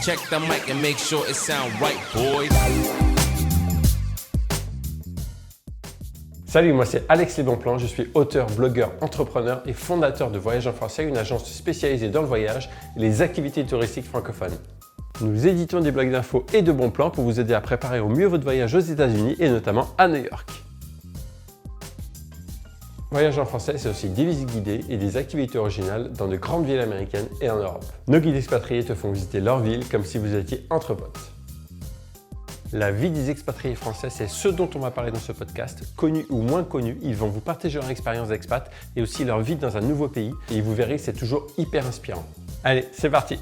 Check the mic and make sure it sound right, boys. Salut, moi c'est Alex Les Bons Plans, je suis auteur, blogueur, entrepreneur et fondateur de Voyage en Français, une agence spécialisée dans le voyage et les activités touristiques francophones. Nous éditons des blogs d'infos et de bons plans pour vous aider à préparer au mieux votre voyage aux États-Unis et notamment à New York. Voyage en français, c'est aussi des visites guidées et des activités originales dans de grandes villes américaines et en Europe. Nos guides expatriés te font visiter leur ville comme si vous étiez entre potes. La vie des expatriés français, c'est ce dont on va parler dans ce podcast. Connus ou moins connus, ils vont vous partager leur expérience d'expat et aussi leur vie dans un nouveau pays. Et vous verrez, c'est toujours hyper inspirant. Allez, c'est parti!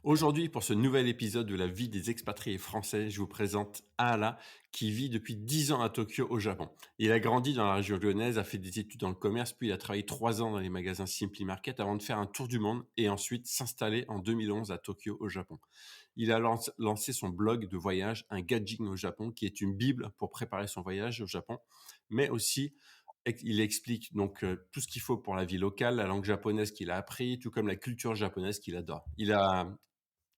Aujourd'hui, pour ce nouvel épisode de la vie des expatriés français, je vous présente Aala qui vit depuis 10 ans à Tokyo au Japon. Il a grandi dans la région lyonnaise, a fait des études dans le commerce, puis il a travaillé 3 ans dans les magasins Simply Market avant de faire un tour du monde et ensuite s'installer en 2011 à Tokyo au Japon. Il a lancé son blog de voyage, un Gaijin au Japon, qui est une bible pour préparer son voyage au Japon, mais aussi il explique donc tout ce qu'il faut pour la vie locale, la langue japonaise qu'il a appris, tout comme la culture japonaise qu'il adore.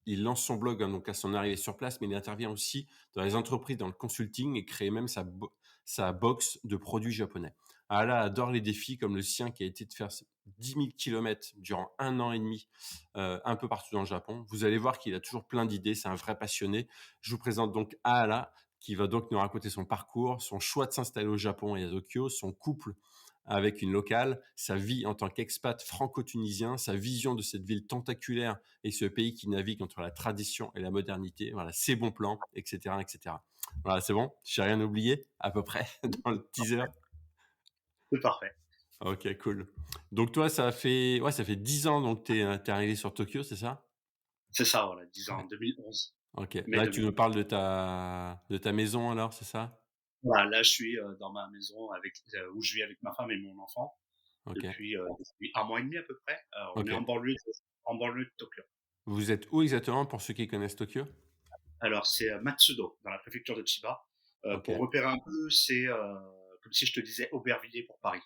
Il lance son blog donc à son arrivée sur place, mais il intervient aussi dans les entreprises, dans le consulting et crée même sa box de produits japonais. Ala adore les défis comme le sien qui a été de faire 10 000 km durant 1 an et demi un peu partout dans le Japon. Vous allez voir qu'il a toujours plein d'idées, c'est un vrai passionné. Je vous présente donc Ala qui va donc nous raconter son parcours, son choix de s'installer au Japon et à Tokyo, son couple avec une locale, sa vie en tant qu'expat franco-tunisien, sa vision de cette ville tentaculaire et ce pays qui navigue entre la tradition et la modernité. Voilà, ses bons plans, etc., etc. Voilà, c'est bon, j'ai rien oublié à peu près dans le teaser. C'est parfait. Ok, cool. Donc toi, ça fait 10 ans donc t'es arrivé sur Tokyo, c'est ça? C'est ça, voilà, 10 ans, en 2011. Ok, Mais là tu nous parles de ta maison alors, c'est ça? voilà, là, je suis dans ma maison où je vis avec ma femme et mon enfant Ok, depuis 1 mois et demi à peu près. On est ok. en banlieue de Tokyo. Vous êtes où exactement pour ceux qui connaissent Tokyo? Alors, c'est Matsudo, dans la préfecture de Chiba. Ok, Pour repérer un peu, c'est comme si je te disais Aubervilliers pour Paris.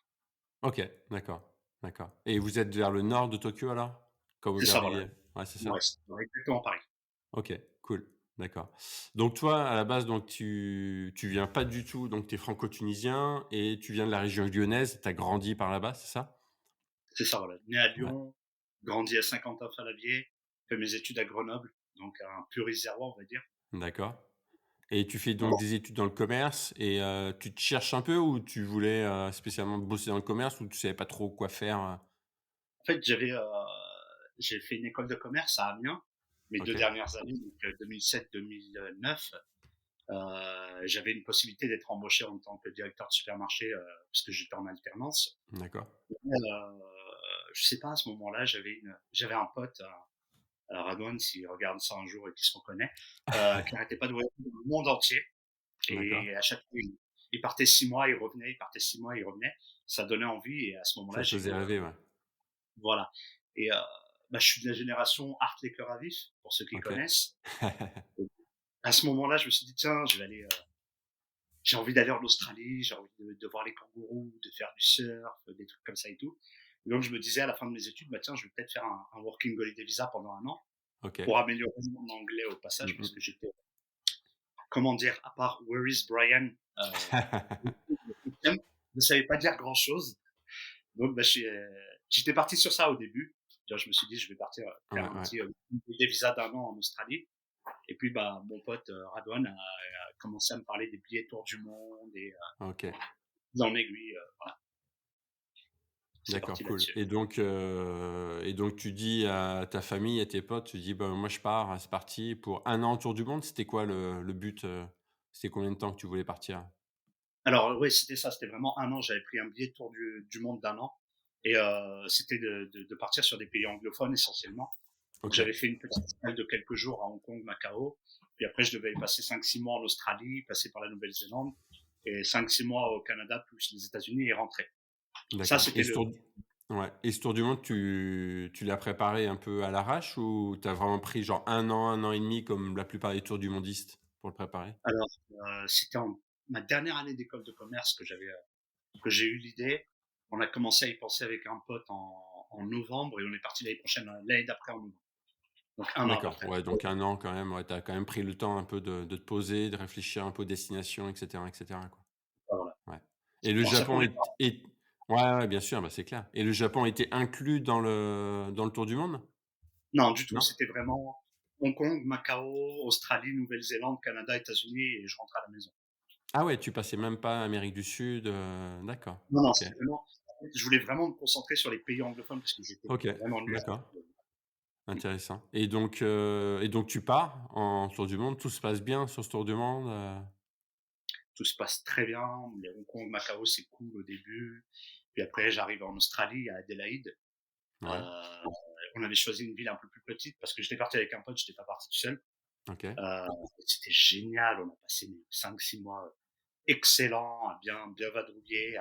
ok, d'accord, d'accord. Et vous êtes vers le nord de Tokyo alors? Comme C'est ça, voilà. Aubervilliers? Ouais, c'est ça. Ouais, c'est exactement Paris. Ok, cool, d'accord. Donc toi, à la base, donc tu viens pas du tout, donc tu es franco-tunisien et tu viens de la région lyonnaise, tu as grandi par là-bas, c'est ça? C'est ça, voilà. Né à Ouais, Lyon, grandi à Saint-Quentin-Fallavier, fait mes études à Grenoble, donc un pur Isérois, on va dire. d'accord. Et tu fais donc Voilà. des études dans le commerce et tu te cherches un peu ou tu voulais spécialement bosser dans le commerce ou tu savais pas trop quoi faire? En fait, j'ai fait une école de commerce à Amiens, mes 2 Ok, dernières années, donc 2007-2009. J'avais une possibilité d'être embauché en tant que directeur de supermarché, parce que j'étais en alternance. d'accord. Je sais pas, à ce moment-là, j'avais un pote, Radouane, s'il regarde ça un jour et qu'il se reconnaît, qui n'arrêtait pas de voyager dans le monde entier. D'accord. Et à chaque fois, il partait 6 mois, il revenait, il partait 6 mois, il revenait. Ça donnait envie et à ce moment-là, Ça te j'ai faisait eu, rêver, ouais. voilà. Et je suis de la génération Art les cœurs à vif, pour ceux qui Ok. connaissent. À ce moment-là, je me suis dit, tiens, j'ai envie d'aller en Australie, j'ai envie de voir les kangourous, de faire du surf, des trucs comme ça et tout. Et donc, je me disais à la fin de mes études, bah tiens, je vais peut-être faire un working holiday visa pendant 1 an Ok. pour améliorer mon anglais au passage, parce Mhm. que j'étais, comment dire, à part Where is Brian, je ne savais pas dire grand-chose. Donc, j'étais parti sur ça au début. Je me suis dit, je vais partir Ouais, faire un ouais. petit holiday visa d'1 an en Australie. Et puis, mon pote Radouane a commencé à me parler des billets tour du monde et Ok. en aiguille, voilà, c'est D'accord, parti cool. là-dessus. Et donc tu dis à ta famille, à tes potes, tu dis: «Bah, moi je pars, c'est parti pour 1 an autour du monde». C'était quoi le but, c'était combien de temps que tu voulais partir? Alors oui, c'était ça, c'était vraiment 1 an. J'avais pris un billet de tour du monde d'1 an et c'était de partir sur des pays anglophones essentiellement. Donc OK, j'avais fait une petite escale de quelques jours à Hong Kong, Macao, puis après je devais y passer 5-6 mois en Australie, passer par la Nouvelle-Zélande et 5-6 mois au Canada plus les États-Unis et rentrer. Ça, d'accord. c'était Et ce tour du monde, tu l'as préparé un peu à l'arrache ou tu as vraiment pris genre 1 an et demi comme la plupart des tours du mondistes pour le préparer? alors, c'était en ma dernière année d'école de commerce que j'ai eu l'idée. On a commencé à y penser avec un pote en novembre et on est parti l'année prochaine, l'année d'après en novembre. Donc 1 an à peu D'accord, près. ouais, donc 1 an quand même, ouais, tu as quand même pris le temps un peu de te poser, de réfléchir un peu aux destinations et cetera, quoi. Voilà. Ouais et le Bon, ça Japon prenait pas. est ouais, ouais, bien sûr, bah, c'est clair et le Japon était inclus dans le tour du monde? Non, du tout, Non? c'était vraiment Hong Kong, Macao, Australie, Nouvelle-Zélande, Canada, États-Unis et je rentrais à la maison. Ah ouais, tu passais même pas Amérique du Sud, d'accord, Non, non, OK. c'était vraiment je voulais vraiment me concentrer sur les pays anglophones parce que j'étais OK, vraiment nul. d'accord, Mmh. intéressant et donc tu pars en tour du monde, tout se passe bien sur ce tour du monde, Tout se passe très bien, les Hong Kong, Macao, c'est cool au début. Puis après, j'arrive en Australie, à Adélaïde. Ouais, Heu, on avait choisi une ville un peu plus petite parce que j'étais parti avec un pote, j'étais pas parti tout seul. OK. Heu, c'était génial, on a passé 5-6 mois excellents à bien vadrouiller,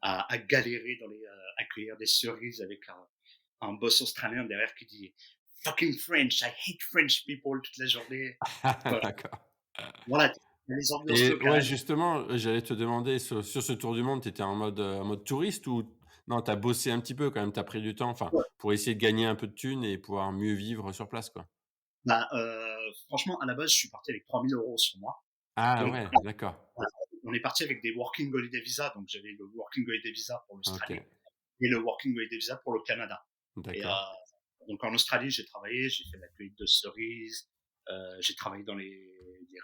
à galérer dans à cueillir des cerises avec un boss australien derrière qui dit: «Fucking French, I hate French people» toute la journée. Voilà, D'accord. voilà, les ambiances Et ouais, locales. justement, j'allais te demander sur ce tour du monde, tu étais en mode touriste ou non, tu as bossé un petit peu quand même, tu as pris du temps, enfin, Ouais, pour essayer de gagner un peu de thunes et pouvoir mieux vivre sur place, quoi? bah, franchement, à la base, je suis parti avec 3 000 € sur moi. Ah Donc, ouais, d'accord. voilà, on est parti avec des working holiday visa, donc j'avais le working holiday visa pour l'Australie OK, et le working holiday visa pour le Canada. Et d'accord. donc en Australie, j'ai travaillé, j'ai fait la cueillette de cerises, j'ai travaillé dans les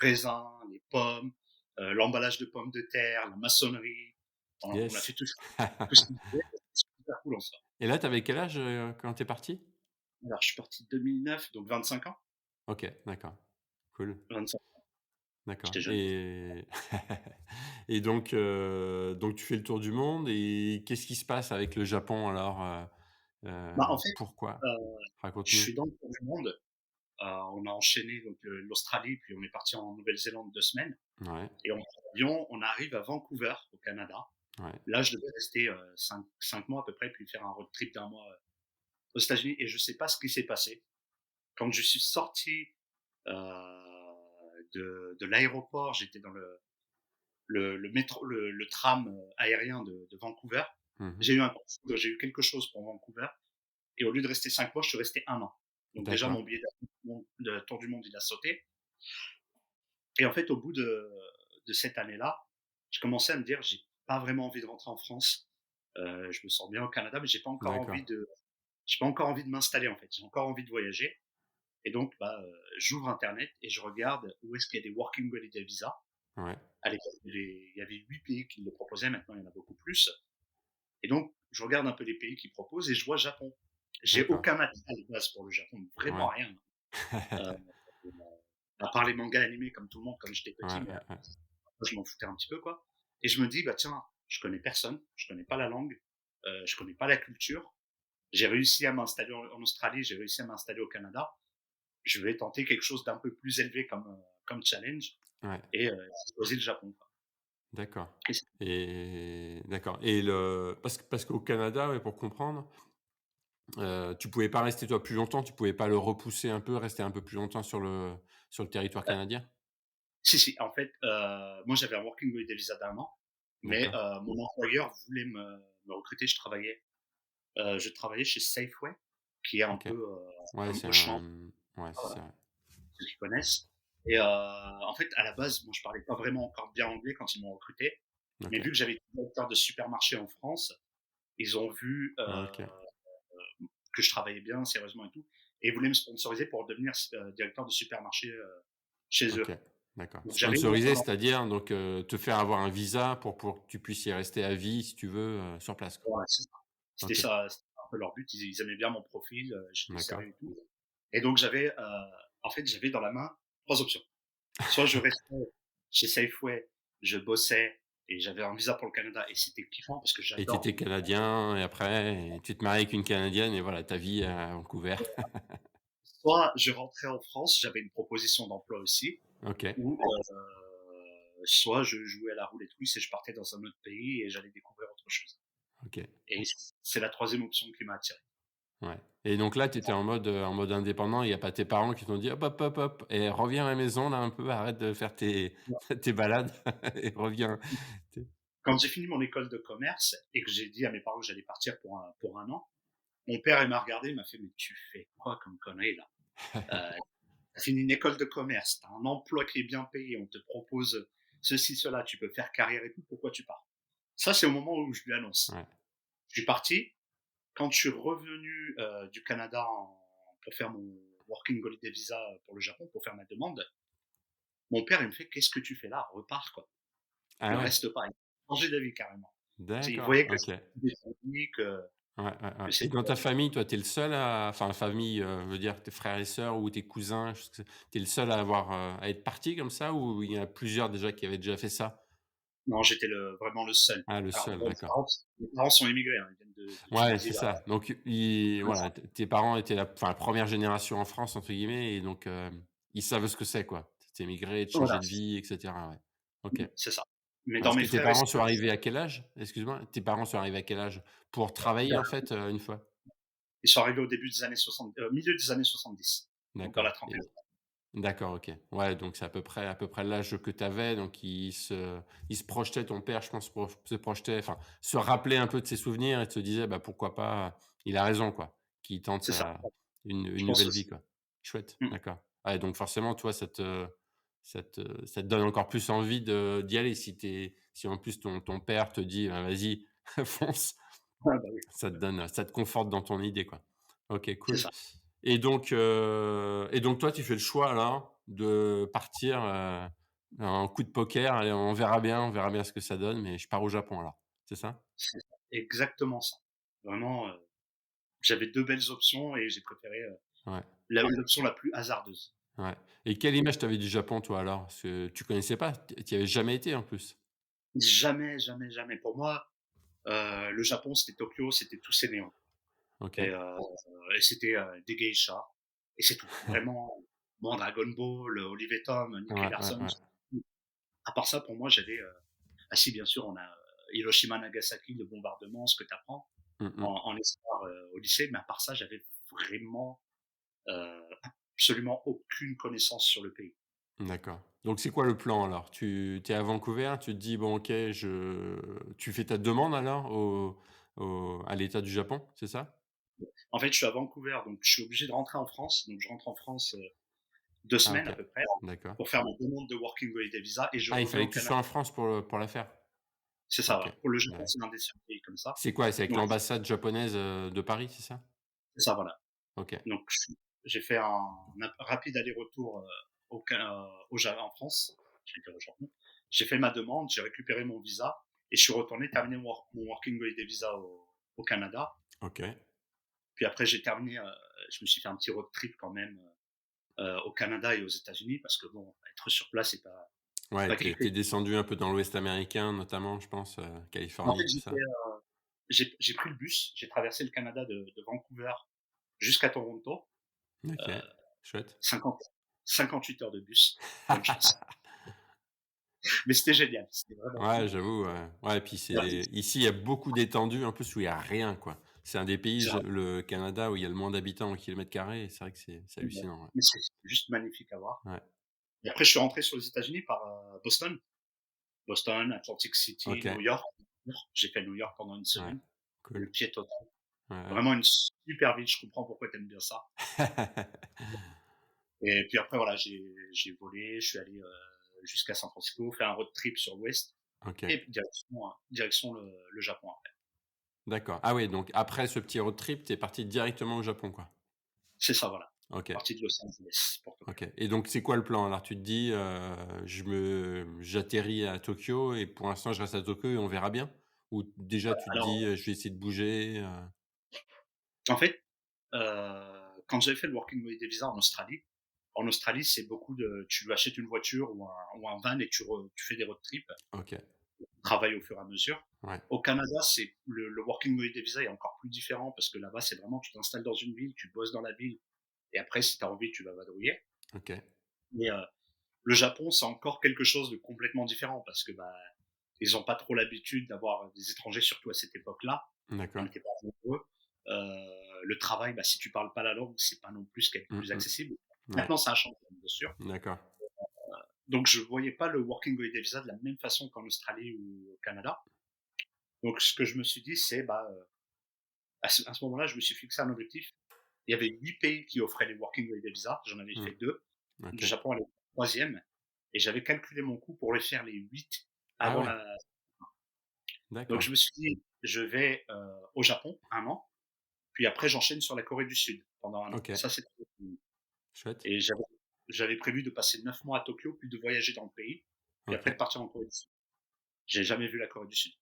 raisins, les pommes, l'emballage de pommes de terre, la maçonnerie. On a Yes. fait tout ce qu'on pouvait, c'était super cool en soi. Et là, tu avais quel âge, quand tu es parti? Alors je suis parti 2009, donc 25 ans. OK, d'accord. Cool, 25, d'accord j'étais jeune. et et donc tu fais le tour du monde et qu'est-ce qui se passe avec le Japon alors, Bah, en fait, pourquoi? heu, je Raconte-nous. suis dans le tour du monde. On a enchaîné donc l'Australie, puis on est parti en Nouvelle-Zélande 2 semaines. Ouais, Et en avion, on arrive à Vancouver, au Canada. ouais, Là, je devais rester 5 mois à peu près, puis faire un road trip d'1 mois aux États-Unis. Et je sais pas ce qui s'est passé. Quand je suis sorti de l'aéroport, j'étais dans le métro, le tram aérien de Vancouver. mmh. J'ai eu un coup de foudre, j'ai eu quelque chose pour Vancouver. Et au lieu de rester 5 mois, je suis resté 1 an. Donc déjà, D'accord, mon billet de tour du monde, il a sauté. Et en fait, au bout de cette année-là, je commençais à me dire: «J'ai pas vraiment envie de rentrer en France. Je me sens bien au Canada, mais d'accord, j'ai pas encore envie de m'installer, en fait. J'ai encore envie de voyager». Et donc, bah, j'ouvre internet et je regarde où est-ce qu'il y a des working holiday visa. ouais, À l'époque, il y avait 8 pays qui le proposaient, maintenant il y en a beaucoup plus. Et donc, je regarde un peu les pays qui proposent et je vois Japon. J'ai d'accord, aucun attrait de base pour le Japon, vraiment ouais. rien. Heu, à part les mangas animés comme tout le monde quand j'étais Ouais, petit, mais ouais, ouais. moi, je m'en foutais un petit peu, quoi. Et je me dis: «Bah, tiens, je connais personne, je connais pas la langue, je connais pas la culture. J'ai réussi à m'installer en Australie, j'ai réussi à m'installer au Canada. Je vais tenter quelque chose d'un peu plus élevé comme challenge». Ouais, Et j'ai choisi le Japon, quoi. d'accord Et c'est et d'accord et le parce qu'au Canada, ouais, pour comprendre, tu pouvais pas rester toi plus longtemps, tu pouvais pas le repousser un peu, rester un peu plus longtemps sur le territoire canadien? si, si, en fait, moi, j'avais un working holiday visa d'1 an, mais D'accord, mon employeur voulait me recruter. Je travaillais chez Safeway, qui est un OK. peu, Ouais, comme c'est Auchan, un ouais, c'est voilà, ça, ouais. ceux qui connaissent. Et en fait, à la base, moi, je parlais pas vraiment encore bien anglais quand ils m'ont recruté. Mais OK, vu que j'avais été directeur de supermarché en France, ils ont vu OK, que je travaillais bien, sérieusement et tout, et ils voulaient me sponsoriser pour devenir directeur de supermarché chez OK, eux. d'accord. Donc j'avais mon Sponsorisé, nom. c'est-à-dire donc te faire avoir un visa pour que tu puisses y rester à vie si tu veux, sur place, quoi? Voilà, c'est ça. OK, C'était un peu leur but. Ils aimaient bien mon profil, j'étais d'accord. sérieux et tout. Et donc en fait, j'avais dans la main 3 options. Soit je restais chez Safeway, je bossais et j'avais un visa pour le Canada et c'était kiffant parce que Et tu j'adore. étais canadien et après et tu te maries avec une canadienne et voilà ta vie à Vancouver. Soit je rentrais en France, j'avais une proposition d'emploi aussi, OK, ou soit je jouais à la roulette russe et je partais dans un autre pays et j'allais découvrir autre chose. OK, Et c'est la troisième option qui m'a attiré. ouais et donc là, tu étais en mode indépendant, il y a pas tes parents qui t'ont dit: «Hop, hop, hop, hop et reviens à la maison là un peu, arrête de faire tes tes balades et reviens». Tu Quand j'ai fini mon école de commerce et que j'ai dit à mes parents que j'allais partir pour un an, Mon père, il m'a regardé, il m'a fait: «Mais tu fais quoi comme connerie là? Tu fini une école de commerce, tu as un emploi qui est bien payé, on te propose ceci, cela, tu peux faire carrière et tout, pourquoi tu pars?» Ça, c'est au moment où je lui annonce. Ouais. Je suis parti. Quand je suis revenu, du Canada pour faire mon working holiday visa pour le Japon, pour faire ma demande, mon père, il me fait: «Qu'est-ce que tu fais là? Repars quoi, ne Ah ouais, reste pas». Il a changé d'avis carrément. Tu sais, il d'accord, voyait que OK. c'était des amis, Ouais, ouais, ouais. que Et c'était, dans ta famille, toi, tu es le seul à enfin famille, je veux dire tes frères et sœurs ou tes cousins, je sais tu es le seul à avoir, à être parti comme ça ou il y en a plusieurs déjà qui avaient déjà fait ça? non, j'étais vraiment le seul. Ah le Alors seul, bon, d'accord. mes parents sont immigrés, hein, ils viennent de Ouais, Tunisie c'est là-bas. ça. Donc voilà, tes parents étaient la enfin, la «première génération en France» entre guillemets et donc ils savent ce que c'est quoi. Tu émigré, de Voilà, changer de vie et cetera, ouais. OK. c'est ça. Mais dans Parce mes que tes frères et parents sont sœurs, arrivés à quel âge? Excuse-moi, tes parents sont arrivés à quel âge? Pour travailler en fait, une fois? ils sont arrivés au début des années 60, milieu des années 70, donc dans la D'accord et trentaine. d'accord, OK. Ouais, donc c'est à peu près l'âge que tu avais, donc il se projetait ton père, je pense, se projetait, enfin, se rappelait un peu de ses souvenirs et se disait: «Bah, pourquoi pas, il a raison, quoi, qu'il tente C'est ça, sa une je pense nouvelle vie, aussi. quoi». Chouette, Mmh. d'accord. Ouais, donc forcément, toi, ça te donne encore plus envie d'y aller si en plus ton père te dit: «Bah, vas-y, fonce», Ah bah oui, ça te conforte dans ton idée, quoi. OK, c'est cool. ça. Et donc toi, tu fais le choix alors de partir, un coup de poker: «Allez, on verra bien ce que ça donne, mais je pars au Japon alors». C'est ça? C'est ça, exactement ça. Vraiment, j'avais 2 belles options et j'ai préféré, Ouais, la l'option la plus hasardeuse. ouais. Et quelle image tu avais du Japon toi alors? Parce que tu connaissais pas? Tu y avais jamais été en plus? Jamais, jamais, jamais. Pour moi, le Japon, c'était Tokyo, c'était tous ces néons et OK. heu et c'était, des geishas et c'est tout. Vraiment, bon, Dragon Ball, Olive et Tom, Ouais, Nicky ouais, Larson, ouais. à part ça, pour moi, j'avais, ah si, bien sûr, on a, Hiroshima, Nagasaki, le bombardement, ce que tu apprends Mmh mh. en histoire, au lycée, mais à part ça, j'avais vraiment, heu, absolument aucune connaissance sur le pays. D'accord. Donc c'est quoi le plan alors? Tu es à Vancouver, tu te dis: «Bon OK, tu fais ta demande alors à l'État du Japon», c'est ça? En fait, je suis à Vancouver, donc je suis obligé de rentrer en France. Donc je rentre en France, 2 Ah semaines OK. à peu près D'accord. pour faire ma demande de working holiday visa et je Ah, il reviens fallait au que tu Canada. sois en France pour la faire? C'est ça, OK. voilà. Pour le Japon, Ouais. c'est l'un des seuls pays comme ça. C'est quoi? C'est avec Donc l'ambassade japonaise, de Paris, c'est ça? c'est ça, voilà. OK. Donc j'ai fait un rapide aller-retour, en France. J'étais au Japon. J'ai fait ma demande, j'ai récupéré mon visa et je suis retourné terminer mon working holiday visa au Canada. OK. Puis après j'ai terminé, je me suis fait un petit road trip quand même, au Canada et aux États-Unis parce que bon, être sur place, c'est Ouais, pas tu quelque es descendu un peu dans l'Ouest américain notamment, je pense, En fait, Californie, tout ça? j'ai pris le bus, j'ai traversé le Canada de Vancouver jusqu'à Toronto, OK. heu, Chouette. 50 58 heures de bus, bonne chance. Mais c'était génial, c'était vraiment Ouais, cool. j'avoue, ouais. Ouais, et puis Merci. ici, il y a beaucoup d'étendues, en plus, où il y a rien, quoi. C'est un des pays, C'est un le Canada, où il y a le moins d'habitants au kilomètre carré et c'est vrai que c'est hallucinant, ouais. Mais c'est juste magnifique à voir. Ouais. Et après, je suis rentré sur les États-Unis par, Boston. Boston, Atlantic City, New OK. York. J'ai fait New York pendant une Ouais. semaine, le Cool. pied total. Ouais, ouais. Vraiment une super ville, je comprends pourquoi tu aimes bien ça. Et puis après, voilà, j'ai volé, je suis allé, jusqu'à San Francisco, faire un road trip sur l'ouest OK. et puis direction le Japon après. D'accord. Ah oui, donc après ce petit road trip, tu es parti directement au Japon, quoi? C'est ça, voilà. OK. Parti de Los Angeles pour Tokyo. OK, et donc c'est quoi le plan? Alors tu te dis, «J'atterris à Tokyo et pour l'instant je reste à Tokyo et on verra bien?» Ou déjà tu te dis, Alors, «Je vais essayer de bouger»? en fait, quand j'avais fait le working holiday visa en Australie, c'est beaucoup de tu achètes une voiture ou un van et tu fais des road trips, OK, tu travailles au fur et à mesure. ouais, Au Canada, c'est le working holiday visa est encore plus différent parce que là-bas, c'est vraiment tu t'installes dans une ville, tu bosses dans la ville et après si tu as envie, tu vas vadrouiller. OK, Mais, le Japon, c'est encore quelque chose de complètement différent parce que, bah, ils ont pas trop l'habitude d'avoir des étrangers, surtout à cette époque-là. On d'accord. n'était pas nombreux. Le travail, bah, si tu parles pas la langue, c'est pas non plus ce qu'il y a de Mmh plus mh. accessible. Ouais, Maintenant, ça a changé, bien sûr. d'accord. Donc, je voyais pas le working holiday visa de la même façon qu'en Australie ou au Canada. Donc, ce que je me suis dit, c'est, bah, À ce moment-là, je me suis fixé un objectif. Il y avait 8 pays qui offraient les working holiday visas. J'en avais Mmh. fait 2. Le OK. Japon allait être le 3e et j'avais calculé mon coût pour les faire les 8 Ah avant ouais, la donc d'accord. je me suis dit: «Je vais, au Japon 1 an, puis après j'enchaîne sur la Corée du Sud pendant 1 an». OK, Ça, c'était chouette. et j'avais prévu de passer 9 mois à Tokyo, puis de voyager dans le pays, puis après de OK. partir en Corée du Sud. J'ai jamais vu la Corée du Sud.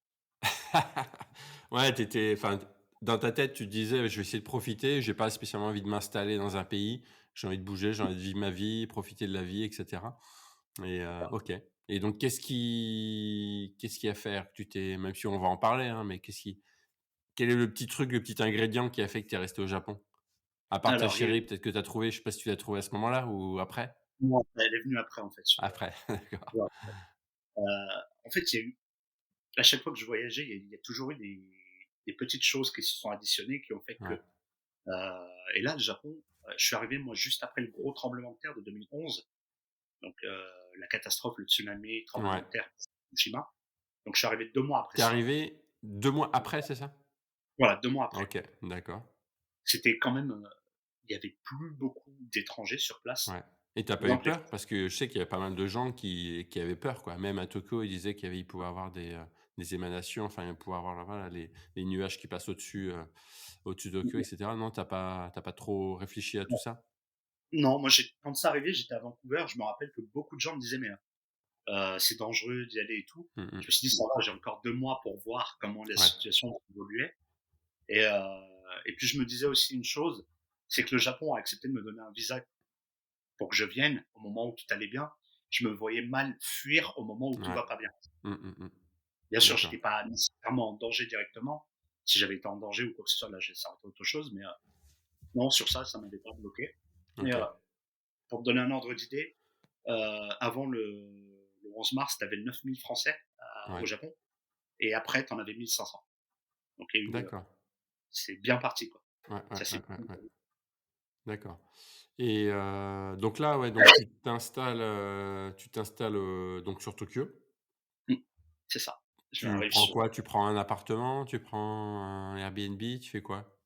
Ouais, enfin, dans ta tête, tu te disais: «Je vais essayer de profiter, j'ai pas spécialement envie de m'installer dans un pays, j'ai envie de bouger, j'ai envie de vivre ma vie, profiter de la vie et cetera» et OK et donc qu'est-ce qui a fait que tu t'es même si on va en parler, hein, mais quel est le petit truc, le petit ingrédient qui a fait que tu es resté au Japon? À part ta Alors il y a eu chérie, peut-être que tu as trouvé, je sais pas si tu l'as trouvée à ce moment-là ou après? non, elle est venue après en fait sur le Après, d'accord. ouais, heu, en fait, il y a eu à chaque fois que je voyageais, il y a toujours eu des petites choses qui se sont additionnées qui ont fait que, Ouais, et là, le Japon, je suis arrivé moi juste après le gros tremblement de terre de 2011, donc la catastrophe, le tsunami, tremblement ouais. de terre, Fukushima. Donc je suis arrivé 2 mois après Tu es ça. arrivé 2 mois après, c'est ça? Voilà, 2 mois après. OK, d'accord. C'était quand même, il y avait plus beaucoup d'étrangers sur place. Ouais et tu as Par pas eu exemple, les peur? Parce que je sais qu'il y a pas mal de gens qui avaient peur, quoi. Même à Tokyo, ils disaient qu'il pouvait avoir des émanations, enfin, il pouvait avoir, voilà, les nuages qui passent au-dessus de Tokyo et cetera. Non, tu as pas trop réfléchi à tout ça? non, moi quand c'est arrivé, j'étais à Vancouver, je me rappelle que beaucoup de gens me disaient: «Mais, c'est dangereux d'y aller et tout». Mmh Je mh. me suis dit: «Ça va, j'ai encore 2 mois pour voir comment la Ouais, situation évoluait». Et, et puis je me disais aussi une chose, c'est que le Japon a accepté de me donner un visa pour que je vienne au moment où tout allait bien. Je me voyais mal fuir au moment où tout ouais. va pas bien. Mmh, mmh mh. Bien sûr, D'accord. j'étais pas nécessairement en danger directement. Si j'avais été en danger ou quoi que ce soit, là, ça aurait été autre chose, mais, non, sur ça, ça m'avait pas bloqué. Et, OK. pour te donner un ordre d'idée, avant le 11 mars, tu avais 9 000 Français au Ouais. Japon, et après, tu en avais 1 500. Donc il y a eu, D'accord. c'est bien parti, quoi. Ouais, ouais, Ça ouais, s'est ouais, ouais. D'accord et donc là, ouais, donc tu t'installes, donc sur Tokyo. mmh, c'est ça. Je Tu arrive prends sur quoi? Tu prends un appartement? Tu prends un Airbnb? Tu fais quoi?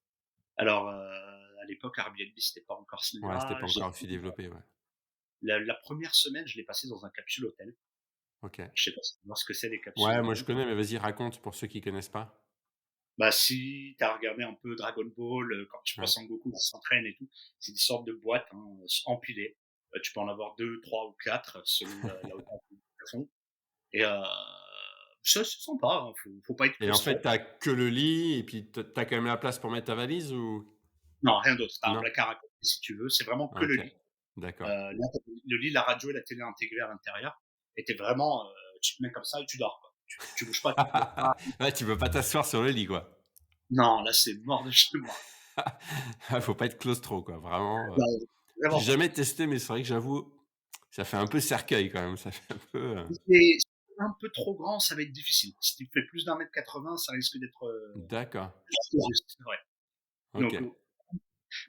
Alors, à l'époque, Airbnb, c'était pas encore Ouais, c'était là. pas encore aussi développé, ouais. La 1re semaine, je l'ai passée dans un capsule hôtel. OK. Je sais pas si tu vois ce que c'est les capsules Ouais, moi je hôtels? connais, mais vas-y raconte pour ceux qui connaissent pas. Bah, si tu as regardé un peu Dragon Ball, quand tu vois Ouais. Sangoku qui s'entraîne et tout, c'est des sortes de boîtes, hein, empilées. Tu peux en avoir 2, 3 ou 4 selon la hauteur du plafond, et, c'est sympa, hein, faut pas être Et en fait, claustro. tu as que le lit et puis tu as quand même la place pour mettre ta valise ou? Non, rien d'autre. Tu as un Non? placard à côté si tu veux, c'est vraiment que le OK. lit. D'accord. Là, le lit, la radio et la télé intégrées à l'intérieur, et tu vraiment, tu te mets comme ça et tu dors, quoi. Tu bouges pas, tu te lèves pas. Ouais, tu peux pas t'asseoir sur le lit, quoi. Non, là, c'est mort de chez moi. Faut pas être claustro, quoi, vraiment, Non, j'ai vraiment pas. jamais testé, mais c'est vrai que j'avoue, ça fait un peu cercueil quand même, ça fait un peu, Si c'est un peu trop grand, ça va être difficile. Si tu fais plus d'1 m 80, ça risque d'être, d'accord, c'est vrai. Donc, OK.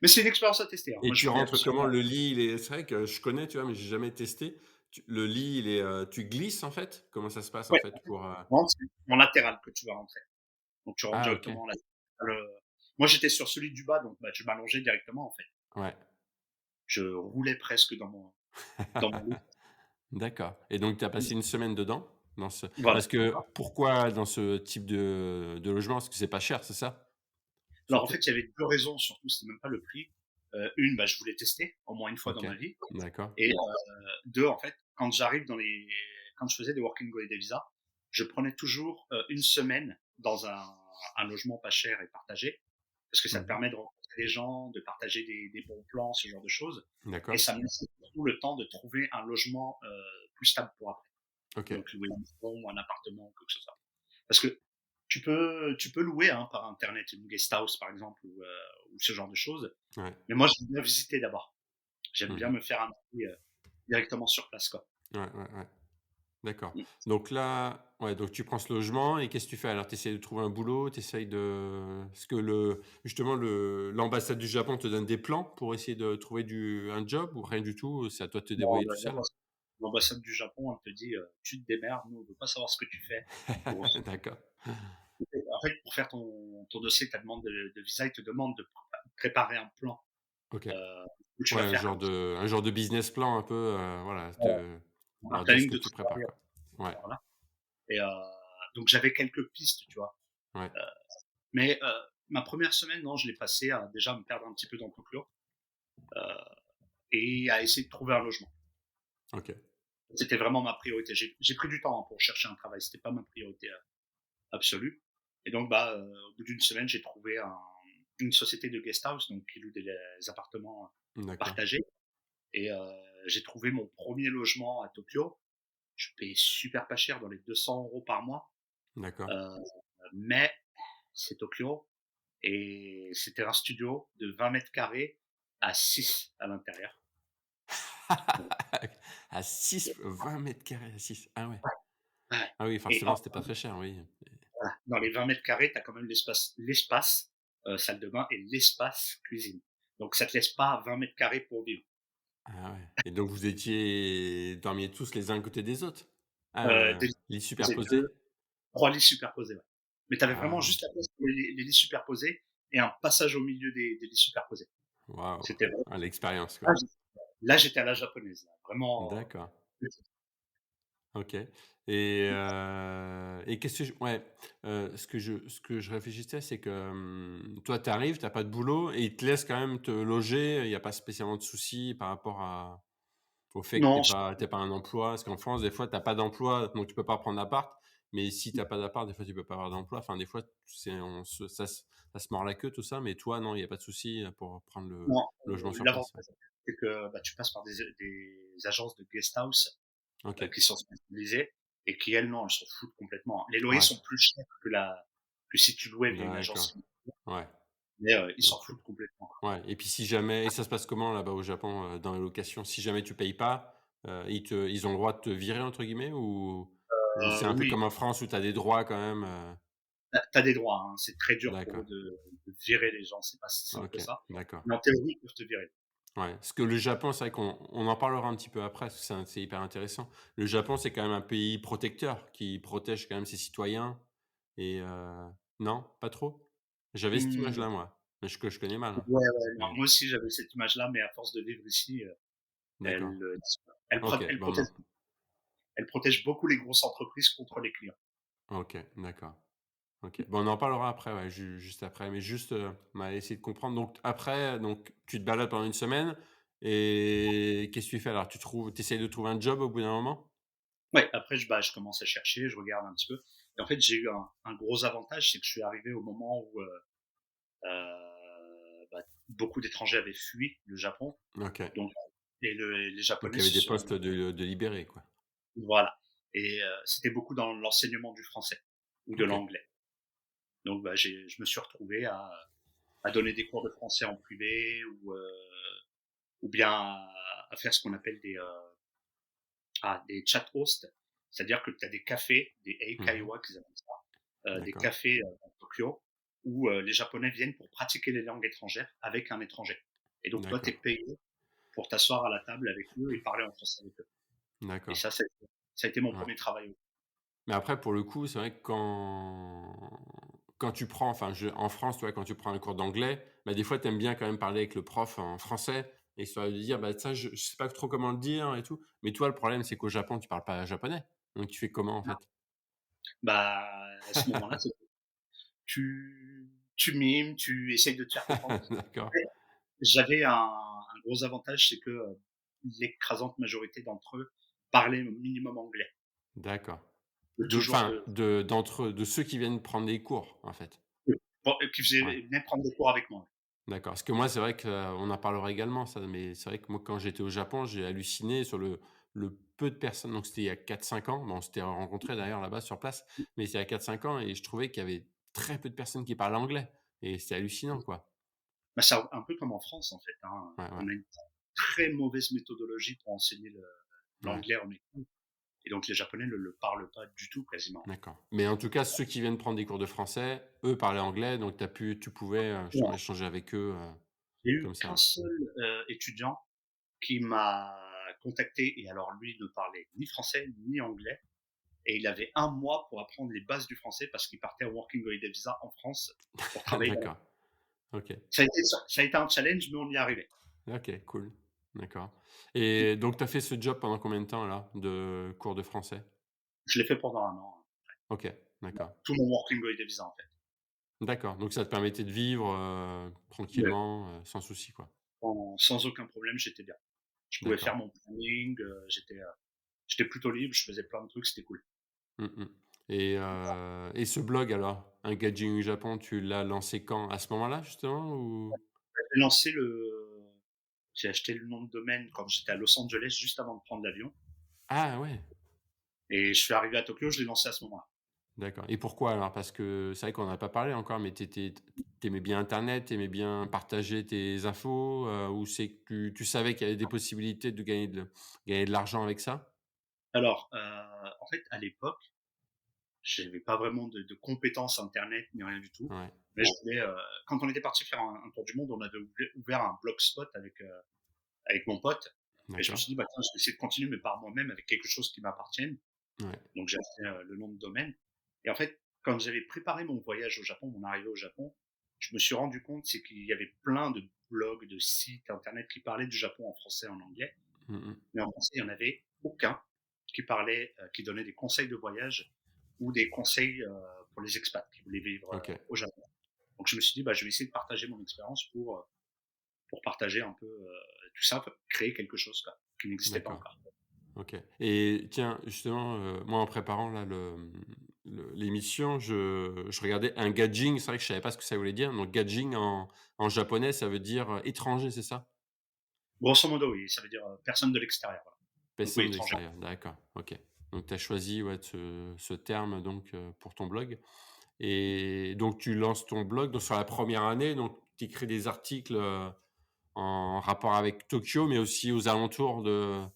mais c'est une expérience à tester, hein. Et Moi, je tu voulais rentres comment? absolument. Le lit, c'est vrai que je connais, tu vois, mais j'ai jamais testé. Le lit, tu glisses, en fait? Comment ça se passe, en Ouais, fait, pour, vraiment, c'est en latéral que tu vas rentrer. Donc tu rentres ah OK, directement en latéral, moi, j'étais sur celui du bas, donc bah, je m'allongeais directement, en fait. ouais. Je roulais presque dans mon lit. D'accord et donc tu as passé une semaine dedans? Dans ce Voilà. Parce que pourquoi dans ce type de logement? Parce que c'est pas cher, c'est ça? Alors, en Surtout? fait, il y avait 2 raisons, surtout, c'était même pas le prix. Une, bah, je voulais tester au moins une fois dans OK, ma vie, d'accord. et, 2, en fait, quand je faisais des working holiday visa, je prenais toujours, 1 semaine dans un logement pas cher et partagé, parce que ça te Mmh. permet de rencontrer des gens, de partager des bons plans, ce genre de choses, et D'accord, ça me laissait surtout le temps de trouver un logement, plus stable pour après. OK. Donc louer une maison ou un appartement, quoi que ce soit. Parce que tu peux louer, hein, par internet, une guest house par exemple, ou ce genre de choses. Ouais. Mais moi, j'aime bien visiter d'abord. J'aime bien Mmh. me faire un avis, directement sur place, quoi. Ouais, ouais, ouais. D'accord. Mmh. Donc là, ouais, donc tu prends ce logement et qu'est-ce que tu fais? Alors tu essaies de trouver un boulot, tu essayes de est-ce que justement l'ambassade du Japon te donne des plans pour essayer de trouver un job ou rien du tout, c'est à toi de te Non, débrouiller tout seul? l'ambassade du Japon, elle te dit: «Tu te démerdes, nous, on veut pas savoir ce que tu fais pour D'accord. fait, pour faire ton dossier, ta demande de visa, ils te demandent de préparer un plan OK. où tu Ouais, vas faire un genre de business plan un peu, voilà, te un leur dire ce planning que de tu prépares, travail. quoi. Ouais, Voilà. Et donc j'avais quelques pistes, tu vois. ouais, Heu, mais ma première semaine, non, je l'ai passée à déjà me perdre un petit peu dans Tokyo, heu et à essayer de trouver un logement. OK, C'était vraiment ma priorité. J'ai pris du temps, hein, pour chercher un travail, c'était pas ma priorité, absolue. Et donc au bout d'une semaine, j'ai trouvé une société de guest house, donc qui loue des appartements d'accord, partagés. Et j'ai trouvé mon premier logement à Tokyo. Je payais super pas cher, dans les 200 € par mois, d'accord. heu, mais c'est Tokyo et c'était un studio de 20 mètres carrés à 6 à l'intérieur. À 6, 20 m² à 6. Ah ouais. Ouais. Ah oui, Et forcément, c'était pas très cher, oui. voilà, dans les 20 mètres carrés, tu as quand même l'espace, salle de bain et l'espace cuisine. Donc ça te laisse pas 20 mètres carrés pour vivre. Ah ouais et donc vous dormiez tous les uns à côté des autres? Des lits Lits superposés, 2, superposés? 3 lits superposés, ouais. Mais tu avais Ah vraiment ouais, juste la place pour les lits superposés et un passage au milieu des lits superposés. waouh! C'était vraiment Ah l'expérience, là, quoi. là, j'étais à la japonaise, là, vraiment, D'accord. OK et qu'est-ce que je ouais, ce que je réfléchissais, c'est que, toi, tu arrives, tu as pas de boulot et ils te laissent quand même te loger, il y a pas spécialement de soucis par rapport au fait que non, tu pas un emploi. Parce qu'en France, des fois, tu as pas d'emploi, donc tu peux pas prendre d'appart, mais si tu as pas d'appart, des fois, tu peux pas avoir d'emploi. Enfin, des fois, c'est on se ça se mord la queue, tout ça, mais toi, non, il y a pas de souci, pour prendre le non, logement sur place, ouais. l'avantage, c'est que, tu passes par des agences de guest house, OK. qui sont spécialisées et qui, elles, non, elles s'en foutent complètement. Les loyers Ouais, sont plus chers que si tu louais via une d'accord. agence, Ouais, mais ils s'en donc foutent complètement. ouais et puis si jamais et ça se passe comment là-bas au Japon, dans les locations? Si jamais tu payes pas, ils ont le droit de te «virer» entre guillemets ou c'est un peu Oui, comme en France où tu as des droits quand même, tu as des droits, hein, c'est très dur pour eux D'accord. de virer les gens, c'est pas si simple que OK, ça, d'accord. mais en théorie, ils peuvent te virer. Ouais, parce que le Japon, c'est vrai qu'on en parlera un petit peu après, parce que c'est hyper intéressant. Le Japon, c'est quand même un pays protecteur, qui protège quand même ses citoyens et non, pas trop? J'avais cette Mmh, image-là, moi, mais je connais mal, hein. ouais, ouais, Mais moi aussi j'avais cette image-là, mais à force de vivre ici, d'accord. OK, elle bon, protège non. beaucoup les grosses entreprises contre les clients. OK, d'accord. OK. Bon, on en parlera après, ouais, juste après, mais juste, on va essayer de comprendre. Donc après, donc tu te balades pendant une semaine et qu'est-ce que tu fais alors? Tu essayes de trouver un job au bout d'un moment? Ouais, après je commence à chercher, je regarde un petit peu et en fait, j'ai eu un gros avantage, c'est que je suis arrivé au moment où, beaucoup d'étrangers avaient fui le Japon, OK. donc les Donc Japonais il y avait se des sont postes de libérés, quoi. voilà. Et c'était beaucoup dans l'enseignement du français ou de OK. l'anglais. Donc je me suis retrouvé à donner des cours de français en privé ou bien à faire ce qu'on appelle des chat hosts. C'est-à-dire que tu as des cafés, des Mmh. eikaiwa qu'ils appellent ça, des D'accord, cafés, à Tokyo où, les Japonais viennent pour pratiquer les langues étrangères avec un étranger. Et donc toi, tu es d'accord, payé pour t'asseoir à la table avec eux et parler en français avec eux. Et d'accord. ça a été mon Ouais. premier travail. Mais après pour le coup, c'est vrai que quand tu prends enfin en France, tu vois, quand tu prends un cours d'anglais, bah, des fois tu aimes bien quand même parler avec le prof en français, histoire de lui dire: «Bah, ça je sais pas trop comment le dire et tout». Mais toi, le problème, c'est qu'au Japon, tu parles pas japonais. Donc tu fais comment en fait? À ce moment-là, tu mimes, tu essayes de te faire comprendre. D'accord, Après, j'avais un gros avantage, c'est que, l'écrasante majorité d'entre eux parlaient au minimum anglais. d'accord. De toujours Enfin, de ceux qui viennent prendre des cours, en fait? bon, qui Ouais. venaient prendre des cours avec moi. D'accord. Parce que moi, c'est vrai qu'on en parlera également ça, mais c'est vrai que moi, quand j'étais au Japon, j'ai halluciné sur le peu de personnes donc c'était il y a 4 5 ans. Bon, on s'était rencontrés d'ailleurs là-bas sur place, mais c'était il y a 4 5 ans et je trouvais qu'il y avait très peu de personnes qui parlent anglais et c'était hallucinant, quoi. C'est un peu comme en France, en fait, hein. Ouais, ouais, On a une très mauvaise méthodologie pour enseigner ouais, l'anglais en école et donc les Japonais ne le parlent pas du tout, quasiment. d'accord. Mais en tout cas, ceux qui viennent prendre des cours de français, eux parlaient anglais, donc tu pouvais, justement Ouais. échanger avec eux, J'ai eu comme qu'un ça. seul, étudiant qui m'a contacté et alors lui ne parlait ni français ni anglais et il avait un mois pour apprendre les bases du français parce qu'il partait en Working Holiday Visa en France pour travailler là-bas. D'accord. OK. Ça a été un challenge, mais on y est arrivé. OK, cool. D'accord. Et donc, tu as fait ce job pendant combien de temps là, de cours de français? Je l'ai fait pendant un an, OK, d'accord. tout mon Working Holiday Visa, en fait. D'accord, donc ça te permettait de vivre, Ouais. tranquillement, sans souci, quoi? Sans aucun problème, j'étais bien. Je pouvais D'accord. faire mon planning, j'étais plutôt libre, je faisais plein de trucs, c'était cool. Mmh mh. Et ce blog alors, Engaging Japon, tu l'as lancé quand? À ce moment-là justement ou? J'ai lancé j'ai acheté le nom de domaine quand j'étais à Los Angeles, juste avant de prendre l'avion, Ah ouais! et je suis arrivé à Tokyo, je l'ai lancé à ce moment-là. D'accord, et pourquoi alors? Parce que c'est vrai qu'on en a pas parlé encore, mais tu étais bien internet, tu aimais bien partager tes infos, ou c'est que tu savais qu'il y avait des possibilités de gagner de l'argent avec ça? Alors, en fait, à l'époque, j'avais pas vraiment de compétences internet ni rien du tout, Ouais, mais je voulais, quand on était parti faire un tour du monde, on avait ouvert un blogspot avec mon pote, et je me d'accord. suis dit: «Bah, tiens, je vais essayer de continuer, mais par moi-même avec quelque chose qui m'appartienne». Ouais. Donc j'ai acheté, le nom de domaine, et en fait, quand j'avais préparé mon voyage au Japon, mon arrivée au Japon, je me suis rendu compte, c'est qu'il y avait plein de blogs, de sites internet qui parlaient du Japon en français et en anglais, Mmh mh. mais en français, il y en avait aucun qui donnait des conseils de voyage ou des conseils, pour les expats qui voulaient vivre, OK, au Japon. Donc je me suis dit: «Bah, je vais essayer de partager mon expérience pour partager un peu, tout ça, créer quelque chose, quoi, qui n'existait pas d'accord. encore». OK, et tiens, justement, moi, en préparant là l'émission, je regardais un gaijin, c'est vrai que je savais pas ce que ça voulait dire. Donc gaijin en japonais, ça veut dire, étranger, c'est ça? Grosso modo, oui, ça veut dire, personne de l'extérieur, voilà. Donc oui, Personne de étranger. l'extérieur, d'accord, OK. Donc tu as choisi, ouais, ce terme donc, pour ton blog, et donc tu lances ton blog donc sur la première année, donc tu écris des articles, en rapport avec Tokyo, mais aussi aux alentours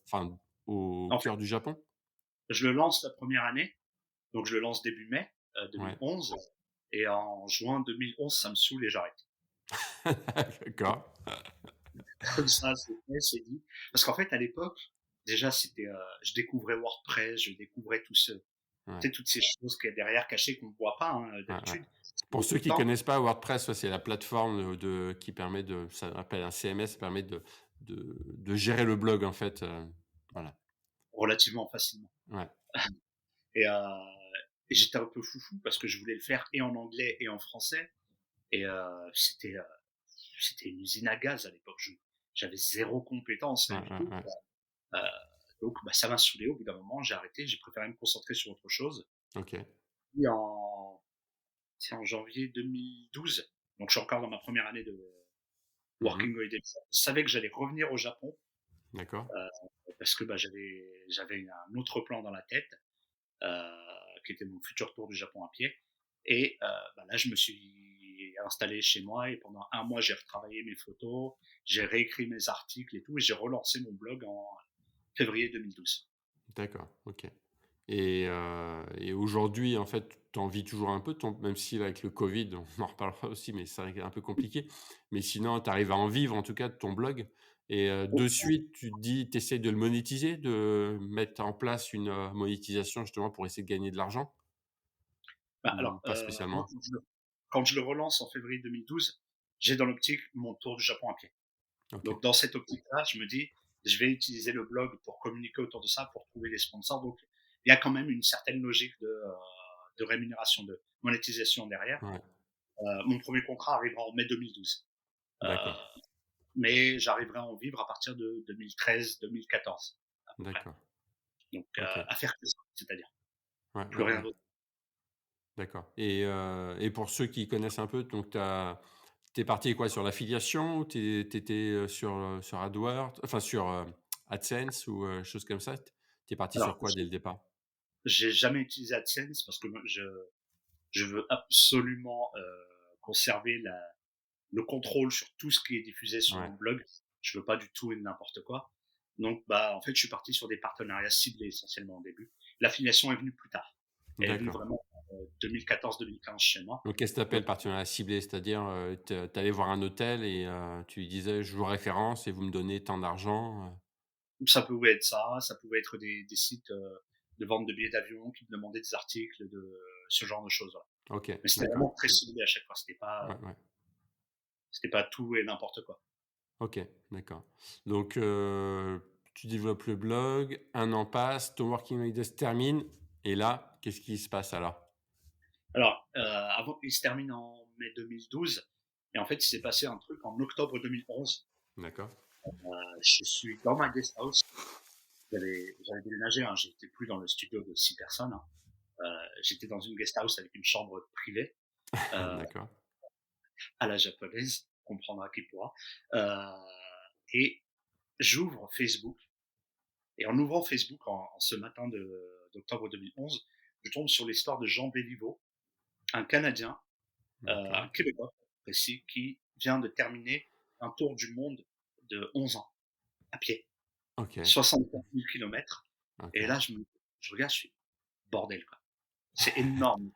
enfin, au En fait, cœur du Japon? je le lance la première année, donc je le lance début mai, Ouais. 2011, et en juin 2011, ça me saoule et j'arrête. D'accord. Comme ça, c'est dit. Parce qu'en fait, à l'époque, déjà, je découvrais WordPress, je découvrais Ouais, tu sais, toutes ces choses qu'il y a derrière cachées qu'on ne voit pas, hein, ouais, ouais. d'habitude. Ça Pour met ceux du qui temps, connaissent pas WordPress, ouais, c'est la plateforme, qui permet ça s'appelle un CMS, ça permet de gérer le blog en fait, voilà. relativement facilement. Ouais, Et, et j'étais un peu foufou parce que je voulais le faire et en anglais et en français. Et c'était une usine à gaz à l'époque. J'avais zéro compétence, ouais, rien du ouais, tout. ouais. Euh, donc, bah, ça m'a saoulé. Au bout d'un moment, j'ai arrêté. J'ai préféré me concentrer sur autre chose. OK. Puis c'est en janvier 2012. Donc, je suis encore dans ma première année de Mmh. Working Holiday. Je savais que j'allais revenir au Japon, D'accord. euh, parce que bah, j'avais un autre plan dans la tête, euh, qui était mon futur tour du Japon à pied. Et bah, là, je me suis installé chez moi et pendant un mois, j'ai retravaillé mes photos, j'ai réécrit mes articles et tout, et j'ai relancé mon blog en février 2012. D'accord, OK, et aujourd'hui, en fait, tu en vis toujours un peu même si là, avec le covid, on en reparlera aussi, mais c'est vrai que c'est un peu compliqué. Mais sinon, tu arrives à en vivre, en tout cas, de ton blog, et de suite, tu te dis tu essaies de le monétiser, de mettre en place une, monétisation justement pour essayer de gagner de l'argent? Bah, Ou alors, pas moi, spécialement? quand je le relance en février 2012, j'ai dans l'optique mon tour du Japon à pied. OK, Donc, dans cette optique-là, je me dis, je vais utiliser le blog pour communiquer autour de ça, pour trouver des sponsors. Donc, il y a quand même une certaine logique de rémunération, de monétisation derrière. ouais, Mon premier contrat arrivera en mai 2012. Euh, d'accord, mais j'arriverai à en vivre à partir de 2013-2014, à peu près. d'accord, Donc, OK. à faire que ça, c'est-à-dire Ouais, plus ouais, rien ouais. d'autre. D'accord, et pour ceux qui connaissent un peu, donc tu es parti quoi? Sur l'affiliation, ou tu étais, sur AdWords, enfin sur, AdSense ou, choses comme ça? Tu es parti Alors, sur quoi dès le départ? j'ai jamais utilisé AdSense parce que moi, je veux absolument conserver le contrôle sur tout ce qui est diffusé sur Ouais, mon blog. Je veux pas du tout et de n'importe quoi. Donc, bah, en fait, je suis parti sur des partenariats ciblés essentiellement au début. L'affiliation est venue plus tard. Elle est venue d'accord. vraiment en 2014-2015 chez moi. Donc qu'est-ce que tu Donc, appelles partenariat ciblé? C'est-à-dire, tu allais voir un hôtel et tu lui disais: «Je vous référence et vous me donnez tant d'argent», ça pouvait être ça, ça pouvait être des sites vente de billets d'avion, qui me demandaient des articles, ce genre de choses. Voilà. Ok, Mais c'était d'accord. vraiment très ciblé à chaque fois. Ouais. C'était pas tout et n'importe quoi. Ok, d'accord. Donc, tu développes le blog, un an passe, ton working holiday se termine, et là, qu'est-ce qui se passe alors? Alors, avant, il se termine en mai 2012. Et en fait, il s'est passé un truc en octobre 2011. D'accord. Je suis dans ma guest house. J'avais déménagé, hein, j'étais plus dans le studio de 6 personnes. Hein. J'étais dans une guest house avec une chambre privée D'accord. à la japonaise, on comprendra qui pourra. Et j'ouvre Facebook. Et en ouvrant Facebook en ce matin d'octobre 2011, je tombe sur l'histoire de Jean Béliveau, un Canadien, un D'accord. Québécois précis, qui vient de terminer un tour du monde de 11 ans à pied, Ok. 64 000 kilomètres. Ok. Et là, je regarde, je suis bordel, quoi. C'est énorme.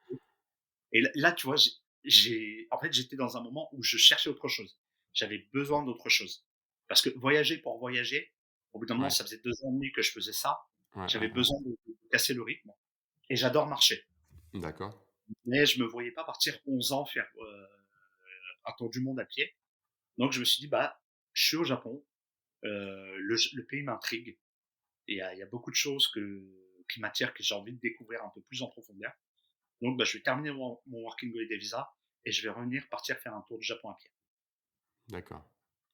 Et là, tu vois, en fait, j'étais dans un moment où je cherchais autre chose. J'avais besoin d'autre chose. Parce que voyager pour voyager, au bout d'un moment, Ouais. ça faisait 2 ans et demi que je faisais ça. J'avais Ouais. besoin de casser le rythme. Et j'adore marcher. D'accord. Mais je me voyais pas partir 11 ans faire un tour du monde à pied. Donc, je me suis dit, bah, je suis au Japon. Le pays m'intrigue. Et il y a beaucoup de choses qui m'attirent, que j'ai envie de découvrir un peu plus en profondeur. Donc, bah, je vais terminer mon Working Holiday Visa et je vais revenir partir faire un tour du Japon à pied. D'accord.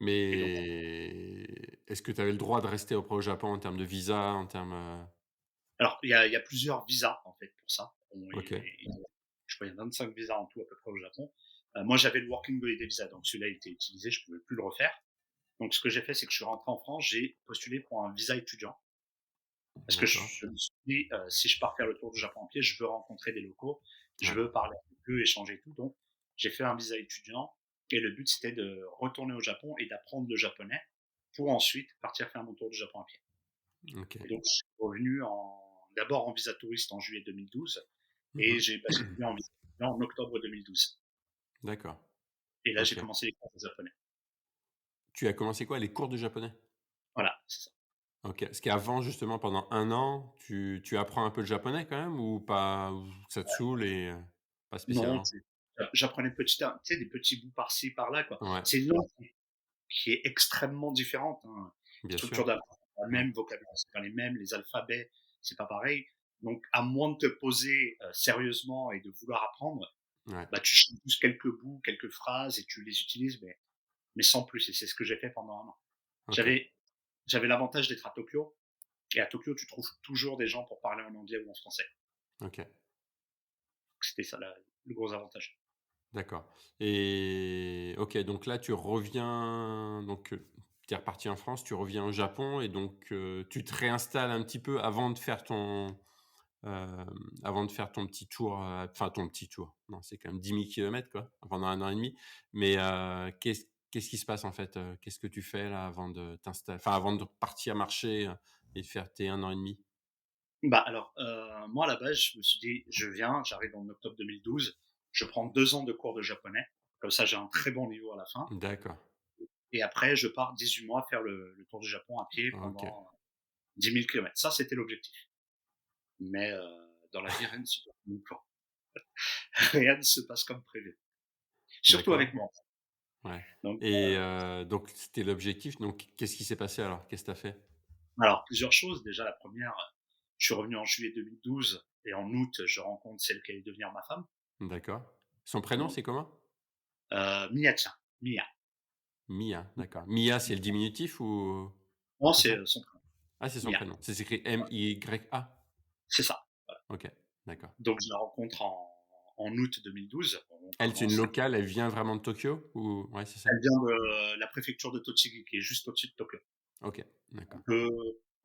Et donc, Mais est-ce que tu avais le droit de rester après au Japon en termes de visa, en termes... alors, il y a plusieurs visas, en fait, pour ça. Ok. Je crois qu'il y a 25 visas en tout, à peu près, au Japon. Moi, j'avais le Working Holiday Visa, donc celui-là, il était utilisé, je pouvais plus le refaire. Donc, ce que j'ai fait, c'est que je suis rentré en France, j'ai postulé pour un visa étudiant. Parce que D'accord. je me suis dit, si je pars faire le tour du Japon à pied, je veux rencontrer des locaux, je Ouais. veux parler avec eux, échanger et tout. Donc, j'ai fait un visa étudiant et le but, c'était de retourner au Japon et d'apprendre le japonais pour ensuite partir faire mon tour du Japon à pied. Ok. Et donc, je suis revenu d'abord en visa touriste en juillet 2012 et Mhm. j'ai basculé en visa étudiant en octobre 2012. D'accord. Et là, j'ai Ok. commencé les cours de japonais. Tu as commencé quoi? Les cours de japonais? Voilà, c'est ça. Ok. Parce qu'avant, justement, pendant un an, tu apprends un peu le japonais quand même ou pas? Ou ça te saoule et pas Non, spécialement? j'apprenais des petits bouts par-ci, par-là, quoi. Ouais, C'est une langue qui est extrêmement différente. Hein. bien sûr. Structure d'apprentissage, c'est pas la Ouais, même, vocabulaire, c'est pas les mêmes, les alphabets, c'est pas pareil. Donc, à moins de te poser sérieusement et de vouloir apprendre, ouais. bah, tu changes juste quelques bouts, quelques phrases et tu les utilises, mais sans plus. Et c'est ce que j'ai fait pendant un an. Ok, J'avais l'avantage d'être à Tokyo. Et à Tokyo, tu trouves toujours des gens pour parler en anglais ou en français. ok. C'était ça le gros avantage. D'accord. Et ok, donc là, tu reviens. Donc, tu es reparti en France, tu reviens au Japon et donc tu te réinstalles un petit peu euh, avant de faire ton petit tour. Enfin, ton petit tour. Non, c'est quand même 10 000 kilomètres, quoi, pendant un an et demi. Mais qu'est-ce qui se passe en fait? Qu'est-ce que tu fais là avant de t'installer, enfin, avant de partir marcher et de faire tes un an et demi? Bah alors, moi à la base, je me suis dit, j'arrive en octobre 2012, je prends 2 ans de cours de japonais, comme ça j'ai un très bon niveau à la fin, D'accord. et après je pars 18 mois faire le tour du Japon à pied Ok. pendant 10 000 kilomètres. Ça, c'était l'objectif. Mais dans la vie, rien ne se passe comme plan. Rien ne se passe comme prévu. Surtout D'accord. avec moi. Ouais. Donc, Et donc, c'était l'objectif. Donc, qu'est-ce qui s'est passé alors? Qu'est-ce que tu as fait? alors, plusieurs choses. Déjà, la première, je suis revenu en juillet 2012 et en août, je rencontre celle qui allait devenir ma femme. D'accord. Son prénom, Donc, c'est comment? Mia-chan. Mia. Mia, d'accord. Mia, c'est le diminutif ou Non, c'est c'est ça? son prénom. Ah, c'est son Mia. prénom. C'est écrit M-I-Y-A. C'est ça. Voilà. Ok, d'accord. Donc, je la rencontre en août 2012. On Elle, c'est une commence. locale, elle vient vraiment de Tokyo ou... Ouais, c'est ça. Elle vient de la préfecture de Tochigi, qui est juste au-dessus de Tokyo. Ok, Un d'accord. peu,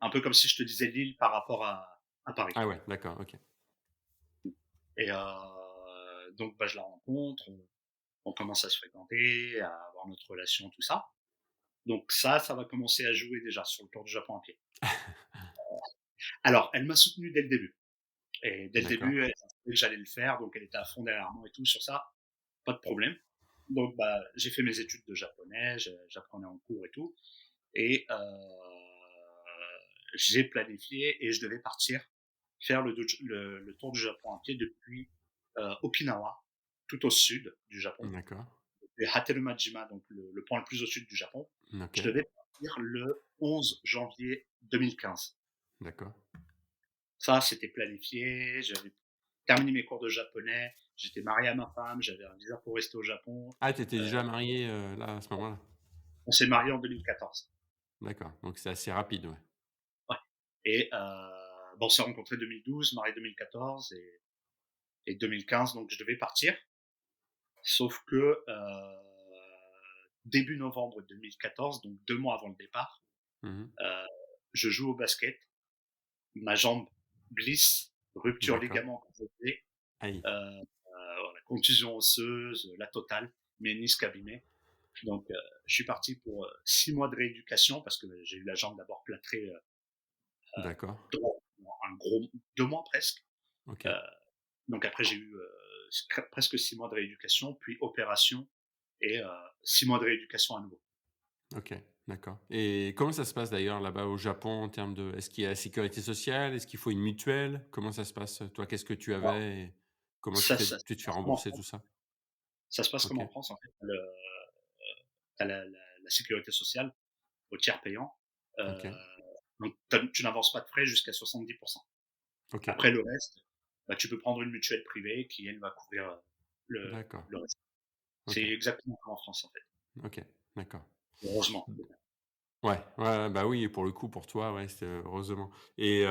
un peu comme si je te disais Lille par rapport à Paris. Ah ouais, d'accord, ok. Et donc, bah, je la rencontre, on commence à se fréquenter, à avoir notre relation, tout ça. Donc ça va commencer à jouer déjà sur le tour du Japon à pied. Alors, elle m'a soutenu dès le début. Et dès le D'accord. début, elle savait que j'allais le faire, donc elle était à fond derrière moi et tout sur ça, pas de problème. Donc, bah, j'ai fait mes études de japonais, j'apprenais en cours et tout. Et j'ai planifié et je devais partir faire le tour du Japon à pied depuis Okinawa, tout au sud du Japon, D'accord. et Hateruma-jima, donc le point le plus au sud du Japon. OK. Je devais partir le 11 janvier 2015. D'accord. Ça, c'était planifié. J'avais terminé mes cours de japonais. J'étais marié à ma femme. J'avais un visa pour rester au Japon. Ah, tu étais déjà marié, là, à ce moment-là? On s'est marié en 2014. D'accord, donc c'est assez rapide, ouais. Ouais. Et on s'est rencontrés 2012, marié 2014 et 2015. Donc je devais partir. Sauf que début novembre 2014, donc 2 mois avant le départ, Mmh. euh, je joue au basket. Ma jambe glisse, rupture D'accord. ligament croisé, Aïe. voilà, contusion osseuse, la totale, ménisque abîmé. Donc, je suis parti pour 6 mois de rééducation parce que j'ai eu la jambe d'abord plâtrée D'accord. dans un gros 2 mois presque. OK. Euh, donc après, j'ai eu presque 6 mois de rééducation, puis opération et 6 mois de rééducation à nouveau. OK, d'accord, et comment ça se passe d'ailleurs là-bas au Japon en termes de est-ce qu'il y a la sécurité sociale? Est-ce qu'il faut une mutuelle? Comment ça se passe? Toi, qu'est-ce que tu Alors, avais et comment ça, ça se tu te fais passe comme en rembourser tout France. ça? Ça se passe comme OK, en France, en fait. T'as la sécurité sociale au tiers payant. OK, Euh, donc, tu n'avances pas de frais jusqu'à 70%. OK, Après, le reste, bah, tu peux prendre une mutuelle privée qui, elle, va couvrir le, d'accord, le reste. C'est OK, exactement comme en France, en fait. OK, d'accord. Heureusement. Ouais, ouais, ouais, bah, oui, pour le coup, pour toi, ouais, c'est heureusement, et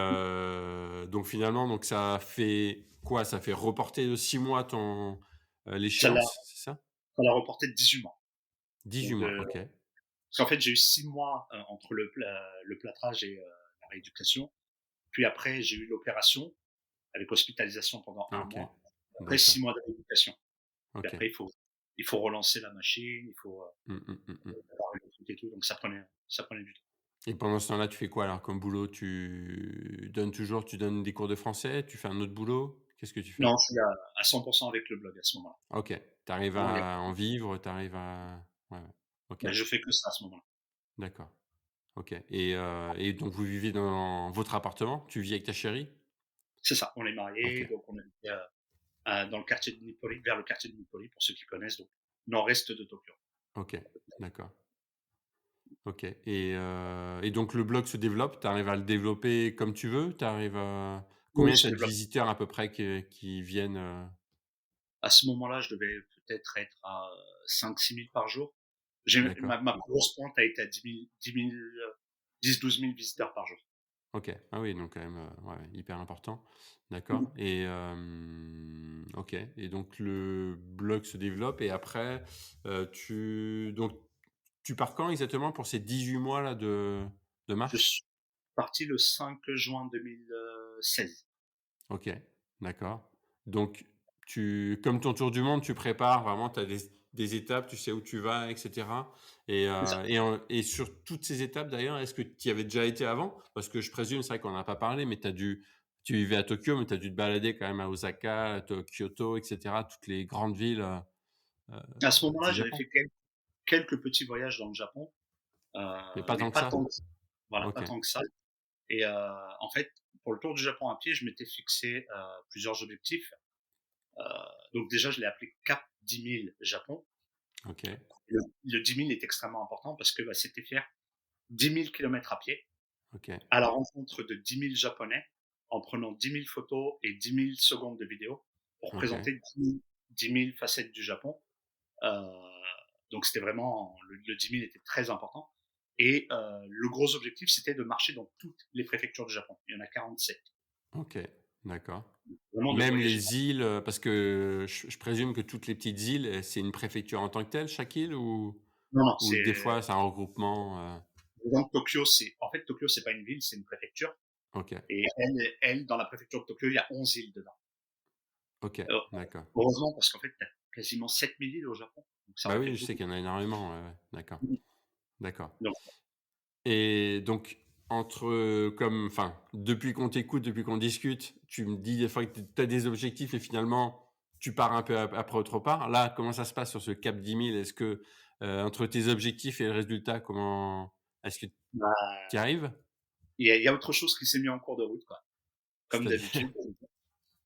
donc finalement, donc ça fait quoi? Ça fait reporter de 6 mois ton, Ça l'a, l'échéance, c'est ça? ça l'a reporté de 18 mois. 18 Donc, mois, OK, parce qu'en fait, j'ai eu 6 mois entre le plâtrage et la rééducation. Puis après, j'ai eu l'opération avec hospitalisation pendant un OK, mois. Après, d'accord, 6 mois de rééducation. Puis OK. après, il faut relancer la machine, il faut Mmh, mmh, mmh, mmh. préparer le truc et tout. Donc, ça prenait du temps. Et pendant ce temps-là, tu fais quoi alors comme boulot? Tu donnes des cours de français? Tu fais un autre boulot? Qu'est-ce que tu fais? Non, je suis à 100% avec le blog à ce moment-là. OK, tu arrives Vraiment, à en vivre, tu arrives à ouais, ouais. OK, je fais que ça à ce moment-là. d'accord. OK, et donc vous vivez dans votre appartement? Tu vis avec ta chérie? C'est ça, on est mariés, OK, donc on habitait dans le quartier de Nippoli, vers le quartier de Nippoli, pour ceux qui connaissent, donc nord-est de Tokyo. OK, d'accord. OK, et donc le blog se développe, tu arrives à le développer comme tu veux? Tu arrives à Oui, il combien se tu as de développe. visiteurs à peu près qui viennent, À ce moment-là, je devais peut-être être à 5-6 000 par jour. D'accord. Ma plus grosse pointe a été à 10 000, 12 000 visiteurs par jour. OK. Ah oui, donc quand même, ouais, hyper important. Mhm. D'accord, et OK, et donc le blog se développe et après, tu pars quand exactement pour ces 18 mois là de Je marche? suis parti le 5 juin 2016. OK, d'accord. Donc comme ton tour du monde, tu prépares vraiment, tu as des étapes, tu sais où tu vas et cetera, C'est ça. et sur toutes ces étapes d'ailleurs, est-ce que tu y avais déjà été avant? Parce que je présume, c'est vrai qu'on en a pas parlé, mais tu vivais à Tokyo, mais tu as dû te balader quand même à Osaka, Kyoto et cetera, toutes les grandes villes, À ce moment-là, du j'avais Japon? fait quelques petits voyages dans le Japon, Mais pas mais tant que pas ça? tant que ça. Voilà, pas OK, tant que ça. Et en fait, pour le tour du Japon à pied, je m'étais fixé plusieurs objectifs. Euh, donc déjà, je l'ai appelé Cap 10 000 Japon. OK, Le 10 000 est extrêmement important parce que c'était faire 10 000 kilomètres à pied OK, à la rencontre de 10 000 Japonais en prenant 10 000 photos et 10 000 secondes de vidéo pour OK, présenter 10 000 facettes du Japon. Euh, donc c'était vraiment, le 10 000 était très important. Et le gros objectif, c'était de marcher dans toutes les préfectures du Japon. Il y en a 47. OK, d'accord. Vraiment de Même voyager. les îles, parce que je présume que toutes les petites îles, c'est une préfecture en tant que telle, chaque île, Non, non, ou des fois c'est un regroupement, par exemple, Tokyo, c'est pas une ville, c'est une préfecture. OK, Et dans la préfecture de Tokyo, il y a 11 îles dedans. OK, Euh, d'accord. Heureusement, parce qu'en fait, tu as quasiment 7 000 îles au Japon. Donc ça Bah en fait oui, je sais beaucoup. qu'il y en a énormément, ouais, ouais, d'accord, d'accord, Donc, et donc depuis qu'on t'écoute, depuis qu'on discute, tu me dis des fois que tu as des objectifs et finalement tu pars un peu après autre part. Là, comment ça se passe sur ce cap 10 000? Est-ce que, entre tes objectifs et le résultat, est-ce que bah, tu y arrives? il y a autre chose qui s'est mis en cours de route, quoi. comme C'est-à-dire? d'habitude.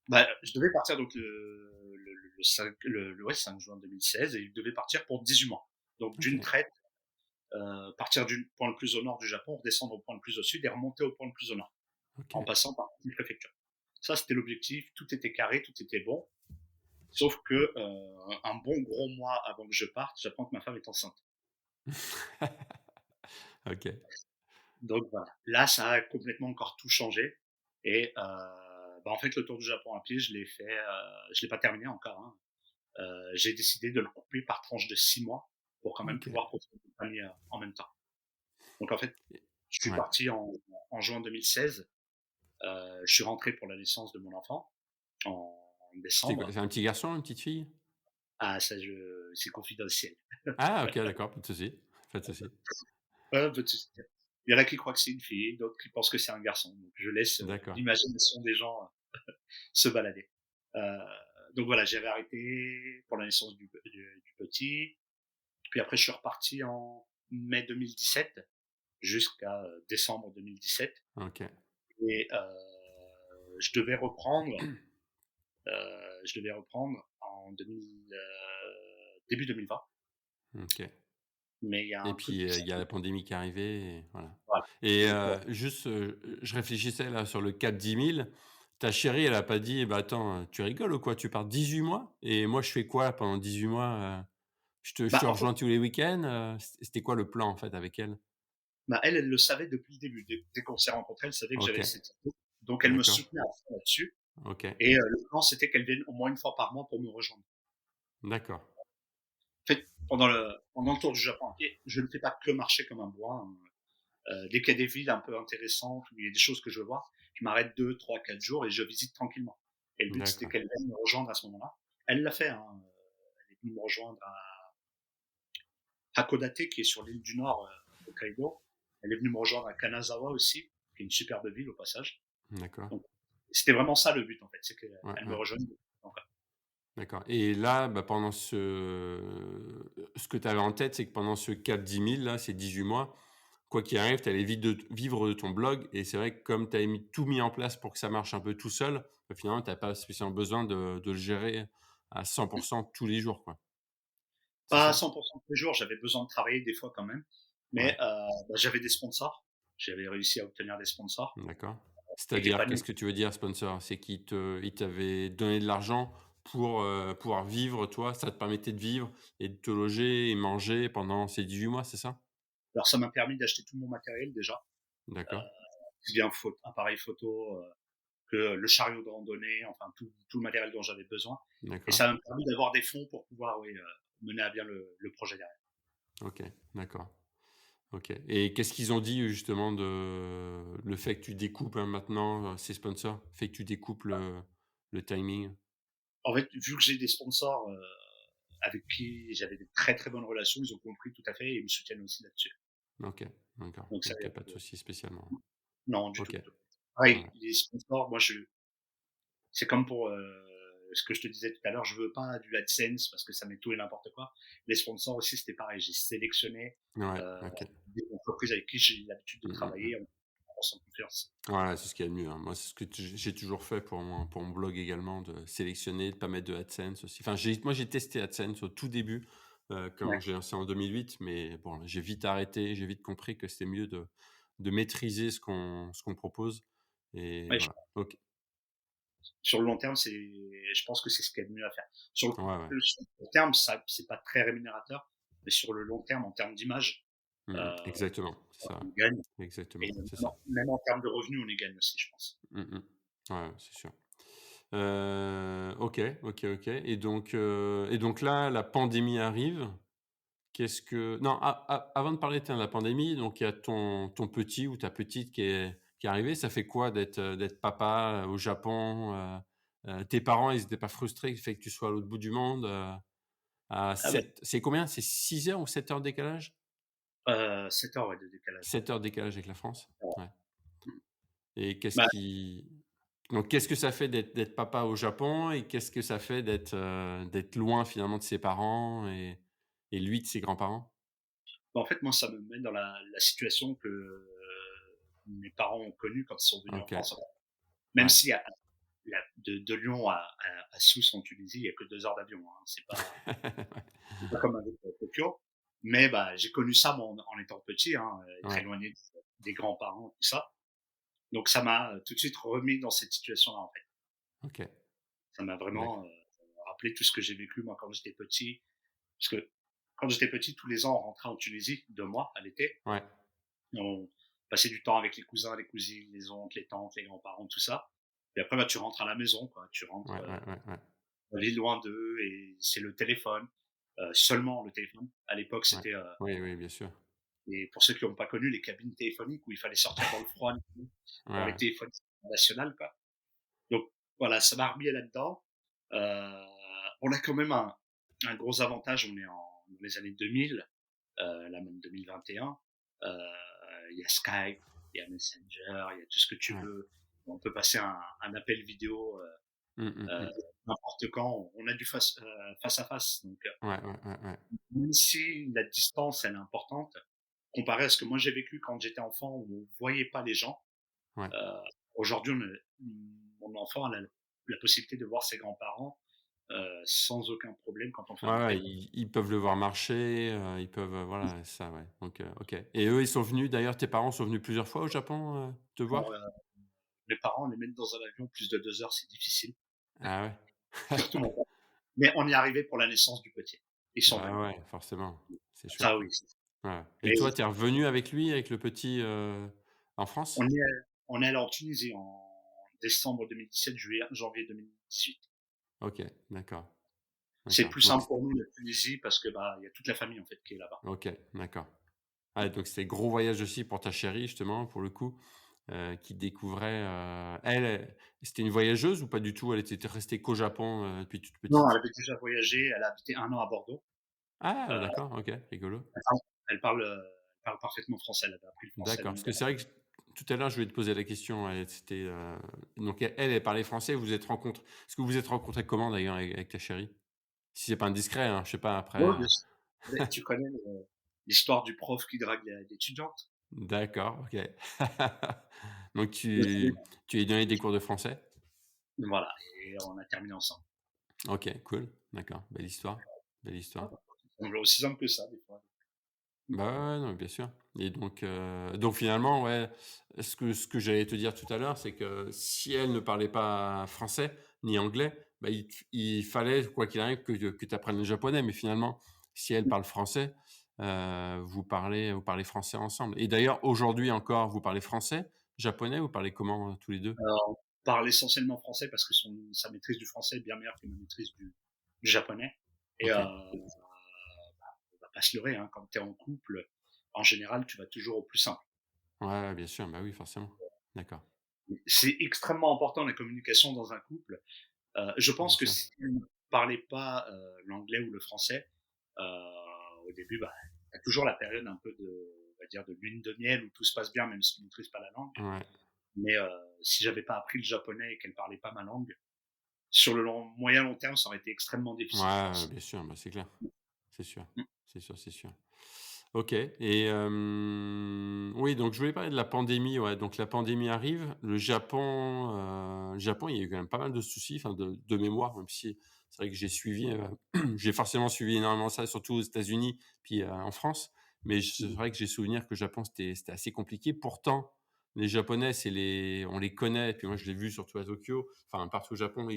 Bah, je devais partir donc le 5, ouais, 5 juin 2016 et je devais partir pour 18 mois. Donc d'une OK, traite, partir du point le plus au nord du Japon, redescendre au point le plus au sud et remonter au point le plus au nord, en OK. passant par une préfecture. Ça, c'était l'objectif, tout était carré, tout était bon, sauf que, un bon gros mois avant que je parte, j'apprends que ma femme est enceinte. OK. Donc voilà, là, ça a complètement encore tout changé et bah, en fait, le tour du Japon à pied, je l'ai fait, je l'ai pas terminé encore, hein. J'ai décidé de le couper par tranches de 6 mois pour quand même OK. pouvoir profiter de ma famille, en même temps. Donc en fait, Et je suis ouais. parti en juin 2016, je suis rentré pour la naissance de mon enfant en C'est quoi? décembre. C'est un petit garçon, une petite fille? Ah ça je c'est confidentiel. Ah OK, d'accord, pas de souci, pas de souci. Pas de souci. Il y en a qui croient que c'est une fille, d'autres qui pensent que c'est un garçon. Donc je laisse, D'accord, l'imagination des gens, se balader. Heu, donc voilà, j'avais arrêté pour la naissance du petit. Puis après, je suis reparti en mai 2017 jusqu'à décembre 2017 OK, et je devais reprendre, en 2000, début 2020. OK. Mais il y a Et un truc puis, qui s'est il y a la pandémie qui est arrivée et voilà. voilà. Et Donc juste, je réfléchissais là sur le cap 10 000. Ta chérie, elle a pas dit: «Eh bah, attends, tu rigoles ou quoi? Tu pars 18 mois et moi je fais quoi pendant 18 mois, je bah, te en fait, rejoins tous les week-ends?» C'était quoi le plan en fait avec elle? bah, elle, elle le savait depuis le début. Dès qu'on s'est rencontrés, elle savait que j'avais OK, cette idée. Donc elle me d'accord, soutenait à fond là-dessus OK, et le plan, c'était qu'elle vienne au moins une fois par mois pour me rejoindre. d'accord, En fait, pendant le tour du Japon à pied, je ne fais pas que marcher comme un bourrin, hein. Dès qu'il y a des villes un peu intéressantes, où il y a des choses que je veux voir, je m'arrête 2, 3, 4 jours et je visite tranquillement. Et le but, c'était d'accord, qu'elle vienne me rejoindre à ce moment-là. Elle l'a fait, hein. Elle est venue me rejoindre à Hakodate, qui est sur l'île du Nord, Hokkaido. Elle est venue me rejoindre à Kanazawa aussi, qui est une superbe ville au passage. d'accord. Donc, c'était vraiment ça le but, en fait, c'est qu'elle Ouais, me ouais, rejoigne. Donc, d'accord. Et là, bah, pendant ce que tu avais en tête, c'est que pendant ce cap 10 000 là, ces 18 mois, quoi qu'il arrive, tu allais vite vivre de ton blog et c'est vrai que comme tu avais tout mis en place pour que ça marche un peu tout seul, bah, finalement, tu as pas spécialement besoin de le gérer à 100 tous les jours, quoi. C'est pas à ça? 100% tous les jours, j'avais besoin de travailler des fois quand même, mais Ouais, bah, j'avais des sponsors. J'avais réussi à obtenir des sponsors d'accord. qui n'étaient C'est-à-dire, pas qu'est-ce que tu veux dire sponsor? C'est ils t'avaient donné de l'argent pour, pouvoir vivre, toi? Ça te permettait de vivre et de te loger et manger pendant ces 18 mois, c'est ça? Alors ça m'a permis d'acheter tout mon matériel déjà, D'accord, aussi bien appareil photo, que le chariot de randonnée, enfin tout le matériel dont j'avais besoin. Et d'accord. ça m'a permis d'avoir des fonds pour pouvoir, oui, mener à bien le projet derrière. OK, d'accord. OK, et qu'est-ce qu'ils ont dit justement de le fait que tu découpes, hein, maintenant, ces sponsors? Fait que tu découpes le timing? En fait, vu que j'ai des sponsors avec qui j'avais des très très bonnes relations, ils ont compris tout à fait et ils me soutiennent aussi là-dessus. OK, d'accord. Donc ça, y OK, a pas pas de de... souci spécialement. Non, du tout, OK, du tout. Pareil, ouais. les sponsors, moi, c'est comme pour ce que je te disais tout à l'heure, je veux pas du AdSense parce que ça met tout et n'importe quoi. Les sponsors aussi, c'était pareil. J'ai sélectionné Ouais, euh, OK. des entreprises avec qui j'ai l'habitude de Mmh, mmh mh. travailler en sans confiance. Ouais, c'est ce qu'il y a de mieux, hein. Moi, c'est ce que j'ai toujours fait pour mon blog également, de sélectionner, de pas mettre de AdSense aussi. Enfin, j'ai testé AdSense au tout début, quand Ouais, j'ai lancé en 2008, mais bon, j'ai vite arrêté, j'ai vite compris que c'était mieux de maîtriser ce qu'on propose et ouais, voilà. OK. sur le long terme, je pense que c'est ce qu'il y a de mieux à faire. Ouais, ouais. Sur le court terme, ça, c'est pas très rémunérateur, mais sur le long terme, en termes d'image, Mmh. euh, Exactement, c'est ça. on gagne. Et Exactement, c'est même ça. même en termes de revenus, on y gagne aussi, je pense. Mmh mh. Ouais, c'est sûr. OK, OK, OK, et donc là, la pandémie arrive. Qu'est-ce que non, avant de parler, tiens, de la pandémie, donc il y a ton petit ou ta petite qui est arrivé. Ça fait quoi d'être papa, au Japon? Tes parents, ils étaient pas frustrés du fait que tu sois à l'autre bout du monde, à Ah bah, 7, c'est combien? C'est 6 heures ou 7 heures de décalage? 7 heures, ouais, de décalage. 7 heures de décalage avec la France? Ouais, Mm. et Bah, qu'est-ce que ça fait d'être papa au Japon et qu'est-ce que ça fait d'être loin finalement de ses parents et lui de ses grands-parents? en fait, moi, ça me met dans la situation que mes parents ont connue quand ils sont venus en OK, France. Même Ouais. si de Lyon à Sousse en Tunisie, il y a que 2 heures d'avion, hein. C'est pas comme avec Tokyo. Mais bah, j'ai connu ça moi, en étant petit, hein, être Ouais. éloigné des grands-parents, tout ça. Donc ça m'a tout de suite remis dans cette situation-là, en fait. OK. Ça m'a vraiment D'accord. rappelé tout ce que j'ai vécu moi quand j'étais petit. Parce que quand j'étais petit, tous les ans, on rentrait en Tunisie, 2 mois à l'été. Ouais. On passait du temps avec les cousins, les cousines, les oncles, les tantes, les grands-parents, tout ça. Et après, bah, tu rentres à la maison, quoi. Tu rentres Ouais, ouais, ouais, ouais. la ville loin d'eux et c'est le téléphone, seulement le téléphone. À l'époque, Ouais. c'était Oui, oui, bien sûr. et pour ceux qui n'ont pas connu les cabines téléphoniques où il fallait sortir dans le froid Ouais, pour les ouais. téléphones nationaux, quoi. Donc voilà, ça m'a remis là-dedans. On a quand même un gros avantage, on est dans les années 2000, là même 2021. Il y a Skype, il y a Messenger, il y a tout ce que tu Ouais. veux. On peut passer un appel vidéo Mmh, mmh, euh, mmh. n'importe quand. On a du face à face. Donc Ouais, ouais, ouais, ouais. même si la distance elle est importante, comparé à ce que moi j'ai vécu quand j'étais enfant où on voyait pas les gens, Ouais. euh, aujourd'hui mon enfant a la possibilité de voir ses grands-parents sans aucun problème quand on fait Ouais, un ouais, appel. ils peuvent le voir marcher, ils peuvent, voilà, ça, ouais, donc OK, et eux, ils sont venus d'ailleurs, tes parents sont venus plusieurs fois au Japon, te Alors, voir? mes parents les mettre dans un avion plus de 2 heures, c'est difficile, Ah ouais? surtout mon père. Mais on y est arrivé pour la naissance du petit. Ils sont Bah venus. ouais, forcément, c'est chouette, Ça ouais. oui. Ouais, et Mais toi, tu es revenu avec lui, avec le petit, en France? on est on est allé en Tunisie en décembre 2017, janvier 2018. OK, d'accord, C'est d'accord, plus donc simple pour nous la Tunisie parce que bah il y a toute la famille en fait qui est là-bas. OK, d'accord. Ah, donc c'était gros voyage aussi pour ta chérie justement, pour le coup, qui découvrait, c'était une voyageuse ou pas du tout? Elle était restée qu'au Japon, depuis toute Non, elle petite? avait déjà voyagé, elle a habité 1 an à Bordeaux. Ah Heu, d'accord, OK, rigolo. elle parle parfaitement français, elle avait appris le français D'accord, donc parce que c'est vrai que tout à l'heure, je voulais te poser la question, c'était, donc elle parlait français, vous vous êtes rencontrés est-ce que vous vous êtes rencontrés comment d'ailleurs avec ta chérie? Si c'est pas indiscret, hein, je sais pas après, ouais, bien sûr. Mais tu connais l'histoire du prof qui drague l'étudiante? d'accord, OK. Donc Le fameux tu lui donné des cours de français? voilà et on a terminé ensemble. OK, cool, d'accord, belle histoire, belle Ah, histoire. on est aussi simple que ça des fois. Bah, ouais, ouais, non, bien sûr, et donc finalement, ouais, ce que j'allais te dire tout à l'heure, c'est que si elle ne parlait pas français ni anglais, bah, il fallait, quoi qu'il arrive, que tu apprennes le japonais, mais finalement, si elle parle français, vous parlez français ensemble, et d'ailleurs, aujourd'hui encore, vous parlez français, japonais, vous parlez comment, tous les 2? On parle essentiellement français parce que sa maîtrise du français est bien meilleure que ma maîtrise du japonais et OK. on va pas se leurrer, hein, quand tu es en couple, en général, tu vas toujours au plus simple. Ouais, ouais, bien sûr, bah, oui, forcément. D'accord, C'est extrêmement important la communication dans un couple. Je bien pense que sûr. si elle ne parlait pas, l'anglais ou le français, heu, au début, bah, tu as toujours la période un peu on va dire de lune de miel où tout se passe bien même si tu ne maîtrises pas la langue. Ouais. Mais, si j'avais pas appris le japonais et qu'elle parlait pas ma langue, sur le moyen long terme, ça aurait été extrêmement difficile, je Ouais, pense. bien sûr, bah, c'est clair. C'est sûr, Mmh. c'est sûr, c'est sûr. OK, et oui, donc je voulais parler de la pandémie, ouais, donc la pandémie arrive. Le Japon, il y a eu quand même pas mal de soucis, enfin de mémoire, même si c'est vrai que j'ai suivi, j'ai forcément suivi énormément ça, surtout aux États-Unis, puis, en France. Mais c'est Mmh. vrai que j'ai souvenir que le Japon, c'était assez compliqué. Pourtant, les Japonais, on les connaît, puis moi je l'ai vu surtout à Tokyo, enfin partout au Japon,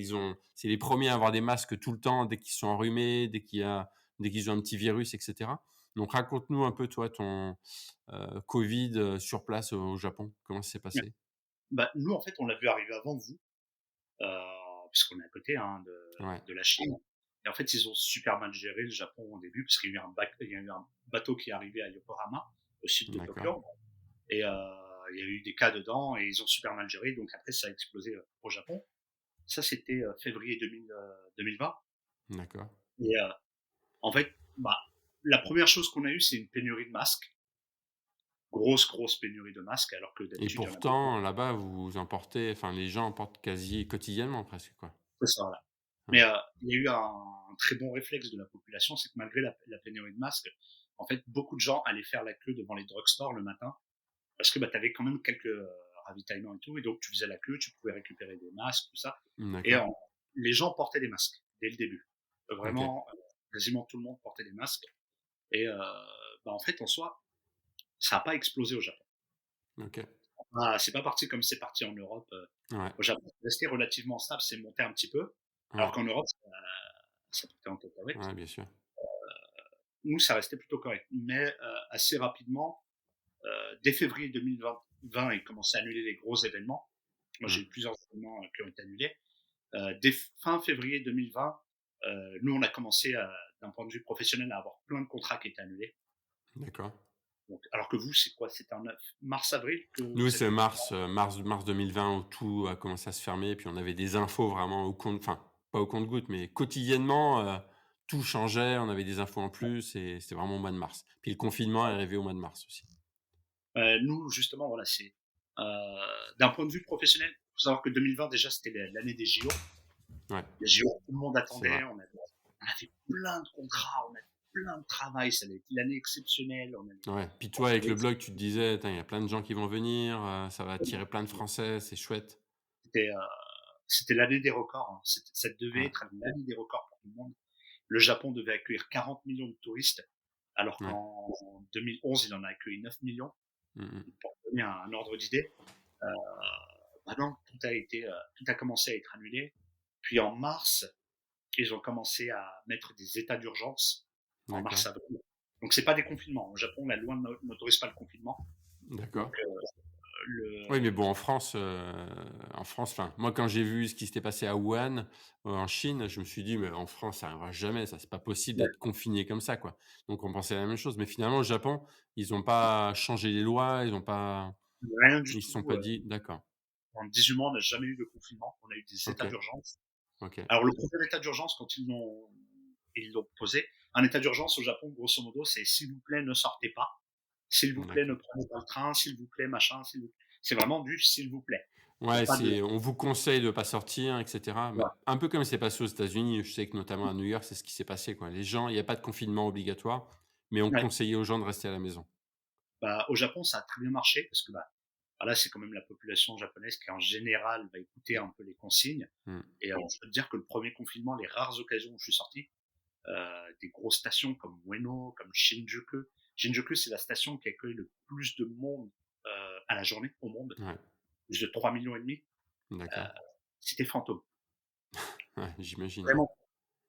c'est les premiers à avoir des masques tout le temps, dès qu'ils sont enrhumés, dès qu'ils ont un petit virus, et cetera. Donc raconte-nous un peu toi ton, Covid, sur place au Japon. Comment ça s'est Ouais. passé? Bah, nous, en fait, on l'a vu arriver avant vous, heu, puisqu'on est à côté, hein, Ouais, de la Chine et en fait, ils ont super mal géré le Japon au début parce qu'il y a eu il y a eu un bateau qui est arrivé à Yokohama, au sud de d'accord. Tokyo et il y a eu des cas dedans et ils ont super mal géré donc après ça a explosé, au Japon. Ça, c'était, février 2020 D'accord, et en fait, bah, la première chose qu'on a eue, c'est une pénurie de masques. Grosse pénurie de masques alors que et d'habitude, il y en avait pas. pourtant là-bas vous emportez, enfin les gens emportent quasi quotidiennement presque, quoi? C'est ça, voilà. Ouais, Mais il y a eu un très bon réflexe de la population, c'est que malgré la pénurie de masques, en fait, beaucoup de gens allaient faire la queue devant les drugstores le matin parce que, bah, tu avais quand même quelques ravitaillement et tout. Et donc, tu faisais la queue, tu pouvais récupérer des masques, tout ça. Et D'accord. les gens portaient des masques dès le début. OK. Vraiment, quasiment tout le monde portait des masques. Et bah, en fait, en soi, ça n'a pas explosé au Japon. OK. C'est pas parti comme c'est parti en Europe. Ouais. Au Japon, c'est resté relativement stable, c'est monté un petit peu. Alors Ouais. qu'en Europe, ça partait en cacahuète. Ouais, bien sûr. Nous, ça restait plutôt correct. Mais assez rapidement, dès février 2020, ils commençaient à annuler les gros événements. Moi, j'ai eu Mmh. plusieurs événements qui ont été annulés. Dès fin février 2020, nous, on a commencé, d'un point de vue professionnel, à avoir plein de contrats qui étaient annulés. D'accord. Donc, alors que vous, c'est quoi? C'était en mars-avril que Nous, vous c'est avez... mars 2020 où tout a commencé à se fermer, puis on avait des infos vraiment au compte enfin, pas au compte-gouttes, mais quotidiennement, tout changeait, on avait des infos en plus et c'était vraiment au mois de mars. Puis le confinement est arrivé au mois de mars aussi. Nous, justement, voilà, c'est d'un point de vue professionnel, il faut savoir que 2020, déjà, c'était l'année des JO. Ouais, Les JO, tout le monde c'est vrai. attendait, on avait plein de contrats, on avait plein de travail, ça avait été l'année exceptionnelle. Ouais, puis toi, avec le blog, tu te disais: «Tain, il y a plein de gens qui vont venir, ça va attirer plein de Français, c'est chouette». C'était, c'était l'année des records, hein. Ça devait Ouais, être l'année des records pour tout le monde. Le Japon devait accueillir 40 millions de touristes, alors ouais. qu'en 2011, il en a accueilli 9 millions. Mmh mh. Pour donner un ordre d'idée, euh, bah non, tout a commencé à être annulé. Puis en mars, ils ont commencé à mettre des états d'urgence en D'accord, mars-avril. Donc c'est pas des confinements. Au Japon, la loi n'autorise pas le confinement. Donc d'accord. Oui, mais le bon, en France, enfin, moi, quand j'ai vu ce qui s'était passé à Wuhan, en Chine, je me suis dit: «Mais en France, ça arrivera jamais, ça, c'est pas possible ouais, d'être confiné comme ça, quoi». Donc on pensait la même chose, mais finalement, au Japon, ils ont pas changé les lois, rien du ils se sont tout. pas dit d'accord, En 18 mois, on n'a jamais eu de confinement. On a eu des états OK, d'urgence. OK, Alors le premier état d'urgence, quand ils l'ont posé, un état d'urgence au Japon, grosso modo, c'est s'il vous plaît, ne sortez pas. S'il vous plaît, ne d'accord. prenez pas le train. S'il vous plaît, machin. C'est vraiment du s'il vous plaît. Il n'y a Ouais, pas de... on vous conseille de pas sortir et cetera. Bah, un peu comme c'est passé aux États-Unis, je sais que notamment à New York, c'est ce qui s'est passé, quoi. Les gens il y a pas de confinement obligatoire, mais on Ouais. conseillait aux gens de rester à la maison. Bah, au Japon, ça a très bien marché parce que bah, voilà, c'est quand même la population japonaise qui, en général, va écouter un peu les consignes. Mmh, Et je peux te dire que le premier confinement, les rares occasions où je suis sorti, des grosses stations comme Ueno, comme Shinjuku. Shinjuku, c'est la station qui accueille le plus de monde à la journée au monde, ouais, plus de 3 millions et demi. Euh, d'accord. C'était fantôme. Ouais, j'imagine, ouais. Vraiment.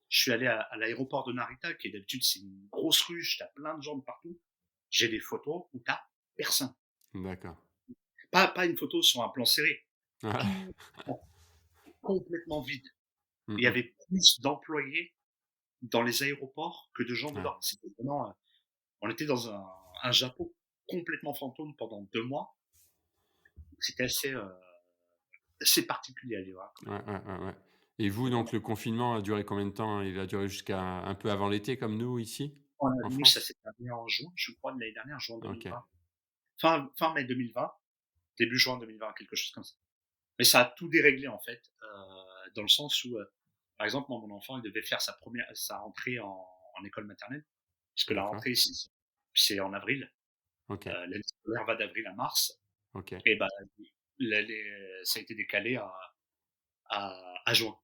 Je suis allé à l'aéroport de Narita, qui est d'habitude c'est une grosse ruche, t'as plein de gens de partout. J'ai des photos où t'as personne. D'accord. Pas une photo sur un plan serré. Ouais. Tout complètement vide. Mmh Il y mh. avait plus d'employés dans les aéroports que de gens Ouais. dedans. C'était vraiment, on était dans un Japon complètement fantôme pendant 2 mois. C'était assez particulier à vivre, hein, quand même. Ouais, ouais, ouais, ouais. Et vous, donc le confinement a duré combien de temps? Il a duré jusqu'à un peu avant l'été comme nous ici, en Nous, ça France? s'est terminé en juin, je crois, de l'année dernière, juin OK, 2020. Fin mai 2020, début juin 2020, quelque chose comme ça. Mais ça a tout déréglé, en fait, dans le sens où, par exemple, moi, mon enfant, il devait faire sa rentrée en école maternelle, puisque la d'accord. rentrée ici, c'est en avril. OK, L'année scolaire va d'avril à mars. OK, Et bah, ça a été décalé à juin.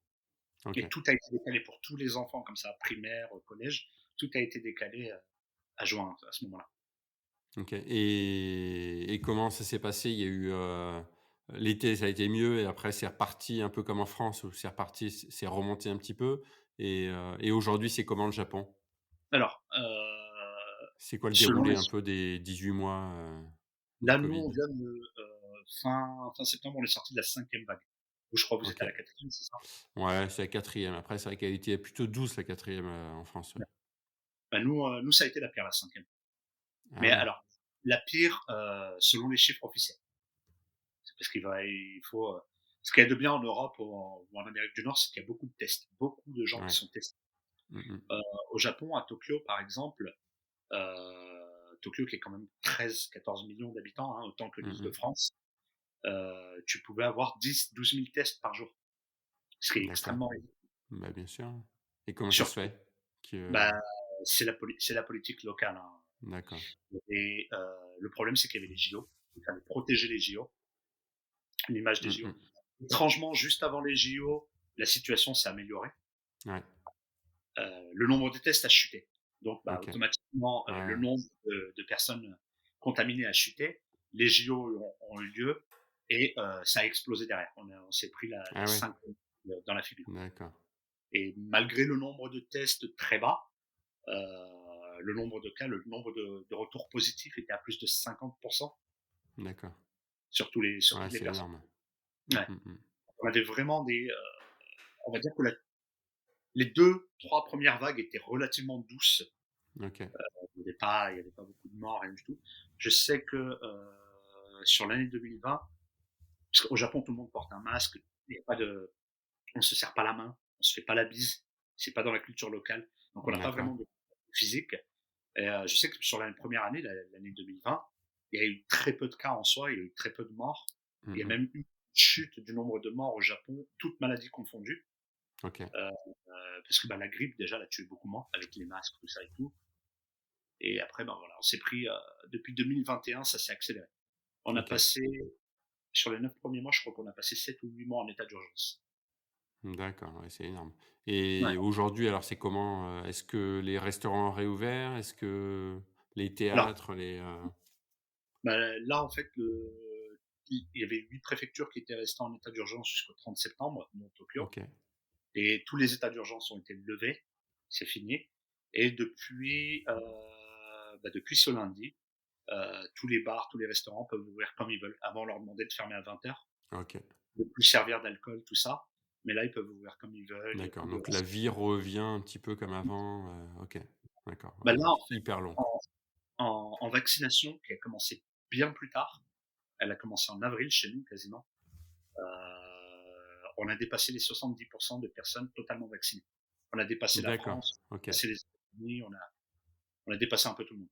Et OK, tout a été décalé pour tous les enfants comme ça, primaire, collège. Tout a été décalé à juin, à ce moment-là. OK. Et comment ça s'est passé? Il y a eu, l'été, ça a été mieux et après c'est reparti un peu comme en France où c'est reparti, c'est remonté un petit peu et aujourd'hui, c'est comment le Japon? Alors, C'est quoi le selon déroulé les un peu des 18 mois, de là, nous, Covid? on vient de fin septembre, on est sorti de la 5e vague. Vous, je crois que vous êtes à OK. la 4e, c'est ça? Ouais, c'est la quatrième. Après, c'est vrai qu'elle était plutôt douce la quatrième en France, ouais. Ouais. Bah, nous, ça a été la pire, la 5e. Mais Ah ouais, alors, la pire, selon les chiffres officiels. C'est parce il faut, ce qu'il y a de bien en Europe ou en Amérique du Nord, c'est qu'il y a beaucoup de tests, beaucoup de gens qui ouais. sont testés. Mmh mh. Heu, Au Japon, à Tokyo, par exemple, Tokyo qui est quand même 13-14 millions d'habitants, hein, autant que Mmh mh. l'Île-de-France, tu pouvais avoir 10-12 000 tests par jour, ce qui est D'accord. extrêmement élevé. Bah, bien sûr. Et comment ça se Surtout, fait que bah, c'est la politique locale, hein. d'accord. Et le problème, c'est qu'il y avait les JO, il fallait protéger les JO. l'image des Mmh JO. mh. Étrangement, juste avant les JO, la situation s'est améliorée. Ouais, Le nombre de tests a chuté. Donc, bah, OK. automatiquement, Ouais, le ouais. nombre de personnes contaminées a chuté. Les JO ont eu lieu et ça a explosé derrière. On s'est pris la Ah ouais, 5 dans la figure. d'accord, Et malgré le nombre de tests très bas, le nombre de cas, le nombre de retours positifs était à plus de 50% d'accord. sur Ouais, toutes les c'est personnes. énorme. Mmh, Ouais. mmh mh. On avait vraiment on va dire que les 2, 3 premières vagues étaient relativement douces. OK, Il y avait pas beaucoup de morts, rien du tout. Je sais que sur l'année 2020, parce qu'au Japon tout le monde porte un masque, il y a pas de, on se serre pas la main, on se fait pas la bise, c'est pas dans la culture locale, donc on n'a pas d'accord. vraiment de physique. Et je sais que sur la première année, l'année 2020, il y a eu très peu de cas en soi, il y a eu très peu de morts. Mmh Il y a mh. même eu une chute du nombre de morts au Japon, toutes maladies confondues, OK, parce que bah, la grippe déjà l'a tué beaucoup moins avec les masques, tout ça et tout. Et après, ben voilà, on s'est pris depuis 2021, ça s'est accéléré. On a OK. passé sur les 9 premiers mois, je crois qu'on a passé 7 ou 8 mois en état d'urgence. D'accord, ouais, c'est énorme. Ouais. Et aujourd'hui, alors c'est comment, est-ce que les restaurants ont réouvert? Est-ce que les Alors, théâtres, bah, là, en fait, il y avait 8 préfectures qui étaient restées en état d'urgence jusqu'au 30 septembre, dont Tokyo. OK, Et tous les états d'urgence ont été levés, c'est fini. Et depuis ce lundi, tous les bars, tous les restaurants peuvent ouvrir comme ils veulent. Avant, on leur demandait de fermer à 20h, OK, de plus servir d'alcool, tout ça. Mais là, ils peuvent ouvrir comme ils veulent, il n'y a d'accord. plus de Donc la vie revient un petit peu comme avant, OK, d'accord, bah, ouais, là, en fait, hyper long. en en vaccination qui a commencé bien plus tard, elle a commencé en avril chez nous quasiment, on a dépassé les 70 de personnes totalement vaccinées. On a dépassé la D'accord, France, on a OK, dépassé les États-Unis, on a dépassé un peu tout le monde.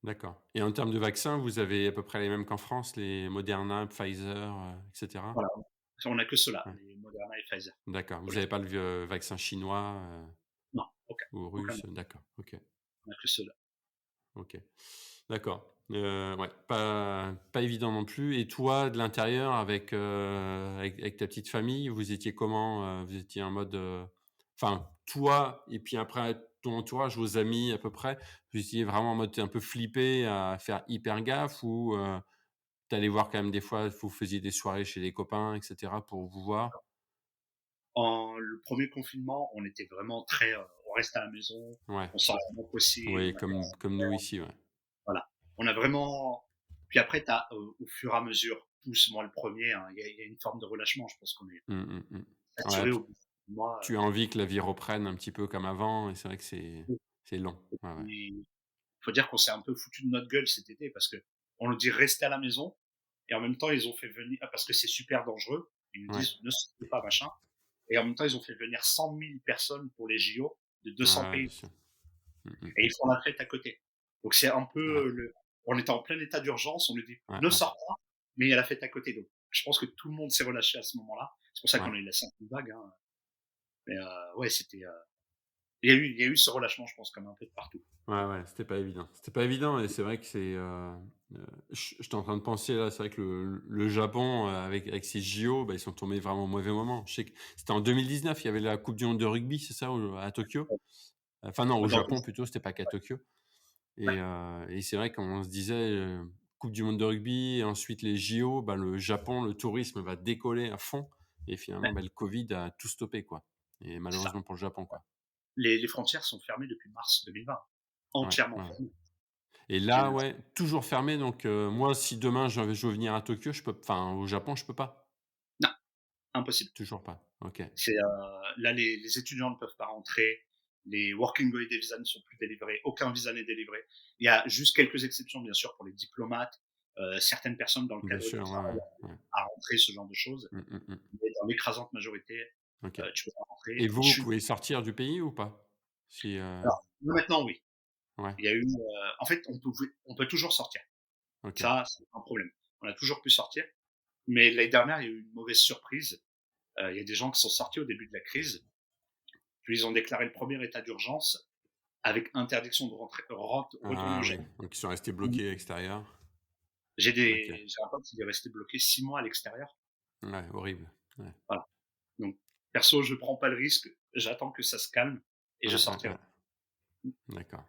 d'accord. Et en termes de vaccins, vous avez à peu près les mêmes qu'en France, les Moderna, Pfizer, et cetera? Voilà, on n'a que ceux-là, Ouais, les Moderna et Pfizer d'accord. pour Vous avez l'instant. pas le vaccin chinois, Non, aucun, ou aucun, russe? D'accord, OK. on n'a que ceux-là. OK. D'accord. Ouais, pas évident non plus. Et toi, de l'intérieur avec ta petite famille, vous étiez comment? Vous étiez en mode, enfin, toi et puis après ton entourage, vos amis à peu près, vous étiez vraiment en mode un peu flippé à faire hyper gaffe ou, tu voir quand même des fois, vous faisiez des soirées chez des copains et cetera pour vous voir? Le premier confinement, on était vraiment très, on reste à la maison, Ouais, on sort le moins possible, oui, comme nous ici, ouais. voilà. On a vraiment, puis après tu as, au fur et à mesure, tous, moi le premier, hein, il y a une forme de relâchement. Je pense qu'on est Mmh, mmh, mmh. Ouais, saturé au bout de mois, tu as envie que la vie reprenne un petit peu comme avant et c'est vrai que heu, c'est long. et Ouais, ouais. puis faut dire qu'on s'est un peu foutu de notre gueule cet été parce qu'on nous dit: «Restez à la maison», et en même temps ils ont fait venir, parce que c'est super dangereux, ils nous Ouais. disent: «Ne sortez pas, machin», et en même temps ils ont fait venir 100 000 personnes pour les JO de 200 Ouais, bien pays sûr. Mmh mh. et ils font la fête à côté. Donc c'est un peu, Ouais, on était en plein état d'urgence, on nous dit: ouais, «Ne ouais, sors pas», mais il y a la fête à côté. Donc je pense que tout le monde s'est relâché à ce moment-là. C'est pour ça ouais. qu'on a eu la 5e vague, hein, mais ouais, il y a eu ce relâchement, je pense, comme un peu de partout. Ouais, ouais, c'était pas évident. C'était pas évident et c'est vrai que j'étais en train de penser là, c'est vrai que le Japon, avec ses JO, bah, ils sont tombés vraiment au mauvais moment. Je sais que c'était en 2019, il y avait la coupe du monde de rugby, c'est ça, à Tokyo? Enfin non, au Dans Japon plutôt, c'était pas qu'à Tokyo Ouais, et c'est vrai qu'on se disait, coupe du monde de rugby et ensuite les JO, bah, le Japon, le tourisme va décoller à fond et finalement, ouais, bah, le covid a tout stoppé, quoi et c'est ça. malheureusement pour le Japon, quoi. Les frontières sont fermées depuis mars 2020, Ouais, entièrement ouais. fermées. Et J'ai là, eu ouais, toujours fermé donc moi, si demain je veux venir à Tokyo, je peux enfin, au Japon, je peux pas? Non, impossible. Toujours pas? OK. Là, les étudiants ne peuvent pas rentrer, les working holiday visas ne sont plus délivrés, aucun visa n'est délivré. Il y a juste quelques exceptions, bien sûr, pour les diplomates, certaines personnes dans le Bien cadre du sûr, ouais, travail ouais, ouais. à rentrer, ce genre de choses. Mmh, mmh mh. Mais dans l'écrasante majorité, OK. tu peux pas Et rentrer. vous, Je vous suis pouvez sortir du pays ou pas? Si, Alors, nous, maintenant, oui. ouais, Il y a eu, en fait, on peut toujours sortir. OK. Ça, c'est pas un problème. On a toujours pu sortir. Mais l'année dernière, il y a eu une mauvaise surprise. Il y a des gens qui sont sortis au début de la crise, puis ils ont déclaré le premier état d'urgence avec interdiction de retourner au Ah oui, Japon. donc ils sont restés bloqués à l'extérieur. OK. J'ai un pote qui est resté bloqué 6 mois à l'extérieur. Ouais, horrible. Ouais. Voilà. Donc, perso, je prends pas le risque, j'attends que ça se calme et Ouais, je ouais, sortirai. ouais. D'accord.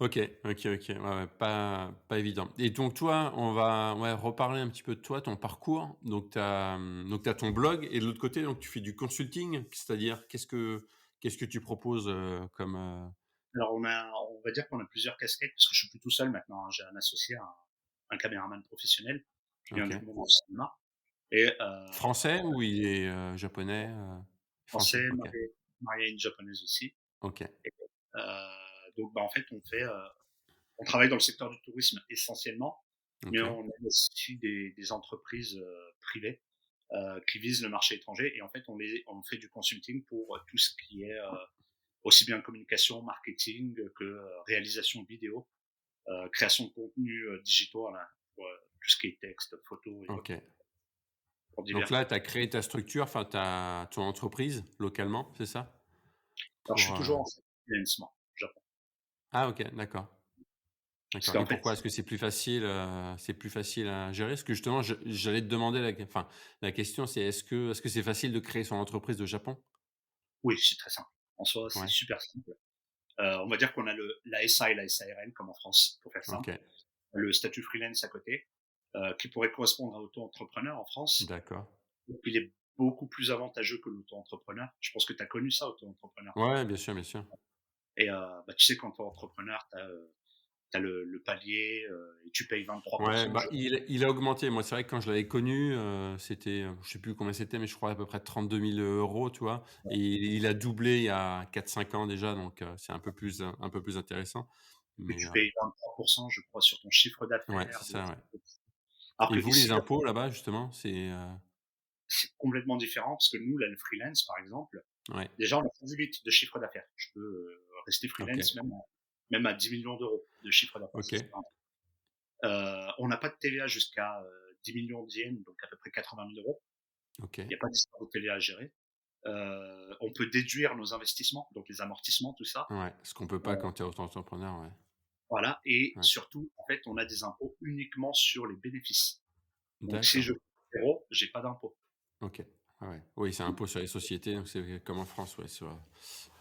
OK, OK, OK. Ouais, ouais, pas évident et donc toi, on va, ouais, reparler un petit peu de toi, ton parcours. Donc tu as, donc tu ton blog et de l'autre côté, donc tu fais du consulting? C'est-à-dire qu'est-ce que tu proposes, comme, Alors on va dire qu'on a plusieurs casquettes parce que je suis plus tout seul maintenant, hein. J'ai un associé, un caméraman professionnel qui vient OK. du monde du cinéma et Français ou il est, japonais, Français? français, OK. marié à une japonaise aussi. OK. Donc en fait, on travaille dans le secteur du tourisme essentiellement, mais OK. on a aussi des entreprises, privées, qui visent le marché étranger et en fait, on fait du consulting pour, tout ce qui est, aussi bien communication, marketing que, réalisation vidéo, création de contenus, digitaux, voilà, pour, tout ce qui est texte, photo et autres, OK. pour Donc divers là, clients. tu as créé ta structure, enfin ta ton entreprise localement, c'est ça? Alors je Pour, suis toujours en freelancement au Japon. ah OK, d'accord. Parce D'accord qu'en et fait pourquoi? Est-ce que c'est plus facile à gérer? Parce que justement, j'allais te demander la question, c'est est-ce que c'est facile de créer son entreprise au Japon? oui, c'est très simple. En soi, c'est Ouais, super simple. On va dire qu'on a la SA et la SARL comme en France, pour faire simple. OK, Le statut freelance à côté, qui pourrait correspondre à auto-entrepreneur en France. d'accord. Donc il est beaucoup plus avantageux que l'auto-entrepreneur. Je pense que tu as connu ça, auto-entrepreneur. Ouais, bien sûr, bien sûr. Et tu sais, quand tu es entrepreneur, tu as le palier et tu payes Ouais, 23%. bah, il a augmenté. Moi, c'est vrai que quand je l'avais connu, c'était, je sais plus combien c'était, mais je crois à peu près 32 000 €, tu vois? Et il a doublé il y a 4-5 ans déjà, donc c'est un peu plus intéressant. Et Mais tu payes 23%, je crois, sur ton chiffre ouais, d'affaires. c'est ça, ouais. Alors Et que vous, les ici, impôts là-bas, justement, c'est, c'est complètement différent parce que nous, là, le freelance, par exemple, ouais, déjà, on a une limite de chiffre d'affaires. Je peux rester OK, freelance même à 10 millions d'euros de chiffre d'affaires. Ça, OK, c'est pas on n'a pas de TVA jusqu'à 10 millions de yens, donc à peu près 80 000 euros. OK. Il n'y a pas d'histoire de TVA à gérer. On peut déduire nos investissements, donc les amortissements, tout ça. Ouais, ce qu'on peut Euh, pas quand tu es auto-entrepreneur, ouais. voilà. Et Ouais. surtout, en fait, on a des impôts uniquement sur les bénéfices. Donc, si D'accord. je fais zéro, j'ai pas d'impôt. OK. Ah ouais. Oui, c'est impôt sur les sociétés, donc c'est comme en France, ouais,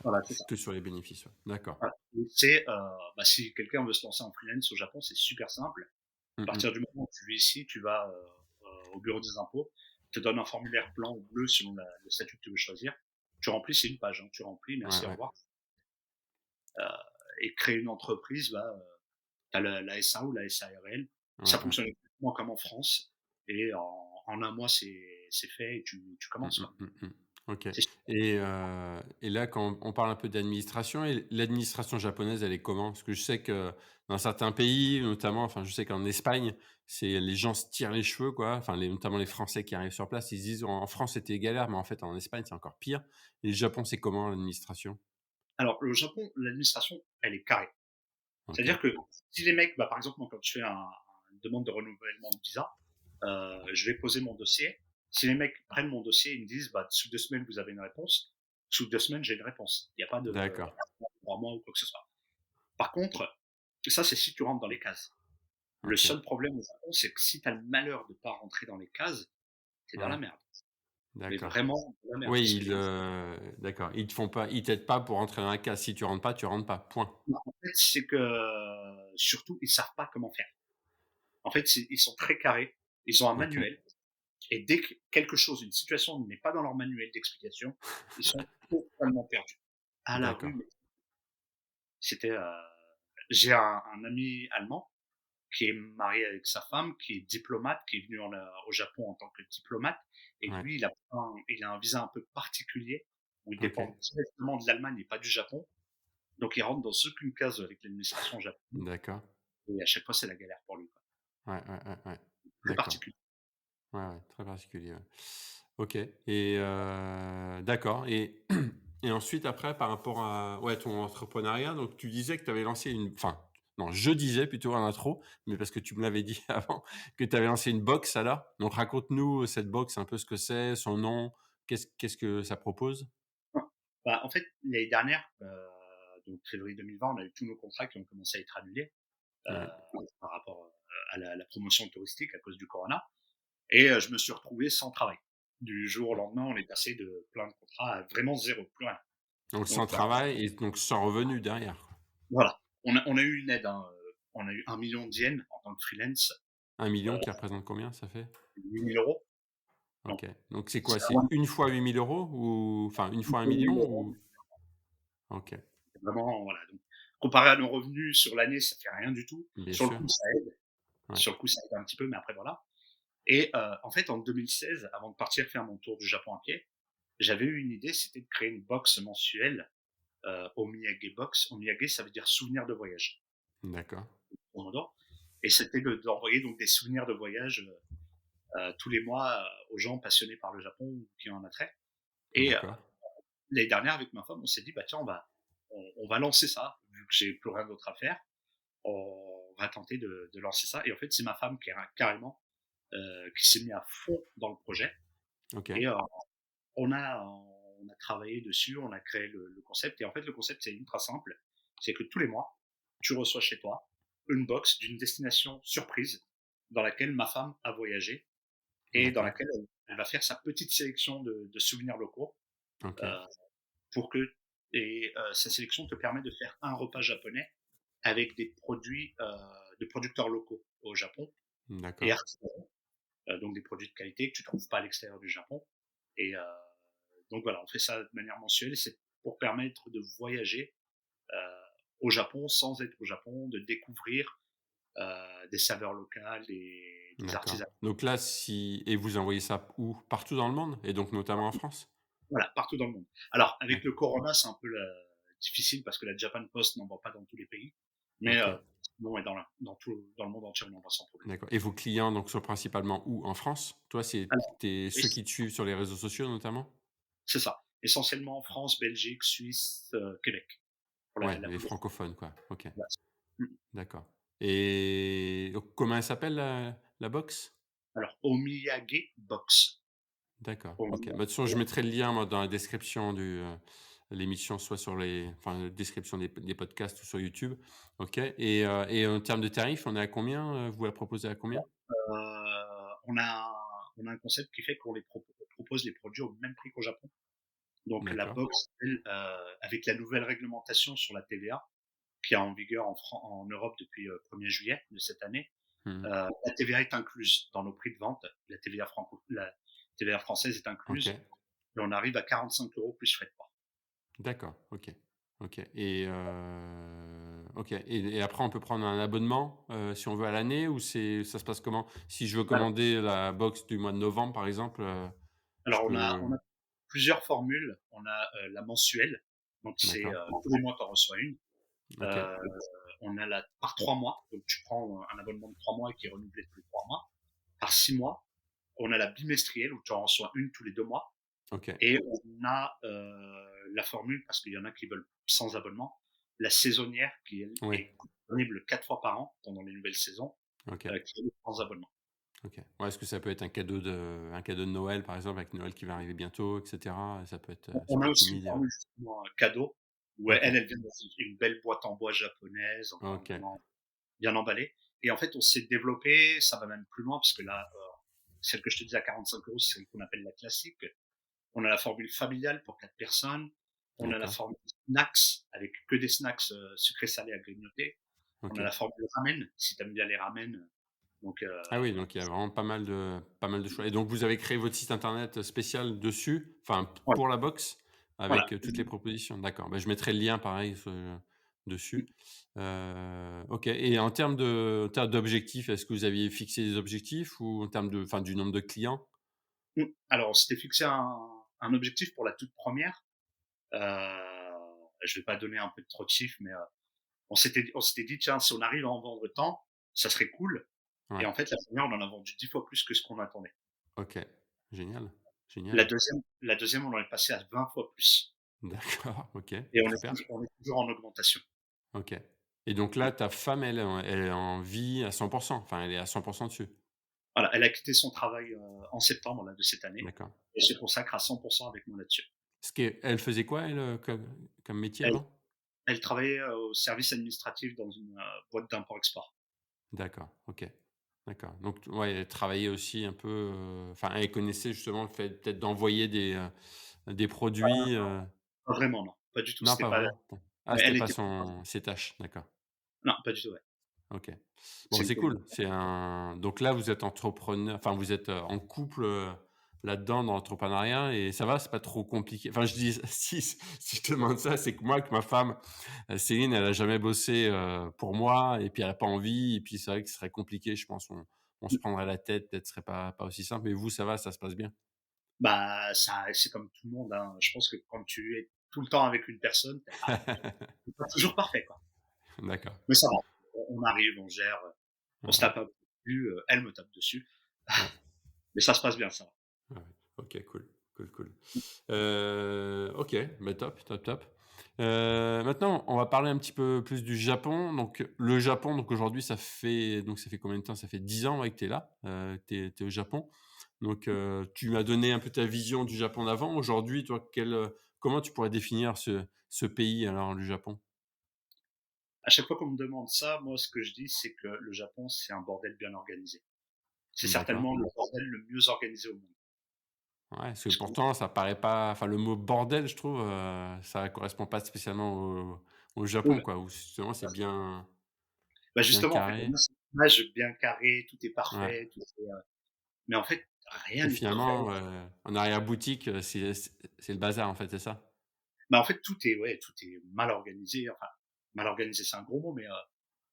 Voilà, c'est ça. que sur les bénéfices, ouais. D'accord. Voilà. Et si quelqu'un veut se lancer en freelance au Japon, c'est super simple. À Mmh partir mh. du moment où tu vis ici, tu vas au bureau des impôts, ils te donne un formulaire blanc ou bleu selon le statut que tu veux choisir. Tu remplis, c'est une page, hein, tu remplis, Ouais, merci, au ouais. revoir. Euh, et créer une entreprise, tu as la SA ou la SARL. Ouais, Ça ouais. fonctionne exactement comme en France. Et en un mois, c'est fait et tu Mmh commences, mh, quoi. mmh mh. OK C'est et là, quand on parle un peu d'administration et l'administration japonaise, elle est comment? Parce que je sais que dans certains pays, notamment, enfin, je sais qu'en Espagne, c'est les gens se tirent les cheveux, quoi. Enfin, notamment les Français qui arrivent sur place, ils se disent: «En France, c'était galère», mais en fait, en Espagne, c'est encore pire. Et le Japon, c'est comment l'administration? Alors, le Japon, l'administration, elle est carrée. OK, C'est-à-dire que si les mecs, par exemple, moi, quand je fais une demande de renouvellement de visa, je vais poser mon dossier. Si les mecs prennent mon dossier, ils me disent, sous 2 semaines, vous avez une réponse. Sous 2 semaines, j'ai une réponse. Il n'y a pas de d'accord. 3 mois ou quoi que ce soit. Par contre, ça, c'est si tu rentres dans les cases. Le OK, seul problème au Japon, c'est que si tu as le malheur de pas rentrer dans les cases, t'es dans la ouais, merde. Mais d'accord. vraiment dans la merde. Oui, Parce que d'accord, ils t'aident pas pour rentrer dans la case. Si tu rentres pas, tu rentres pas, point. en fait, c'est que surtout, ils savent pas comment faire. En fait, ils sont très carrés. Ils ont un OK, manuel. Et dès que quelque chose, une situation n'est pas dans leur manuel d'explication, ils sont totalement perdus. À la rue, d'accord. mais c'était. J'ai un ami allemand qui est marié avec sa femme, qui est diplomate, qui est venu au Japon en tant que diplomate, et Ouais, lui, il a un visa un peu particulier où il OK, dépend directement de l'Allemagne et pas du Japon. Donc il rentre dans aucune case avec l'administration japonaise, d'accord. et à chaque fois c'est la galère pour lui, quoi. Ouais, ouais, ouais, ouais. Très D'accord. particulier. Ouais, ouais, très particulier, ouais. OK et d'accord et ensuite après par rapport à ouais, ton entrepreneuriat, donc tu disais que tu avais lancé enfin, non, je disais plutôt en intro, mais parce que tu me l'avais dit avant, que tu avais lancé une box alors. Donc raconte-nous cette box, un peu ce que c'est, son nom, qu'est-ce que ça propose? En fait, l'année dernière, donc février 2020, on a eu tous nos contrats qui ont commencé à être annulés Ouais, par rapport à la promotion touristique à cause du corona. Et je me suis retrouvé sans travail. Du jour au lendemain, on est passé de plein de contrats à vraiment zéro, plus rien. Donc sans Donc travail et donc sans revenu derrière, quoi. voilà, on a eu une aide, hein, on a eu 1 million d'yens en tant que freelance, 1 000 000 qui représente combien ça fait? 8 000 €. Donc OK. Donc c'est quoi? c'est C'est vraiment une fois 8 000 € ou enfin une fois 1 000 000 8 000 €. ou? OK, Vraiment, voilà, donc comparé à nos revenus sur l'année, ça fait rien du tout. bien Sur le sûr. coup, ça aide. Ouais. Sur le coup, ça aide un petit peu, mais après voilà. Et en fait, en 2016, avant de partir faire mon tour du Japon à pied, j'avais eu une idée, c'était de créer une box mensuelle, Omiyage Box. Omiyage, ça veut dire souvenir de voyage, D'accord, grosso modo. Et c'était d'envoyer donc des souvenirs de voyage tous les mois aux gens passionnés par le Japon ou qui ont un attrait. Et d'accord, l'année dernière, avec ma femme, on s'est dit, bah tiens, on va lancer ça, vu que j'ai plus rien d'autre à faire. On va tenter de lancer ça. Et en fait, c'est ma femme qui est carrément qui s'est mis à fond dans le projet. OK, Et on a travaillé dessus, on a créé le concept. Et en fait, le concept, c'est ultra simple. C'est que tous les mois, tu reçois chez toi une box d'une destination surprise dans laquelle ma femme a voyagé et dans d'accord, laquelle elle va faire sa petite sélection de souvenirs locaux OK, euh, pour que et sa sélection te permet de faire un repas japonais avec des produits de producteurs locaux au Japon et d'accord, artisanaux, donc des produits de qualité que tu trouves pas à l'extérieur du Japon. Et donc voilà, on fait ça de manière mensuelle. C'est pour permettre de voyager euh, au Japon sans être au Japon, de découvrir des saveurs locales, des d'accord. artisans. Donc là, si et vous envoyez ça où? Partout dans le monde et donc notamment en France? Voilà, partout dans le monde. Alors, avec le D'accord, corona, c'est un peu difficile parce que la Japan Post n'envoie pas dans tous les pays. Mais OK, sinon, ouais, dans le monde entier, on envoie sans problème. d'accord et vos clients donc sont principalement où? En France? Toi, c'est Alors, oui, ceux qui te suivent sur les réseaux sociaux notamment? c'est ça. Essentiellement France, Belgique, Suisse, Québec. Pour Ouais, la les plus francophones quoi, OK, grosse place. d'accord et donc comment elle s'appelle la box? Alors, Omiyage Box. D'accord, OK. Bah, de toute façon, je Omiyage. mettrai le lien moi dans la description l'émission, soit sur la description des podcasts ou sur YouTube. OK et en termes de tarifs, on est à combien, vous la proposez à combien? On a un concept qui fait qu'on propose les produits au même prix qu'au Japon. Donc, la D'accord, box, elle, avec la nouvelle réglementation sur la TVA, qui est en vigueur en Europe depuis 1er juillet de cette année, mmh, la TVA est incluse dans nos prix de vente. La TVA française est incluse OK, et on arrive à 45 € plus frais de port. d'accord, OK, OK OK et après on peut prendre un abonnement, si on veut à l'année ou ça se passe comment? Si je veux Alors, commander la box du mois de novembre par exemple, je alors, peux on a plusieurs formules. On a la mensuelle, donc c'est d'accord, tous les mois tu en reçois une. OK, Euh, on a la par 3 mois, donc tu prends un abonnement de 3 mois qui est renouvelé tous les 3 mois. Par 6 mois, on a la bimestrielle où tu en reçois une tous les 2 mois. OK, Et on a la formule, parce qu'il y en a qui veulent sans abonnement, la saisonnière qui elle, oui, est disponible 4 fois par an pendant les nouvelles saisons, OK. qui est sans abonnement. OK. Ouais, est-ce que ça peut être un cadeau de Noël, par exemple, avec Noël qui va arriver bientôt et cetera? Ça On peut a être une aussi une idée, ouais. formule justement cadeau, où OK. elle vient dans une belle boîte en bois japonaise, enfin OK. vraiment bien emballée. Et en fait, on s'est développé, ça va même plus loin, parce que là, celle que je te dis à 45 euros, c'est celle qu'on appelle la classique. On a la formule familiale pour 4 personnes. On a la D'accord. formule snacks, avec que des snacks sucrés salés à grignoter. On a OK. la formule ramen, si tu aimes bien les ramen. Donc, Ah oui, donc il y a vraiment pas mal de choix et donc vous avez créé votre site internet spécial dessus, enfin p voilà. pour la box Voilà. avec, toutes les propositions? D'accord. Bah, je mettrai le lien pareil dessus. OK et en termes d'objectifs, est-ce que vous aviez fixé des objectifs ou en termes du nombre de clients? Alors, on s'était fixé un objectif pour la toute première. Je vais pas donner un peu trop de chiffres, mais on s'était dit, tiens, si on arrive à en vendre tant, ça serait cool. Et Ouais. en fait, la première, on en a vendu 10 fois plus que ce qu'on attendait. OK. Génial, La génial. deuxième, la deuxième, on en est passé à 20 fois plus. D'accord, OK, Et super. on est toujours en augmentation. OK et donc là, ta femme, elle est en vie à 100 enfin, elle est à 100 dessus? Voilà, elle a quitté son travail en septembre là, de cette année D'accord. et se consacre à 100% avec moi là-dessus. Elle faisait quoi elle, comme métier Elle, avant? elle travaillait au service administratif dans une boîte d'import-export. D'accord, OK, D'accord. Donc ouais, travailler aussi un peu, enfin, elle connaissait justement le fait peut-être d'envoyer des produits, Pas vraiment, non, pas du tout. non, C'était pas pas, vraiment? Non. Ah, elle c'était pas était pas, son ses tâches, d'accord. non, pas du tout, ouais. OK. Bon, c'est C'était cool. C'est un donc là, vous êtes entrepreneur enfin, vous êtes, en couple, là-dedans dans l'entrepreneuriat et ça va, c'est pas trop compliqué? Enfin, je dis si je te demande ça, c'est que moi, avec ma femme, Céline, elle a jamais bossé, pour moi et puis elle a pas envie et puis c'est vrai que ce serait compliqué, je pense. On se prendrait la tête, peut-être ce serait pas aussi simple. Mais vous, ça va, ça se passe bien? bah, ça c'est comme tout le monde, hein. Je pense que quand tu es tout le temps avec une personne, tu pas toujours parfait, quoi. D'accord. Mais ça va, on arrive, on gère, on Mmh se mh. tape un peu dessus, elle me tape dessus, Ouais. mais ça se passe bien, ça va. Ouais, ouais. OK, cool, cool, cool. OK, bah, top, top, top. Maintenant, on va parler un petit peu plus du Japon. Donc, le Japon, donc aujourd'hui, ça fait combien de temps? Ça fait 10 ans, ouais, que tu es là, tu es au Japon. Donc, tu m'as donné un peu ta vision du Japon d'avant. Aujourd'hui, toi, comment tu pourrais définir ce pays, alors, le Japon? À chaque fois qu'on me demande ça, moi, ce que je dis, c'est que le Japon, c'est un bordel bien organisé. C'est D'accord. certainement le bordel le mieux organisé au monde. Ouais, parce que Parce que pourtant, ça paraît pas enfin, le mot bordel, je trouve, ça correspond pas spécialement au oui, Japon, quoi, où justement c'est bah, bien justement, en fait, on carré. a cette image bien carrée, tout est Ouais parfait, tout est, mais en fait, rien et n'est parfait. finalement, en arrière-boutique, c'est le bazar, en fait, c'est ça? Bah, en fait, tout est, ouais, tout est mal organisé, enfin, mal organisé, c'est un gros mot, mais,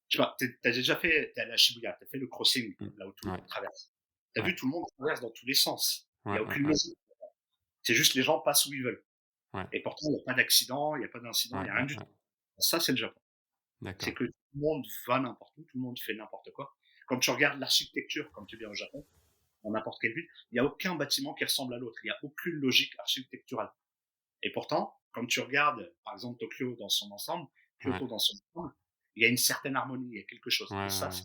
je sais pas, tu déjà fait tu allé à Shibuya, tu as fait le crossing, Mmh. là où tout le Ouais, monde traverse. Tu as ouais, vu, tout le monde traverse dans tous les sens. Il y ouais, a ouais, aucune ouais, logique. C'est juste les gens passent où ils veulent ouais, et pourtant, il y a pas d'accident, il y a pas d'incident, ouais, il y a rien ouais, du tout. ouais. Ça, c'est le Japon. C'est D'accord. que tout le monde va n'importe où, tout le monde fait n'importe quoi. Quand tu regardes l'architecture, comme tu viens au Japon, dans n'importe quelle ville, il y a aucun bâtiment qui ressemble à l'autre. Il y a aucune logique architecturale. Et pourtant, quand tu regardes, par exemple, Tokyo dans son ensemble, Ouais, Kyoto dans son ensemble, il y a une certaine harmonie, il y a quelque ouais, chose. Et ça, ouais, ouais.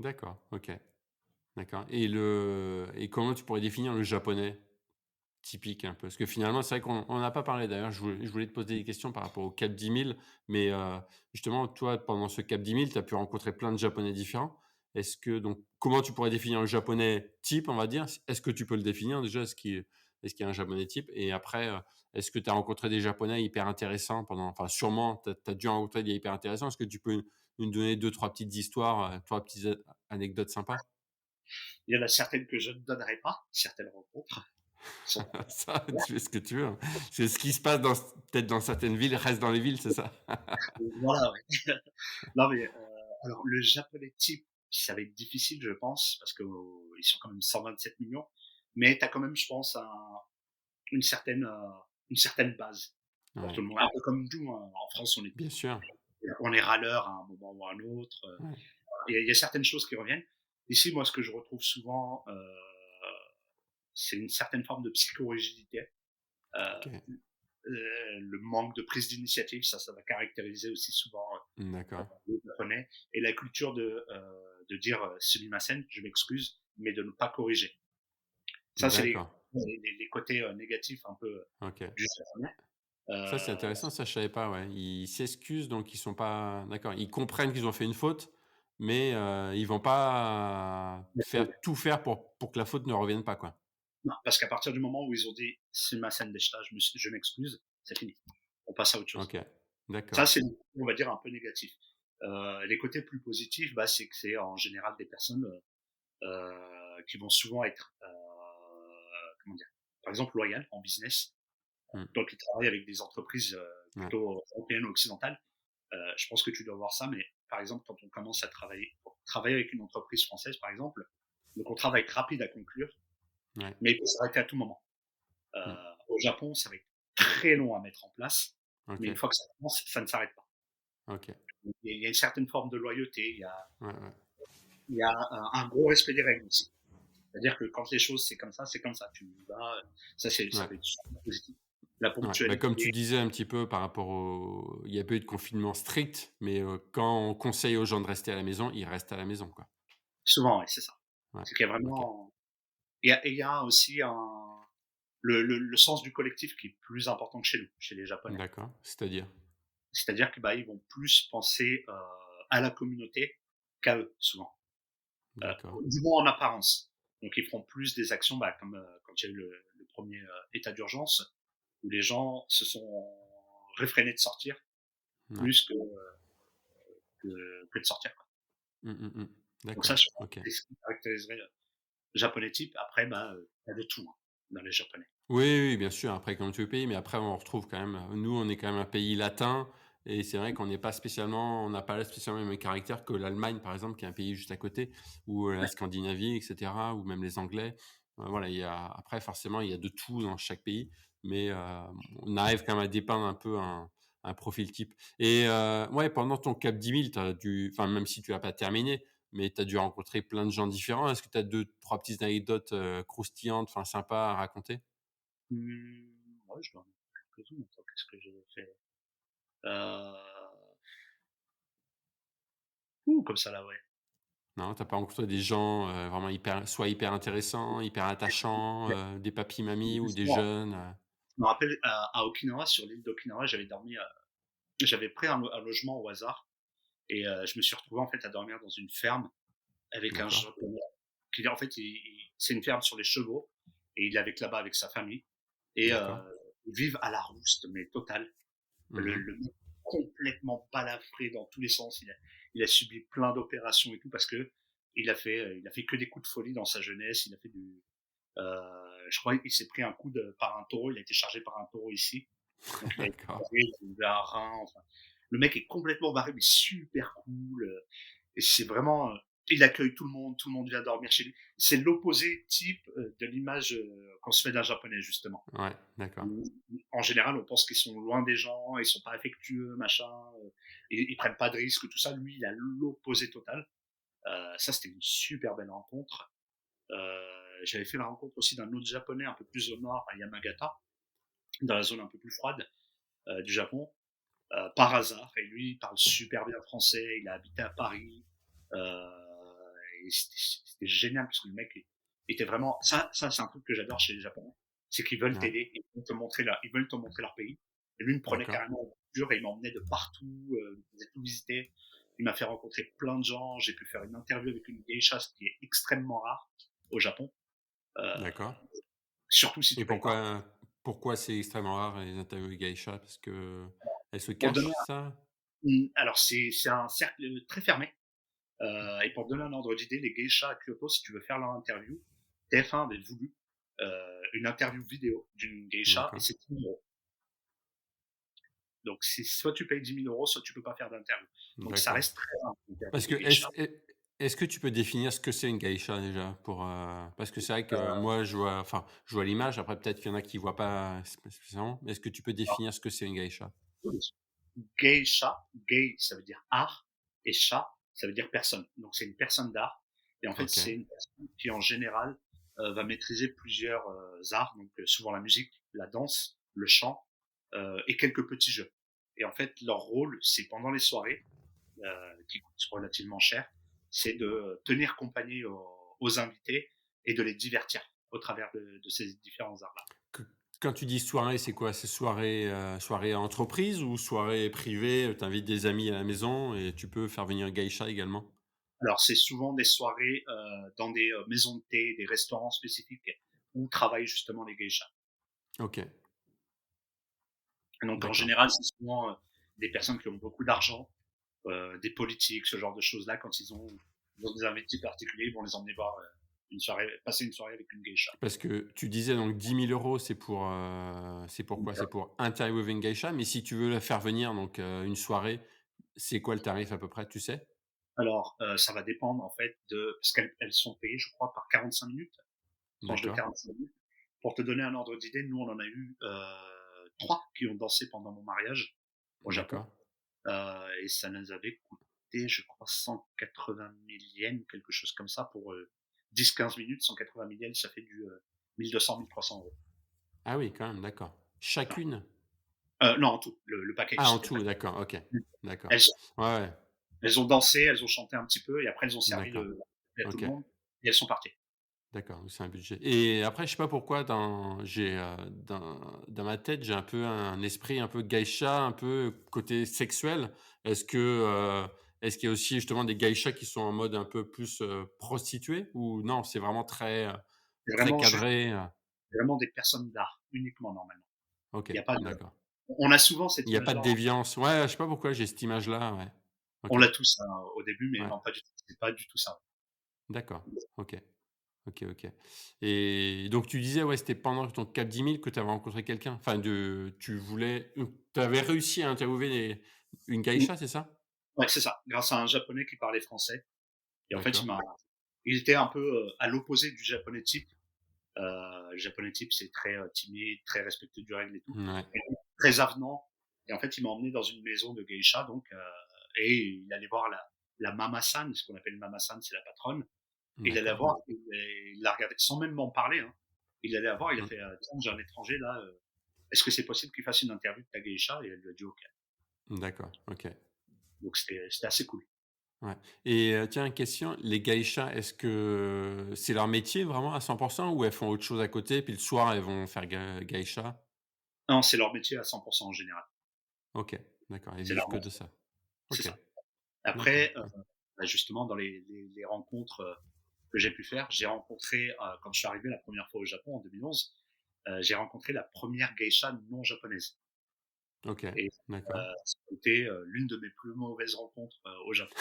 D'accord, OK, d'accord et comment tu pourrais définir le japonais? Typique un peu. Parce que finalement, c'est vrai qu'on n'a pas parlé d'ailleurs, je voulais te poser des questions par rapport au Cap 10 000, mais justement, toi, pendant ce Cap 10 000, tu as pu rencontrer plein de Japonais différents. Comment tu pourrais définir le japonais type, on va dire? Est-ce que tu peux le définir déjà? Est-ce qu'il y a un japonais type? Et après, est-ce que tu as rencontré des Japonais hyper intéressants enfin, sûrement, tu as dû en rencontrer des hyper intéressants. Est-ce que tu peux nous donner deux, trois petites histoires, trois petites anecdotes sympas? il y en a certaines que je ne donnerai pas, certaines rencontres sont Ça, tu fais ce que tu veux, hein. C'est ce qui se passe peut-être dans certaines villes, reste dans les villes, c'est ça? voilà, ouais. Non, mais, alors le japonais type, ça va être difficile, je pense, parce que, ils sont quand même 127 millions, mais tu as quand même, je pense, une certaine, une certaine base pour tout Ouais, le monde. Un peu comme nous, hein. En France, bien sûr. on est râleur à un moment ou à un autre. Ouais, Il y a certaines choses qui reviennent. Ici, moi, ce que je retrouve souvent, c'est une certaine forme de psychorigidité. Euh, OK. le manque de prise d'initiative, ça va caractériser aussi souvent D'accord. les Japonais. Et la culture de dire sumimasen, je m'excuse, mais de ne pas corriger. Ça, c'est D'accord. les côtés négatifs un peu OK. du japonais. Ça, c'est Euh, intéressant, ça, je savais pas, ouais. Ils s'excusent, donc ils sont pas d'accord. Ils comprennent qu'ils ont fait une faute, mais ils vont pas tout faire pour que la faute ne revienne pas, quoi. non, parce qu'à partir du moment où ils ont dit sumimasen deshita, je m'excuse, c'est fini. On passe à autre chose. OK. Ça, D'accord. c'est, on va dire, un peu négatif. Les côtés plus positifs, bah, c'est que c'est en général des personnes qui vont souvent être, comment dire, par exemple, loyales en business. Mmh. Donc, ils travaillent avec des entreprises Ouais. plutôt européennes ou occidentales. Je pense que tu dois voir ça, mais par exemple, quand on commence à travailler avec une entreprise française, par exemple, le contrat va être rapide à conclure, Ouais. mais il peut s'arrêter à tout moment. Mmh. Au Japon, ça va être très long à mettre en place, mais une OK. fois que ça commence, ça ne s'arrête pas. OK. Il y a une certaine forme de loyauté, Ouais, ouais. il y a un gros respect des règles aussi. C'est-à-dire que quand les choses c'est comme ça. Tu y vas, ça Ouais. va être super positif. La Ouais. Bah, comme tu ponctualité, disais un petit peu par rapport au il y a pas eu de confinement strict, mais quand on conseille aux gens de rester à la maison, ils restent à la maison, quoi. souvent, ouais, c'est ça. Ouais. C'est qu'il y a OK. vraiment, il y a aussi le sens du collectif qui est plus important que chez nous, chez les Japonais. D'accord. C'est-à-dire? C'est-à-dire que bah, ils vont plus penser à la communauté qu'à eux, souvent. D'accord. Du moins en apparence. Donc ils feront plus des actions, comme quand il y a eu le premier état d'urgence, où les gens se sont réfrénés de sortir Ouais. plus que de sortir. Quoi. Mmh, mmh, mmh. Donc ça, D'accord. je pense OK. que c'est ce qui caractériserait le japonais type. Après, il y a de tout hein, dans les japonais. Oui, oui, bien sûr, après comme tous les pays, mais après on retrouve quand même, nous on est quand même un pays latin et c'est vrai qu'on n'est pas spécialement on n'a pas spécialement le même caractère que l'Allemagne par exemple, qui est un pays juste à côté ou, la Ouais. Scandinavie et cetera ou même les Anglais. Voilà, il y a après forcément il y a de tout dans chaque pays, mais, on arrive quand même à dépeindre un peu un profil type et ouais, pendant ton cap 10 000, tu as dû enfin même si tu l'as pas terminé, mais tu as dû rencontrer plein de gens différents. Est-ce que tu as 2-3 petites anecdotes, croustillantes, enfin sympas à raconter? Ouais, je dois en avoir quelques-unes. Attends, qu'est-ce que j'avais fait? Euh... Comme ça là, ouais. Non, t'as pas rencontré des gens, vraiment hyper intéressants, hyper attachants, des papis-mamies ou des Justement, jeunes, je me rappelle à Okinawa, sur l'île d'Okinawa, j'avais pris un logement au hasard et je me suis retrouvé en fait à dormir dans une ferme avec un D'accord, japonais. En fait, c'est une ferme sur les chevaux et il habite là-bas avec sa famille et d'accord. ils vivent à la rouste, mais totale. Mmh. Le mec complètement balafré dans tous les sens. Il a subi plein d'opérations et tout parce que il a fait que des coups de folie dans sa jeunesse. Il a fait je crois qu'il s'est pris un coup par un taureau. Il a été chargé par un taureau ici. Donc il a été D'accord, barré, il a eu un rein. Enfin, le mec est complètement barré, mais super cool. Et c'est vraiment, il accueille tout le monde vient dormir chez lui. C'est l'opposé type de l'image qu'on se fait d'un japonais justement. ouais, d'accord, En général, on pense qu'ils sont loin des gens, ils sont pas affectueux, machin, ils prennent pas de risques, tout ça. Lui, il a l'opposé total. Ça, c'était une super belle rencontre. J'avais fait la rencontre aussi d'un autre japonais un peu plus au nord, à Yamagata, dans la zone un peu plus froide du Japon, par hasard. Et lui, il parle super bien français, il a habité à Paris. Et c'était génial parce que le mec était vraiment. Ça c'est un truc que j'adore chez les Japonais, c'est qu'ils veulent ouais, t'aider, ils veulent te montrer leur pays. Et lui, il me prenait d'accord, carrément en voiture et il m'emmenait de partout, il me faisait tout visiter. Il m'a fait rencontrer plein de gens. J'ai pu faire une interview avec une geisha, ce qui est extrêmement rare au Japon. Euh, d'accord Surtout si et tu payes pas. pourquoi c'est extrêmement rare les interviews avec geisha? Parce qu'elles se Pour donner cachent, c'est ça? alors c'est un cercle très fermé. Et pour te donner un ordre d'idée, les geishas à Kyoto, si tu veux faire leur interview, TF1 avait voulu une interview vidéo d'une geisha et D'accord, c'est 10 000 euros. Donc c'est soit tu payes 10 000 euros, soit tu peux pas faire d'interview. Donc ça d'accord. reste très rare l'interview Parce que des geishas. est-ce que tu peux définir ce que c'est une geisha déjà pour, parce que c'est vrai que moi je vois l'image, après peut-être qu'il y en a qui voient pas spécialement, mais est-ce que tu peux définir ce que c'est une geisha? Geisha, gei ça veut dire art et sha ça veut dire personne. Donc c'est une personne d'art et en fait OK, c'est une personne qui en général va maîtriser plusieurs arts, donc souvent la musique, la danse, le chant et quelques petits jeux. Et en fait leur rôle c'est pendant les soirées qui coûtent relativement cher, c'est de tenir compagnie aux invités et de les divertir au travers de ces différents arts-là. que quand tu dis soirée, c'est quoi? C'est soirée entreprise ou soirée privée, tu invites des amis à la maison et tu peux faire venir un geisha également? Alors, c'est souvent des soirées dans des maisons de thé, des restaurants spécifiques où travaillent justement les geishas. OK, Donc, en d'accord. général, c'est souvent des personnes qui ont beaucoup d'argent, des politiques, ce genre de choses-là. Quand ils ont des invités particuliers, ils vont les emmener voir une soirée, passer une soirée avec une geisha. Parce que tu disais donc 10 000 €, c'est pour quoi? C'est pour interviewer une geisha, mais si tu veux la faire venir donc, une soirée, c'est quoi le tarif à peu près, tu sais? Alors, ça va dépendre en fait parce qu'elles sont payées, je crois, par 45 minutes, tranche de D'accord, 45 minutes. Pour te donner un ordre d'idée, nous, on en a eu 3 qui ont dansé pendant mon mariage au Japon. d'accord. Et ça nous avait coûté, je crois, 180 000 yens, quelque chose comme ça, pour 10-15 minutes. 180 000 yens, ça fait du 1200-1300 euros. Ah oui, quand même, d'accord. Voilà. Chacune? Non, en tout, le Ah, package. en tout, d'accord, OK. D'accord. Elles, Ouais, ouais, elles ont dansé, elles ont chanté un petit peu, et après elles ont servi d'accord. à tout le OK, monde, et elles sont parties. d'accord, oui, c'est un budget et après, je sais pas pourquoi dans ma tête, j'ai un peu un esprit un peu geisha, un peu côté sexuel. Est-ce que, est-ce qu'il y a aussi justement des geishas qui sont en mode un peu plus, prostituées ou non, c'est vraiment très, C'est très vraiment juste cadré, vraiment des personnes d'art, uniquement normalement. OK, Il y a pas de d'accord. on a souvent Il cette y a pas de image-là, déviance. Ouais, je sais pas pourquoi j'ai cette image-là, ouais. on OK, l'a tous, hein, au début, mais ouais, non, pas du tout, c'est pas du tout ça. d'accord. OK, OK, OK et donc tu disais, ouais, c'était pendant ton Cap 10 000 que tu avais rencontré quelqu'un? Enfin tu avais réussi à interviewer une Mmh, geisha, c'est ça? ouais, c'est ça, grâce à un Japonais qui parlait français et en fait, D'accord. il était un peu, à l'opposé du Japonais type. Le Japonais type, c'est très, timide, très respectueux du règle et tout, Ouais, et très avenant et en fait, il m'a emmené dans une maison de geisha donc et il allait voir la mama-san, ce qu'on appelle mama-san, c'est la patronne. Et il allait la d'accord. voir, il l'a regardé sans même m'en parler, hein. Il allait la voir, il a Mmh. fait: «Tiens, j'ai un étranger là, est-ce que c'est possible qu'il fasse une interview de ta geisha?» Et elle lui a dit: «OK». D'accord, OK. Donc c'était assez cool. Ouais et tiens, question, les geishas, est-ce que c'est leur métier vraiment à 100 ou elles font autre chose à côté, puis le soir, elles vont faire geisha? Non, c'est leur métier à 100 en général. OK, d'accord, elles C'est vivent leur que de métier, ça. c'est OK, ça. d'accord, Après, OK. bah, justement dans les rencontres, que j'ai pu faire, j'ai rencontré, quand je suis arrivé la première fois au Japon en 2011, j'ai rencontré la première geisha non japonaise OK, et d'accord. c'était, l'une de mes plus mauvaises rencontres, au Japon.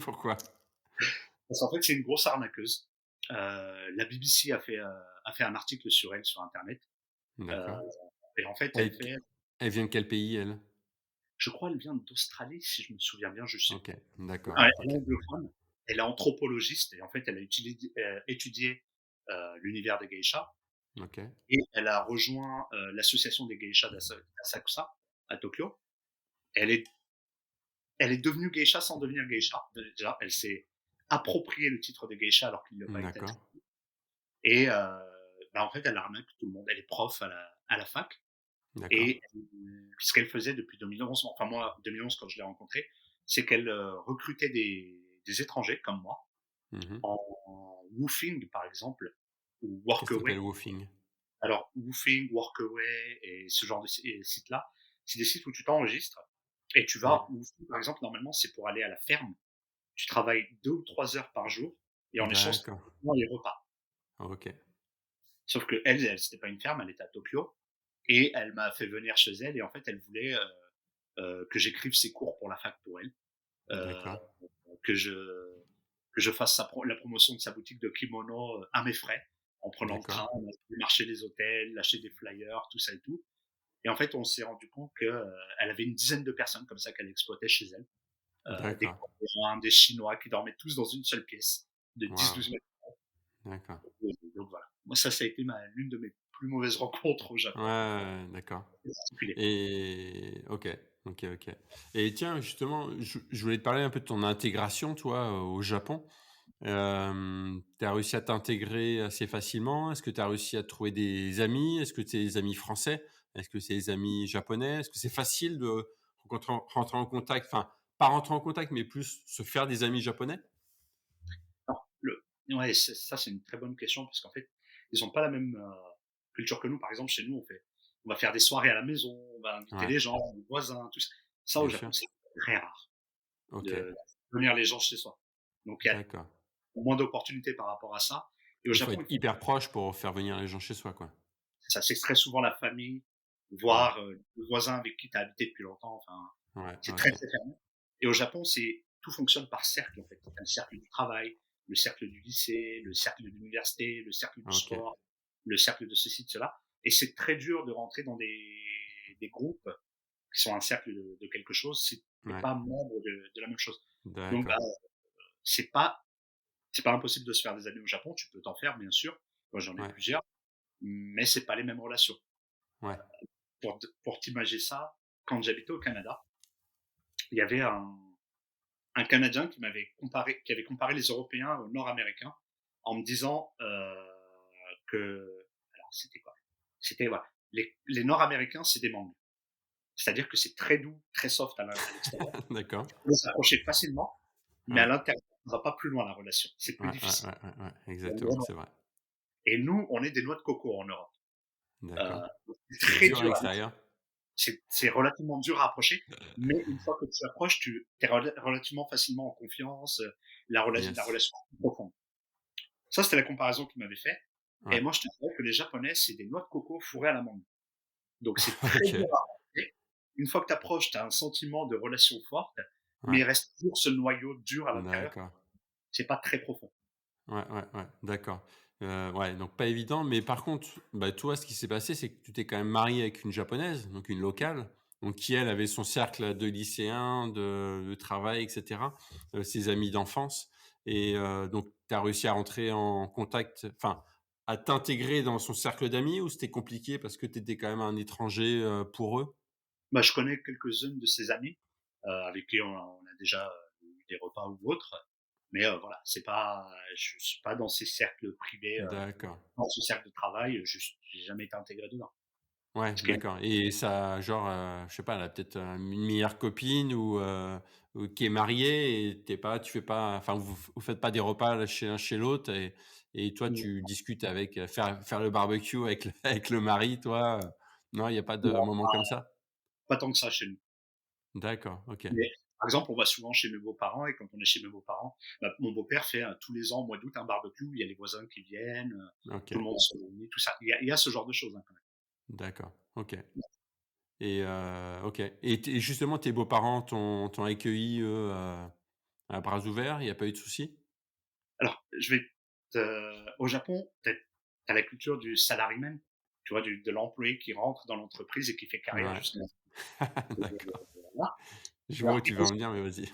Pourquoi? Parce qu'en fait, c'est une grosse arnaqueuse. La BBC a fait un article sur elle sur internet. Heu D'accord et en fait, elle et fait elle vient de quel pays, elle? je crois elle vient d'Australie si je me souviens bien, je sais OK, plus. d'accord, Ouais, elle est OK. anglophone, elle est anthropologiste et en fait, elle a étudié, l'univers des geishas OK, et elle a rejoint, l'association des geishas d'Asakusa à Tokyo. Elle est elle est devenue geisha sans devenir geisha. Déjà, elle s'est approprié le titre de geisha alors qu'il lui a pas été d'accord, attribué et bah, en fait, elle arnaque tout le monde. Elle est prof à la fac. d'accord. Et ce qu'elle faisait depuis 2011, enfin moi, 2011 quand je l'ai rencontrée, c'est qu'elle recrutait des étrangers comme moi Mmh. en woofing par exemple, ou Qu'est-ce que tu workaway. appelles woofing? Alors woofing, workaway et ce genre de sites-là, c'est des sites où tu t'enregistres et tu Ouais, vas woofing par exemple, normalement c'est pour aller à la ferme. Tu travailles 2 ou 3 heures par jour et en échange, tu d'accord, as les repas. OK, Sauf qu'elle, c'était pas une ferme, elle était à Tokyo et elle m'a fait venir chez elle et en fait, elle voulait, que j'écrive ses cours pour la fac pour elle, heu, d'accord, que je que je fasse la promotion de sa boutique de kimono, à mes frais, en prenant le d'accord, train, démarcher les hôtels, lâcher des flyers, tout ça et tout. Et en fait, on s'est rendu compte que, elle avait une dizaine de personnes comme ça qu'elle exploitait chez elle, des d'accord. Coréens, des Chinois qui dormaient tous dans une seule pièce de Waouh, 10-12 mètres. d'accord. Donc voilà. Moi, ça a été l'une de mes plus mauvaises rencontres au Ouais, Japon. ouais, ouais, d'accord. C'est particulier. Et OK, OK, OK. Et tiens, justement, je voulais te parler un peu de ton intégration, toi, au Japon. Tu as réussi à t'intégrer assez facilement? Est-ce que tu as réussi à trouver des amis? Est-ce que c'est des amis français? Est-ce que c'est des amis japonais? Est-ce que c'est facile de rentrer en contact, enfin, pas rentrer en contact, mais plus se faire des amis japonais? Alors, ouais, ça, c'est une très bonne question parce qu'en fait, ils ont pas la même culture que nous. Par exemple, chez nous, on va faire des soirées à la maison, on va inviter Ouais, les gens, les voisins, tout ça. Ça, au bien Japon, sûr. c'est très rare OK, de venir les gens chez soi. Donc, il y a d'accord. moins d'opportunités par rapport à ça. Et au Il faut Japon, être hyper proche pour faire venir les gens chez soi, quoi. ça, c'est très souvent la famille, Ouais, voire le voisin avec qui tu as habité depuis longtemps. Enfin, ouais, c'est très, OK. très fermé. Et au Japon, tout fonctionne par cercle, en fait. Tu as le cercle du travail, le cercle du lycée, le cercle de l'université, le cercle du OK. sport, le cercle de ceci, de cela. Et c'est très dur de rentrer dans des groupes qui sont un cercle de quelque chose si tu Ouais, pas membre de la même chose. Donc, bah, d'accord. c'est pas, c'est pas impossible de se faire des amis au Japon. Tu peux t'en faire, bien sûr. Moi, j'en ai eu Ouais, plusieurs, mais c'est pas les mêmes relations. ouais. Pour t'imaginer ça, quand j'habitais au Canada, il y avait un Canadien qui avait comparé les Européens aux Nord-Américains en me disant que, alors c'était quoi? C'était voilà, les Nord-Américains c'est des mangues, c'est-à-dire que c'est très doux, très soft à l'extérieur, D'accord. tu peux s'approcher facilement, mais à Ouais. l'intérieur on va pas plus loin la relation, c'est plus Ouais, ouais, difficile. ouais, ouais, ouais, exactement, c'est vrai. Et nous, on est des noix de coco en Europe. Euh, D'accord. c'est C'est très dur à dur. l'extérieur? c'est relativement dur à approcher, mais une fois que tu approches, tu es relativement facilement en confiance, la Yes. relation est plus profonde. Ça, c'était la comparaison qu'il m'avait fait. Et Ouais. moi, je te dirais que les Japonais, c'est des noix de coco fourrées à l'amande. Donc, c'est très dur OK. à approcher. Une fois que tu approches, tu as un sentiment de relation forte, mais Ouais. il reste toujours ce noyau dur à l'intérieur. D'accord. C'est pas très profond. Ouais, d'accord. Ouais, donc pas évident, mais par contre, bah, toi, ce qui s'est passé, c'est que tu t'es quand même marié avec une japonaise, donc une locale, donc qui elle avait son cercle de lycéens, de travail et cetera, ses amis d'enfance et donc tu as réussi à rentrer en contact, enfin, à t'intégrer dans son cercle d'amis ou c'était compliqué parce que tu étais quand même un étranger, pour eux? Bah, je connais quelques-unes de ses amies, avec qui on a déjà eu des repas ou autres. Mais voilà, c'est pas, je suis pas dans ces cercles privés, D'accord. dans ce cercle de travail, j'ai jamais été intégré dedans. Ouais, Ce qui est d'accord et ça genre, je sais pas, elle a peut-être, une meilleure copine ou qui est mariée et tu fais pas enfin vous faites pas des repas là chez l'un chez l'autre et toi tu discutes avec, faire le barbecue avec le avec le mari toi, non, il y a pas de non, moment comme ça? pas tant que ça chez nous. D'accord, OK, Mais par exemple, on va souvent chez mes beaux-parents et quand on est chez mes beaux-parents, bah, mon beau-père fait tous les ans au mois d'août un barbecue. Il y a les voisins qui viennent, tout OK, le monde se réunit, tout ça. Il y a ce genre de choses hein, quand même. d'accord, OK et OK et justement tes beaux-parents t'ont accueilli eux, à bras ouverts? Il y a pas eu de soucis? Alors, au Japon, t'as la culture du salaryman, tu vois, de l'employé qui rentre dans l'entreprise et qui fait carrière Ouais, jusqu'à d'accord. voilà. Je vois où Alors, tu veux en venir mais vas-y.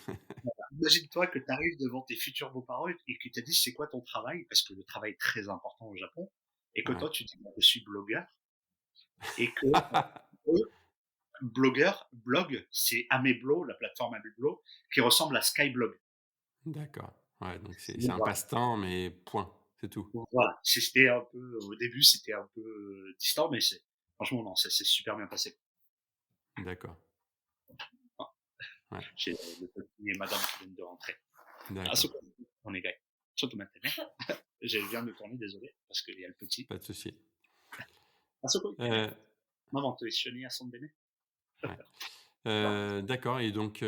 imagine-toi que tu arrives devant tes futurs beaux-parents et qu'ils te disent c'est quoi ton travail, parce que le travail est très important au Japon, et que Ouais. toi tu dis bah, je suis blogueur, et que eux, blog, c'est Ameblo, la plateforme Ameblo, qui ressemble à Skyblog. D'accord. Ouais, donc c'est Donc un voilà. passe-temps, mais point, c'est tout. Donc voilà. C'était un peu, au début, c'était un peu distant, mais franchement, non, ça s'est super bien passé. D'accord. Ah, Ouais, j'ai le petit et madame qui viennent de rentrer. Ah, d'accord. c'est quoi? On est gay. Surtout maintenant. Je viens de tourner, désolé, parce qu'il y a le petit. Pas de souci. Ah, c'est quoi? Heu, Maman, tu es sonné à son bébé? ouais. D'accord et donc,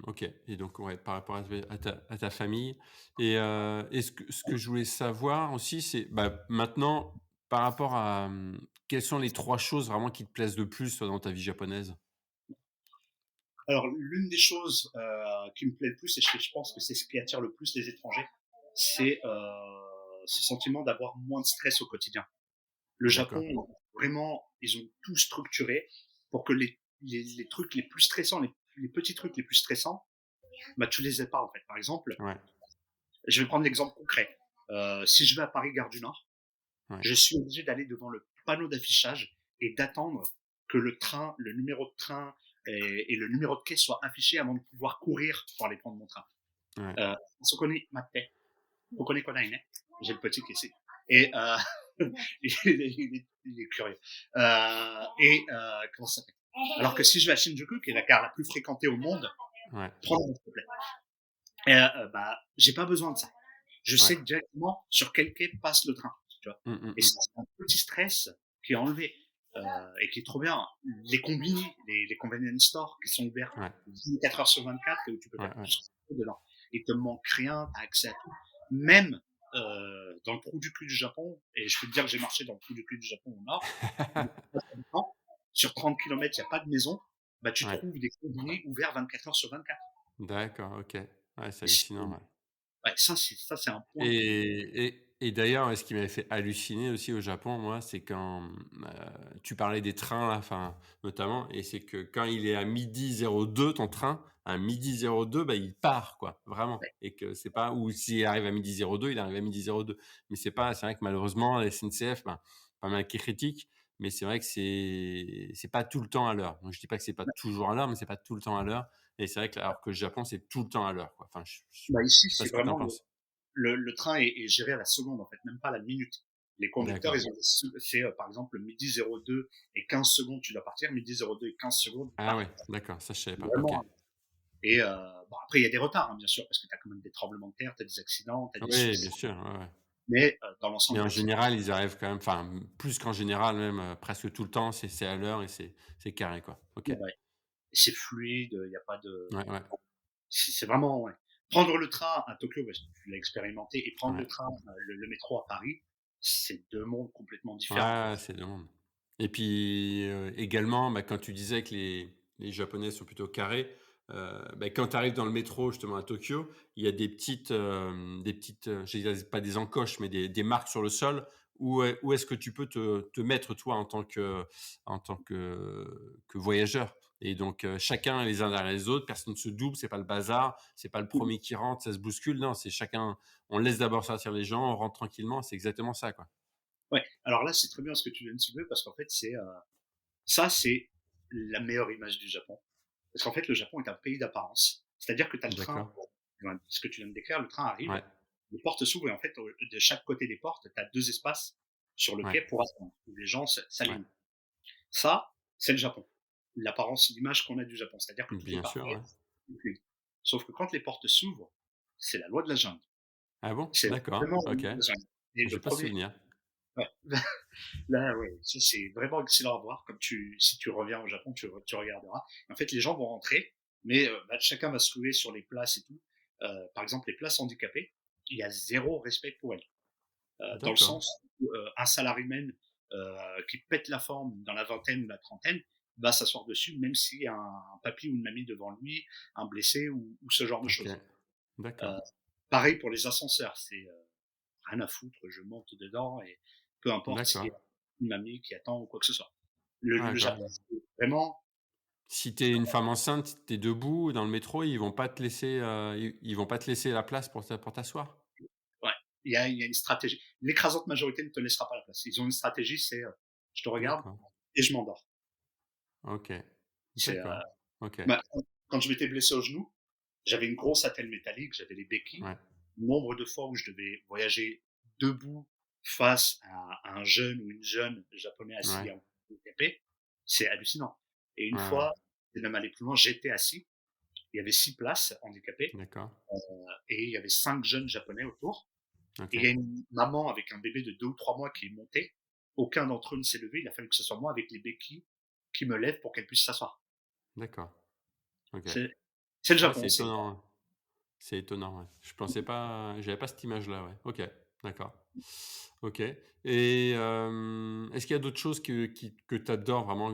OK et donc ouais, par rapport à ta famille et ce que je voulais savoir aussi, c'est, bah, maintenant, par rapport à, quelles sont les 3 choses vraiment qui te plaisent le plus, toi, dans ta vie japonaise? Alors, l'une des choses qui me plaît le plus, et je pense que c'est ce qui attire le plus les étrangers, c'est ce sentiment d'avoir moins de stress au quotidien. Le Japon, D'accord. vraiment, ils ont tout structuré pour que les trucs les plus stressants, les petits trucs les plus stressants, bah, tu les aies pas en fait. Par exemple, Ouais, je vais prendre l'exemple concret. Si je vais à Paris, Gare du Nord, ouais, je suis obligé d'aller devant le panneau d'affichage et d'attendre que le train, le numéro de train et le numéro de quai soient affichés avant de pouvoir courir pour aller prendre mon train. ouais. そこに待って、ここに来ないね. J'ai le petit qui essaie. Et il est curieux. Comment ça s'appelle? Alors que si je vais à Shinjuku, qui est la gare la plus fréquentée au monde, Ouais, prends-le s'il te plaît. Bah, j'ai pas besoin de ça. Je ouais. sais directement sur quel quai passe le train, tu vois. Mmh, mmh Et mh. ça, c'est un petit stress qui est enlevé et qui est trop bien. Les combini, les convenience stores qui sont ouverts Ouais, 24 heures sur 24 et où tu peux ouais, faire tout ouais. ce que tu veux dedans. Il te manque rien, t'as accès à tout. Même dans le trou du cul du Japon, et je peux te dire que j'ai marché dans le trou du cul du Japon au nord, sur 30 kilomètres, il n'y a pas de maison, bah, tu Ouais. trouves des combini ouverts 24 heures sur 24. D'accord, OK. Ouais, c'est Et hallucinant, ouais. ouais, ça, c'est un point qui, Et d'ailleurs, ce qui m'avait fait halluciner aussi au Japon, moi, c'est quand, tu parlais des trains là, enfin, notamment et c'est que quand il est à 12:02 ton train, à 12:02, bah, il part quoi, vraiment ouais, et que c'est pas ou s'il arrive à 12:02, il arrive à 12:02. Mais c'est vrai que malheureusement la SNCF, ben, pas mal qui critique, mais c'est vrai que c'est pas tout le temps à l'heure. Donc je dis pas que c'est pas toujours à l'heure, mais c'est pas tout le temps à l'heure et c'est vrai que alors que le Japon, c'est tout le temps à l'heure, quoi. Enfin, je bah, ici, sais pas c'est ce que tu en vraiment penses? le train est géré à la seconde, en fait, même pas à la minute. Les conducteurs, D'accord. ils ont c'est par exemple midi 02 et 15 secondes, tu dois partir, midi 02 et 15 secondes, il Ah part. ouais, d'accord, ça je savais pas. OK. Vraiment. Et bon, après, il y a des retards, hein, bien sûr, parce que tu as quand même des tremblements de terre, tu as des accidents, tu as des Oui, bien soucis. sûr, ouais, ouais. Mais dans Mais l'ensemble, en ouais, c'est général, ils arrivent quand même, enfin, plus qu'en général même, presque tout le temps, c'est à l'heure et c'est carré, quoi. OK. ouais. Et c'est fluide, il y a pas de Ouais, ouais, c'est vraiment ouais. Prendre le train à Tokyo, parce que tu l'as expérimenté, et prendre ouais. le train, le métro à Paris, c'est 2 mondes complètement Ouais, différents, quoi. ouais, c'est demande. Et puis, également, bah, quand tu disais que les Japonais sont plutôt carrés, bah, quand tu arrives dans le métro justement à Tokyo, il y a des petites, j'allais dire pas des encoches, mais des marques sur le sol où est-ce que tu peux te mettre toi en tant que voyageur? Et donc, chacun les uns derrière les autres, personne ne se double, c'est pas le bazar, c'est pas le Mmh. premier qui rentre, ça se bouscule, non, c'est chacun, on laisse d'abord sortir les gens, on rentre tranquillement, c'est exactement ça, quoi. Ouais, alors là, c'est très bien ce que tu viens de soulever parce qu'en fait, ça, c'est la meilleure image du Japon. Parce qu'en fait, le Japon est un pays d'apparence. C'est-à-dire que tu as le train, D'accord. ce que tu viens de décrire, le train arrive, Ouais, les portes s'ouvrent et en fait, de chaque côté des portes, tu as 2 espaces sur le ouais, quai pour attendre, où les gens ouais. s'alignent. Ça, c'est le Japon. L'apparence, l'image qu'on a du Japon. C'est-à-dire que tout est Bien sûr, parfait, ouais. tout est fluide. Sauf que quand les portes s'ouvrent, c'est la loi de la jungle. Ah bon? C'est D'accord, vraiment la OK. loi de la jungle. Et J'ai le pas premier, souvenir. ouais. Là, ouais, ça c'est vraiment excellent à voir. Comme si tu reviens au Japon, tu regarderas. En fait, les gens vont rentrer, mais chacun va se louer sur les places et tout. Par exemple, les places handicapées, il y a zéro respect pour elles. Dans le D'accord, sens où un salaryman qui pète la forme dans la vingtaine ou la trentaine va s'asseoir dessus, même s'il y a un papy ou une mamie devant lui, un blessé ou ce genre de OK, choses. d'accord. Euh, Pareil pour les ascenseurs, c'est rien à foutre, je monte dedans et peu importe s'il y D'accord. a une mamie qui attend ou quoi que ce soit. Ah Le d'accord. Japon, c'est vraiment, Si tu es une femme enceinte, tu es debout dans le métro, ils vont pas te laisser, ils vont pas te laisser la place pour t'asseoir? ouais, il y a une stratégie. L'écrasante majorité ne te laissera pas la place. Ils ont une stratégie, c'est je te regarde D'accord. et je m'endors. OK. C'est D'accord. OK. quand je m'étais blessé au genou, j'avais une grosse attelle métallique, j'avais les béquilles. Ouais. Le nombre de fois où je devais voyager debout face à un jeune ou une jeune japonais assis Ouais. en handicapé, c'est hallucinant. Et une Ouais, ouais. fois, et même aller plus loin, j'étais assis. Il y avait 6 places handicapées D'accord. et il y avait 5 jeunes japonais autour. Et il y OK. a une maman avec un bébé de 2 ou 3 mois qui est monté. Aucun d'entre eux ne s'est levé. Il a fallu que ce soit moi avec les béquilles qui me lève pour qu'elle puisse s'asseoir. D'accord. OK. C'est, c'est le Ouais, Japon. c'est C'est étonnant, ouais. C'est étonnant, ouais. Je pensais pas, j'avais pas cette image-là, ouais. OK, d'accord. OK, et est-ce qu'il y a d'autres choses que tu adores vraiment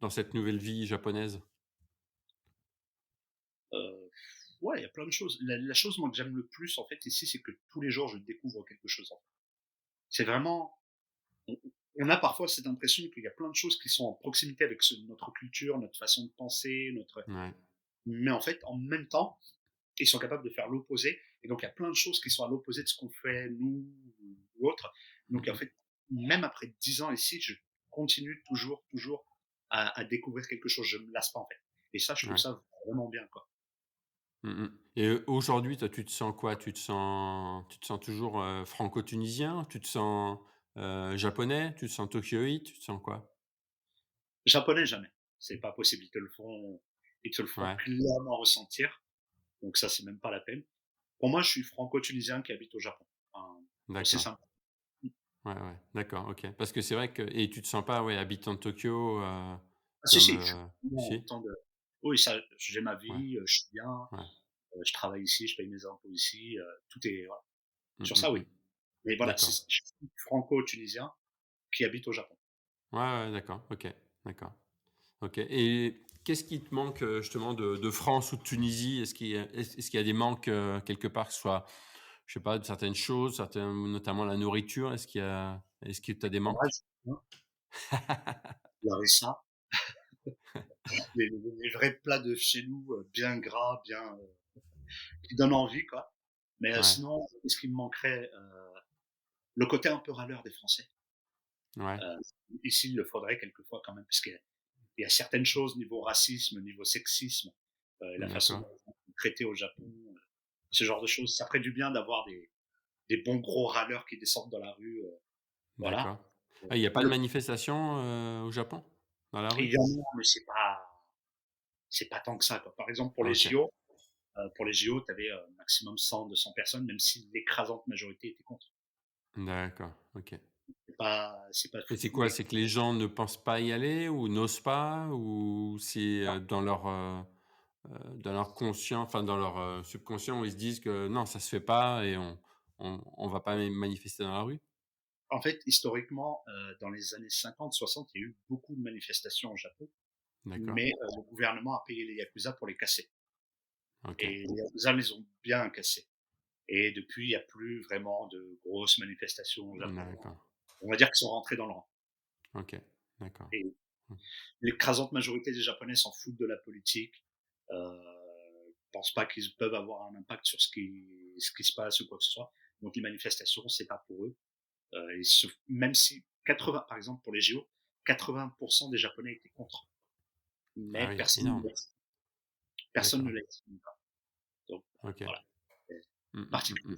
dans cette nouvelle vie japonaise? euh, ouais, il y a plein de choses. La chose moi que j'aime le plus en fait ici, c'est que tous les jours je découvre quelque chose. En fait. C'est vraiment, on, on a parfois cette impression qu'il y a plein de choses qui sont en proximité avec notre culture, notre façon de penser, Ouais, mais en fait, en même temps, ils sont capables de faire l'opposé. Et donc, il y a plein de choses qui sont à l'opposé de ce qu'on fait, nous ou autres. Donc, en mmh fait, même après 10 ans ici, je continue toujours à découvrir quelque chose. Je me lasse pas, en fait. Et ça, je trouve ouais. ça vraiment bien, quoi. Mmh Et aujourd'hui, toi, tu te sens quoi? Tu te sens toujours, franco-tunisien? Tu te sens, japonais? Tu te sens tokyoïte? Tu te sens quoi? Japonais, jamais. C'est pas possible. Ils te le font Ouais, clairement ressentir. Donc, ça, c'est même pas la peine. Pour moi, je suis franco-tunisien qui habite au Japon. Enfin, c'est d'accord. simple. Ouais, ouais, d'accord, OK. Parce que c'est vrai que, et tu te sens pas, ouais, habitant de Tokyo, Ah, si, comme, si, je suis vraiment si? content de. Oui, ça, j'ai ma Ouais, vie, je suis bien. ouais. Je travaille ici, je paye mes impôts ici, tout est voilà. Mmh, Sur mmh ça, oui. mh. Mais voilà, D'accord. je suis franco-tunisien qui habite au Japon. Ouais, ouais, d'accord, OK, d'accord. OK, et qu'est-ce qui te manque, justement de France ou de Tunisie? Est-ce qu'il y a des manques, quelque part, que ce soit, je sais pas, de certaines choses, notamment la nourriture? Est-ce que tu as des En vrai, manques? hein, la harissa, les vrais plats de chez nous, bien gras, bien, qui donnent envie, quoi. Mais Ouais, sinon, qu'est-ce qui me manquerait? Le côté un peu râleur des Français. ouais, Heu, Ici, il le faudrait quelquefois quand même, parce qu'il y a certaines choses niveau racisme, niveau sexisme, la façon d'accord, dont on est traité au Japon, ce genre de choses. Ça ferait du bien d'avoir des bons gros râleurs qui descendent dans la rue, voilà. d'accord. Ah, il y a pas de Le manifestation, au Japon? Dans la Il rue? y en a, mais c'est pas tant que ça, quoi. Par exemple, OK, pour les JO, tu avais maximum 100-200 personnes, même si l'écrasante majorité était contre. D'accord, OK. C'est pas Et c'est foufou. quoi? C'est que les gens ne pensent pas y aller ou n'osent pas? Ou c'est, dans leur conscient, enfin dans leur, subconscient où ils se disent que: «Non, ça se fait pas et on va pas manifester dans la rue»? En fait, historiquement, dans les années 50-60, il y a eu beaucoup de manifestations au Japon, D'accord, mais le gouvernement a payé les yakuza pour les casser OK, et les yakuza les ont bien cassés et depuis, il y a plus vraiment de grosses manifestations au Japon. d'accord, On va dire qu'ils sont rentrés dans le rang OK, d'accord. et Mmh. l'écrasante majorité des Japonais s'en foutent de la politique, pensent pas qu'ils peuvent avoir un impact sur ce qui se passe ou quoi que ce soit. Donc les manifestations, c'est pas pour eux. Même si 80, par exemple pour les JO, 80% des Japonais étaient contre, Ah mais oui, énorme. personne ne D'accord, l'a exprimé. Donc OK. voilà, c'est Mmh, mmh, mmh, particulier. mmh.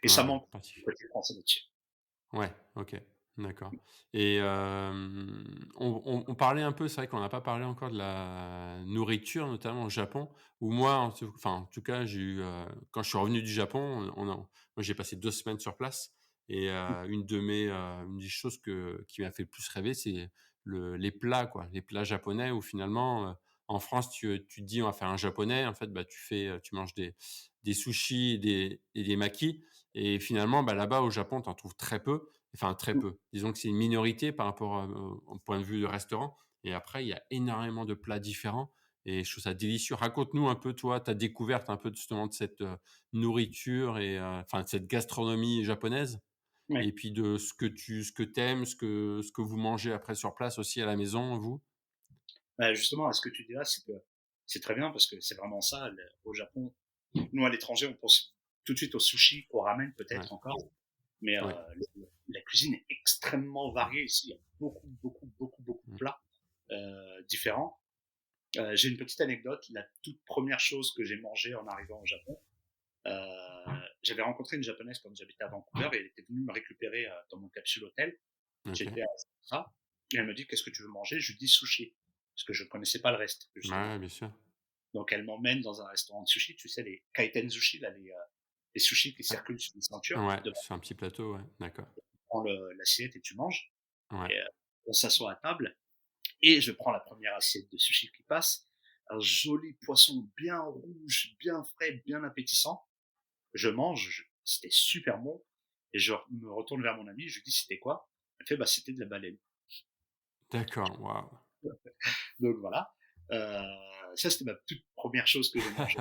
Et Ouais, ça ouais, manque du côté français là-dessus. ouais, OK, d'accord. Et on parlait un peu, c'est vrai qu'on n'a pas parlé encore de la nourriture, notamment au Japon, où moi, en tout cas, j'ai eu, quand je suis revenu du Japon, moi, j'ai passé 2 semaines sur place et une des choses qui m'a fait le plus rêver, c'est les plats, quoi, les plats japonais où finalement, en France, tu te dis: «On va faire un japonais», en fait, bah, tu manges des sushis et des makis et finalement, bah, là-bas, au Japon, tu en trouves très peu. Enfin, très Mmh. peu. Disons que c'est une minorité par rapport, au point de vue de restaurant et après il y a énormément de plats différents et je trouve ça délicieux. Raconte-nous un peu, toi, ta découverte un peu justement de cette, nourriture et enfin, de cette gastronomie japonaise et Ouais. puis de ce que tu aimes, ce que vous mangez après sur place aussi à la maison, vous? Bah, justement, ce que tu dis là, c'est que c'est très bien parce que c'est vraiment ça. Au Japon, nous à l'étranger, on pense tout de suite au sushi, au ramen Ouais, peut-être encore, mais ouais. la cuisine est extrêmement variée ici. Il y a beaucoup, beaucoup, beaucoup, beaucoup de Mmh. plats différents. J'ai une petite anecdote. La toute première chose que j'ai mangée en arrivant au Japon, j'avais rencontré une japonaise quand j'habitais à Vancouver et elle était venue me récupérer dans mon capsule hôtel. OK. J'étais à ça et elle me dit: «Qu'est-ce que tu veux manger?» Je lui dis: «Sushi», parce que je connaissais pas le reste, Ouais, justement. bien sûr. Donc elle m'emmène dans un restaurant de sushi, tu sais, les kaiten sushi, là, les sushis qui Ah, circulent sur une ceinture. ouais, Devant, sur un petit plateau, ouais, d'accord. tu prends l'assiette et tu manges. Ouais, Et on s'assoit à table et je prends la première assiette de sushi qui passe. Un joli poisson bien rouge, bien frais, bien appétissant. Je mange, c'était super bon. Et je me retourne vers mon ami, je lui dis c'était quoi? Elle fait bah c'était de la baleine. d'accord, waouh. Donc voilà. Ça c'était ma toute première chose que j'ai mangée.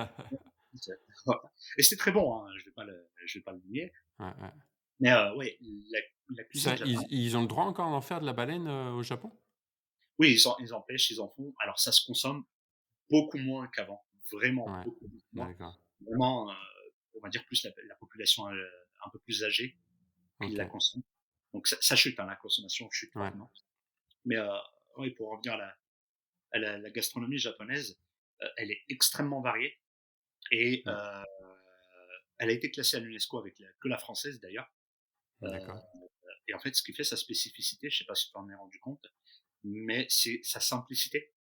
Voilà. Et c'était très bon, hein, je vais pas le nier. Ouais, ouais. Mais ouais, la, la cuisine Ça, japonaise, ils ont le droit encore d'en faire de la baleine, au Japon? oui, ils en pêchent, ils en font. Alors ça se consomme beaucoup moins qu'avant, vraiment Ouais, beaucoup, beaucoup moins. d'accord. Vraiment, on va dire plus la population un peu plus âgée qui la OK. consomme. Donc ça chute, hein, la consommation chute Ouais, fortement. Mais oui, pour revenir la gastronomie japonaise, elle est extrêmement variée et mmh, elle a été classée à l'UNESCO avec que la française d'ailleurs. Euh, d'accord, et en fait, ce qui fait sa spécificité, je sais pas si tu en es rendu compte, mais c'est sa simplicité.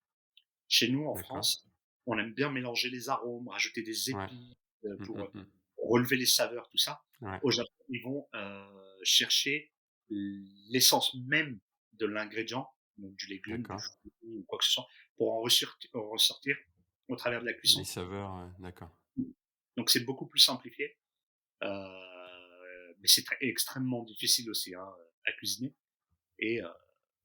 Chez nous, en d'accord. France, on aime bien mélanger les arômes, rajouter des Ouais. épices Mmh, pour mmh mh. relever les saveurs, tout ça. Ouais, Au Japon, ils vont chercher l'essence même de l'ingrédient, donc du légume, du d'accord. fruit ou quoi que ce soit, pour en ressortir au travers de la Les cuisson. saveurs, d'accord. Donc c'est beaucoup plus simplifié, mais c'est extrêmement difficile aussi hein, à cuisiner. Et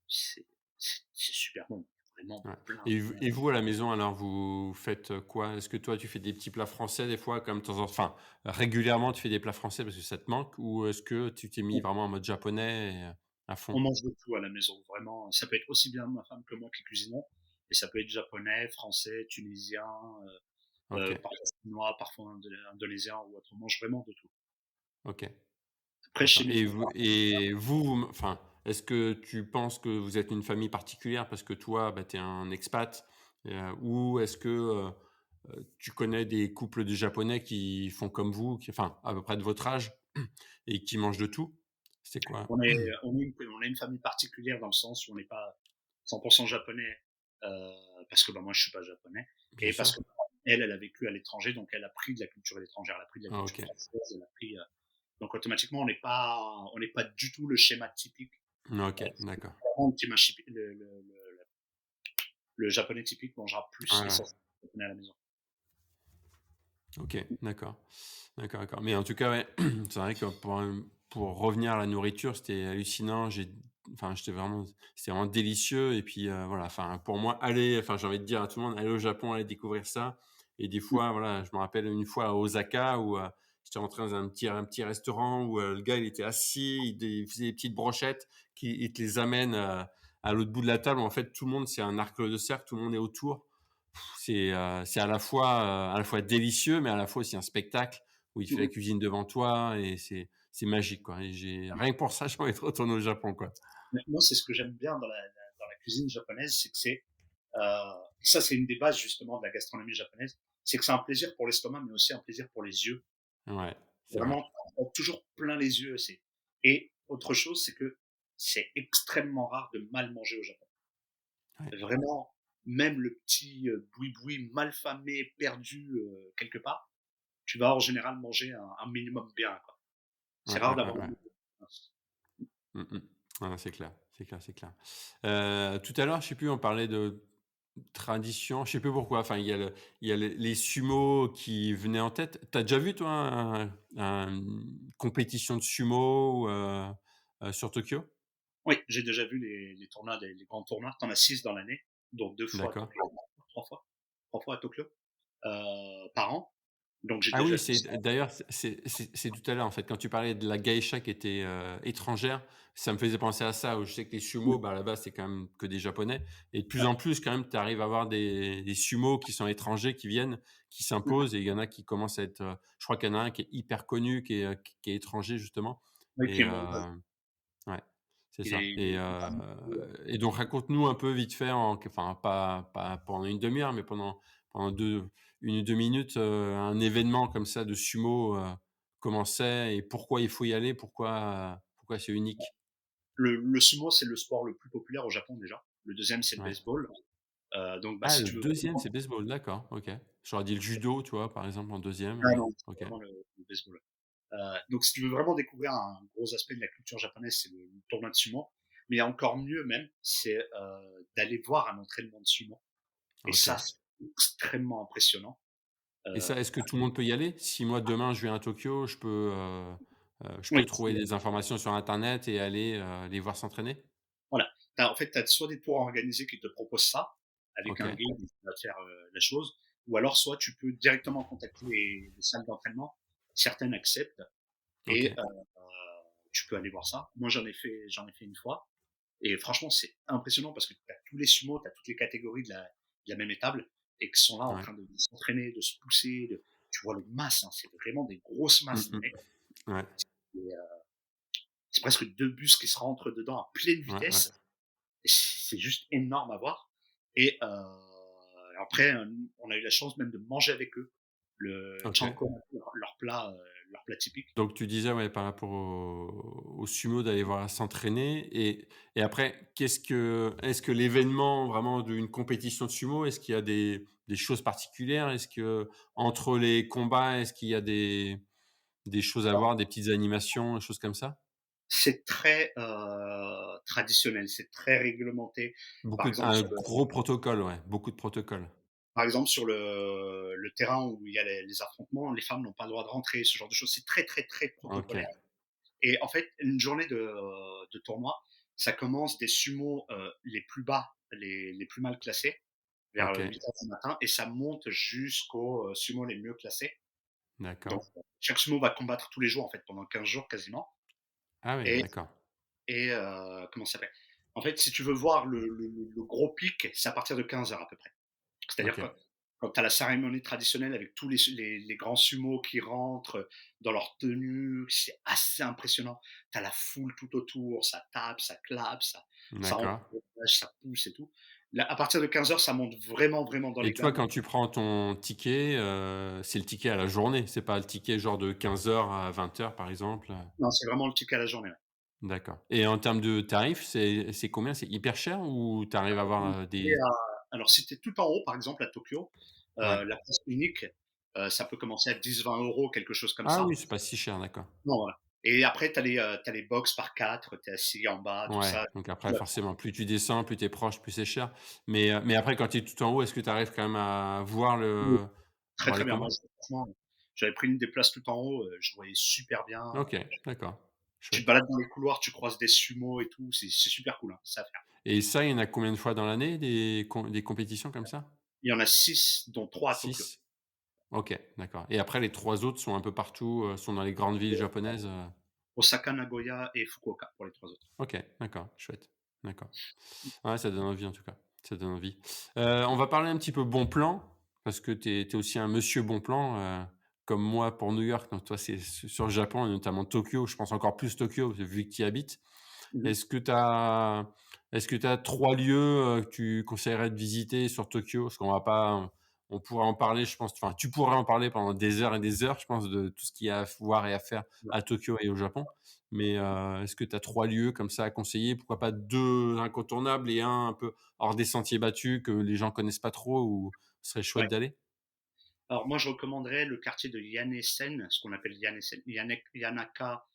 c'est c'est super bon, vraiment Ouais plein, et plein. vous, à la maison, alors, vous faites, quoi? Est-ce que toi, tu fais des petits plats français, des fois, comme de temps en enfin, régulièrement, tu fais des plats français parce que ça te manque? Ou est-ce que tu t'es mis vraiment en mode japonais et à On fond? mange de tout à la maison, vraiment. Ça peut être aussi bien ma femme que moi qui cuisinons, et ça peut être japonais, français, tunisien, OK, parfois chinois, parfois indonésien ou autre. On mange vraiment de tout. OK, Après, d'accord chez mes et vous, enfin, est-ce que tu penses que vous êtes une famille particulière parce que toi, bah, tu es un expat? Ou est-ce que, tu connais des couples de Japonais qui font comme vous, qui enfin, à peu près de votre âge et qui mangent de tout? C'est quoi? on est une famille particulière dans le sens où on n'est pas 100% japonais, parce que bah, moi je suis pas japonais, Bien et parce sûr. que elle a vécu à l'étranger, donc elle a pris de la culture étrangère, elle a pris de la Ah culture OK. française, elle a pris. Donc automatiquement, on n'est pas du tout le schéma typique. OK, C'est d'accord. vraiment le japonais typique mangera plus Ouais, ouais. essentiellement japonais à la maison. OK, d'accord. D'accord, d'accord. Mais en tout cas, ouais, c'est vrai que pour revenir à la nourriture, c'était hallucinant. Enfin, c'était vraiment délicieux et puis, voilà, enfin, pour moi, j'ai envie de dire à tout le monde: «Allez au Japon, allez découvrir ça» et des Mmh. fois, voilà, je me rappelle une fois à Osaka où, j'étais rentré dans un petit restaurant où, le gars, il était assis, il faisait des petites brochettes il te les amène, à l'autre bout de la table. En fait, tout le monde c'est un arc de cercle, tout le monde est autour. C'est à la fois délicieux, mais à la fois aussi un spectacle où il fait la Mmh. cuisine devant toi et c'est magique, quoi et j'ai rien que pour ça, j'ai envie de retourner au Japon, quoi. Mais moi, c'est ce que j'aime bien dans la cuisine japonaise, c'est que ça, c'est une des bases justement de la gastronomie japonaise, c'est que c'est un plaisir pour l'estomac, mais aussi un plaisir pour les yeux. Ouais, c'est vrai. Vraiment, on a toujours plein les yeux. Et autre chose, c'est que c'est extrêmement rare de mal manger au Japon. Ouais, Vraiment, même le petit boui-boui mal famé, perdu quelque part, tu vas en général manger un minimum bien, quoi. C'est ouais, rare ouais, ouais, d'avoir ouais. une. Mmh mh. Ah non, c'est clair, c'est clair, c'est clair. Tout à l'heure, je sais plus, on parlait de tradition, je sais plus pourquoi, enfin, il y a les sumo qui venaient en tête. Tu as déjà vu toi une compétition de sumo sur Tokyo? Oui, j'ai déjà vu les tournois, les grands tournois. Tu en as 6 dans l'année, dont 2 fois à D'accord. Tokyo, 3 fois, 3 fois à Tokyo, par an. Donc j'ai Ah déjà oui, vu ça. d'ailleurs, c'est tout à l'heure, en fait, quand tu parlais de la geisha qui était, étrangère, ça me faisait penser à ça, où je sais que les Mmh, sumo, bah, là-bas, c'est quand même que des japonais et de plus ouais, en plus, quand même, tu arrives à avoir des sumo qui sont étrangers, qui viennent, qui mmh, s'imposent et il y en a qui commencent à être, je crois qu'il y en a un qui est hyper connu, qui est étranger, justement oui, qui et est mongol. ouais, c'est Il ça est il est vraiment et donc raconte-nous un peu vite fait enfin pas pendant une demi heure, mais pendant 1 ou 2 minutes, un événement comme ça de sumo, comment c'est et pourquoi il faut y aller? Pourquoi c'est unique? le sumo, c'est le sport le plus populaire au Japon déjà. Le deuxième, c'est le Ouais. baseball. Donc bah, Ah, si le tu veux deuxième, vraiment. c'est baseball, d'accord, OK. J'aurais dit le judo, tu vois, par exemple, en deuxième, Ah mais non, c'est OK. vraiment le baseball. Donc si tu veux vraiment découvrir un gros aspect de la culture japonaise, c'est le tournoi de sumo. Mais encore mieux même, c'est d'aller voir un entraînement de sumo. Et ça, OK c'est extrêmement impressionnant. et ça, est-ce que tout le monde peut y aller? Si moi, demain, je viens à Tokyo, je peux Oui, trouver des informations sur internet et aller, les voir s'entraîner? voilà. En fait, tu as soit des tours organisés qui te proposent ça, avec un OK, guide qui va te faire la chose, ou alors soit tu peux directement contacter les salles d'entraînement. Certaines acceptent et OK. tu peux aller voir ça. Moi, j'en ai fait une fois. Et franchement, c'est impressionnant parce que tu as tous les sumos, tu as toutes les catégories de la même étable et qui sont là en Ouais. train de s'entraîner, de se pousser. Tu vois les masses, hein, c'est vraiment des grosses Mmh masses de mh. mecs. Ouais, Et, c'est presque deux bus qui se rentrent dedans à pleine ouais, ouais, vitesse. Et c'est juste énorme à voir. Et après, on a eu la chance même de manger avec eux le OK. chanko, leur plat typique. Donc tu disais, ouais, par rapport au sumo d'aller voir s'entraîner et après est-ce que l'événement vraiment d'une compétition de sumo, est-ce qu'il y a des choses particulières? Est-ce que entre les combats, est-ce qu'il y a des choses à Alors, voir, des petites animations, des choses comme ça? c'est très traditionnel, c'est très réglementé. Par exemple, Un gros protocole, ouais, beaucoup de protocoles. sur le terrain où il y a les affrontements, les femmes n'ont pas le droit de rentrer, ce genre de choses. C'est très, très, très OK, protocolaire. Et en fait, une journée de tournoi, ça commence des sumos les plus bas, les plus mal classés, vers OK, 8 heures du matin, et ça monte jusqu'aux sumos les mieux classés. Donc, d'accord. chaque sumo va combattre tous les jours, en fait, pendant 15 jours quasiment. Ah oui, Et, d'accord. comment ça s'appelle? En fait, si tu veux voir le gros pic, c'est à partir de 15 heures à peu près. C'est-à-dire que OK. quand tu as la cérémonie traditionnelle avec tous les grands sumos qui rentrent dans leur tenue, c'est assez impressionnant. Tu as la foule tout autour, ça tape, ça clappe, ça D'accord. encourage, ça pousse et tout. Là, à partir de 15 heures, ça monte vraiment, vraiment dans Et les toi, gammes. quand tu prends ton ticket, c'est le ticket à la journée, c'est pas le ticket genre de 15 heures à 20 heures, par exemple? Non, c'est vraiment le ticket à la journée. Ouais. D'accord et en termes de tarifs, c'est combien? C'est hyper cher ou tu arrives à avoir, Et, des alors, si tu es tout en haut, par exemple, à Tokyo, ouais. la place unique, ça peut commencer à 10-20 euros, quelque chose comme Ah ça. oui, c'est pas si cher, d'accord. Non, voilà. Et après, tu les box par 4, tu es assis en bas, tout Ouais, ça. donc après forcément, plus tu descends, plus tu es proche, plus c'est cher. Mais après quand tu es tout en haut, est-ce que tu arrives quand même à Oui, très, voir très les bien. Moi, combats? franchement, j'avais pris une des places tout en haut, je voyais super bien. OK, d'accord, Tu te chouette. balades dans les couloirs, tu croises des sumos et tout, c'est super cool, hein, ça à faire. Et ça, il y en a combien de fois dans l'année des compétitions comme ça? Il y en a 6, dont 3 à Tokyo. 6. OK, d'accord. Et après les 3 autres sont un peu partout, sont dans les grandes villes japonaises? Osaka, Nagoya et Fukuoka pour les 3 autres. OK, d'accord, chouette. D'accord. Ouais, ça donne envie en tout cas, ça donne envie. On va parler un petit peu bon plan, parce que tu es aussi un monsieur bon plan, comme moi pour New York. Donc toi, c'est sur le Japon et notamment Tokyo. Je pense encore plus Tokyo, vu que tu y habites. Mmh mh. Est-ce que tu as est-ce que tu as 3 lieux, que tu conseillerais de visiter sur Tokyo? Parce qu'on va pas on pourrait en parler, je pense, enfin, tu pourrais en parler pendant des heures et des heures, je pense, de tout ce qu'il y a à voir et à faire Ouais. à Tokyo et au Japon. Mais, est-ce que tu as 3 lieux comme ça à conseiller? Pourquoi pas 2 incontournables et un peu hors des sentiers battus que les gens connaissent pas trop où ce serait chouette Ouais. d'aller? Alors moi, je recommanderais le quartier de Yanesen, ce qu'on appelle Yanesen, Yanaka,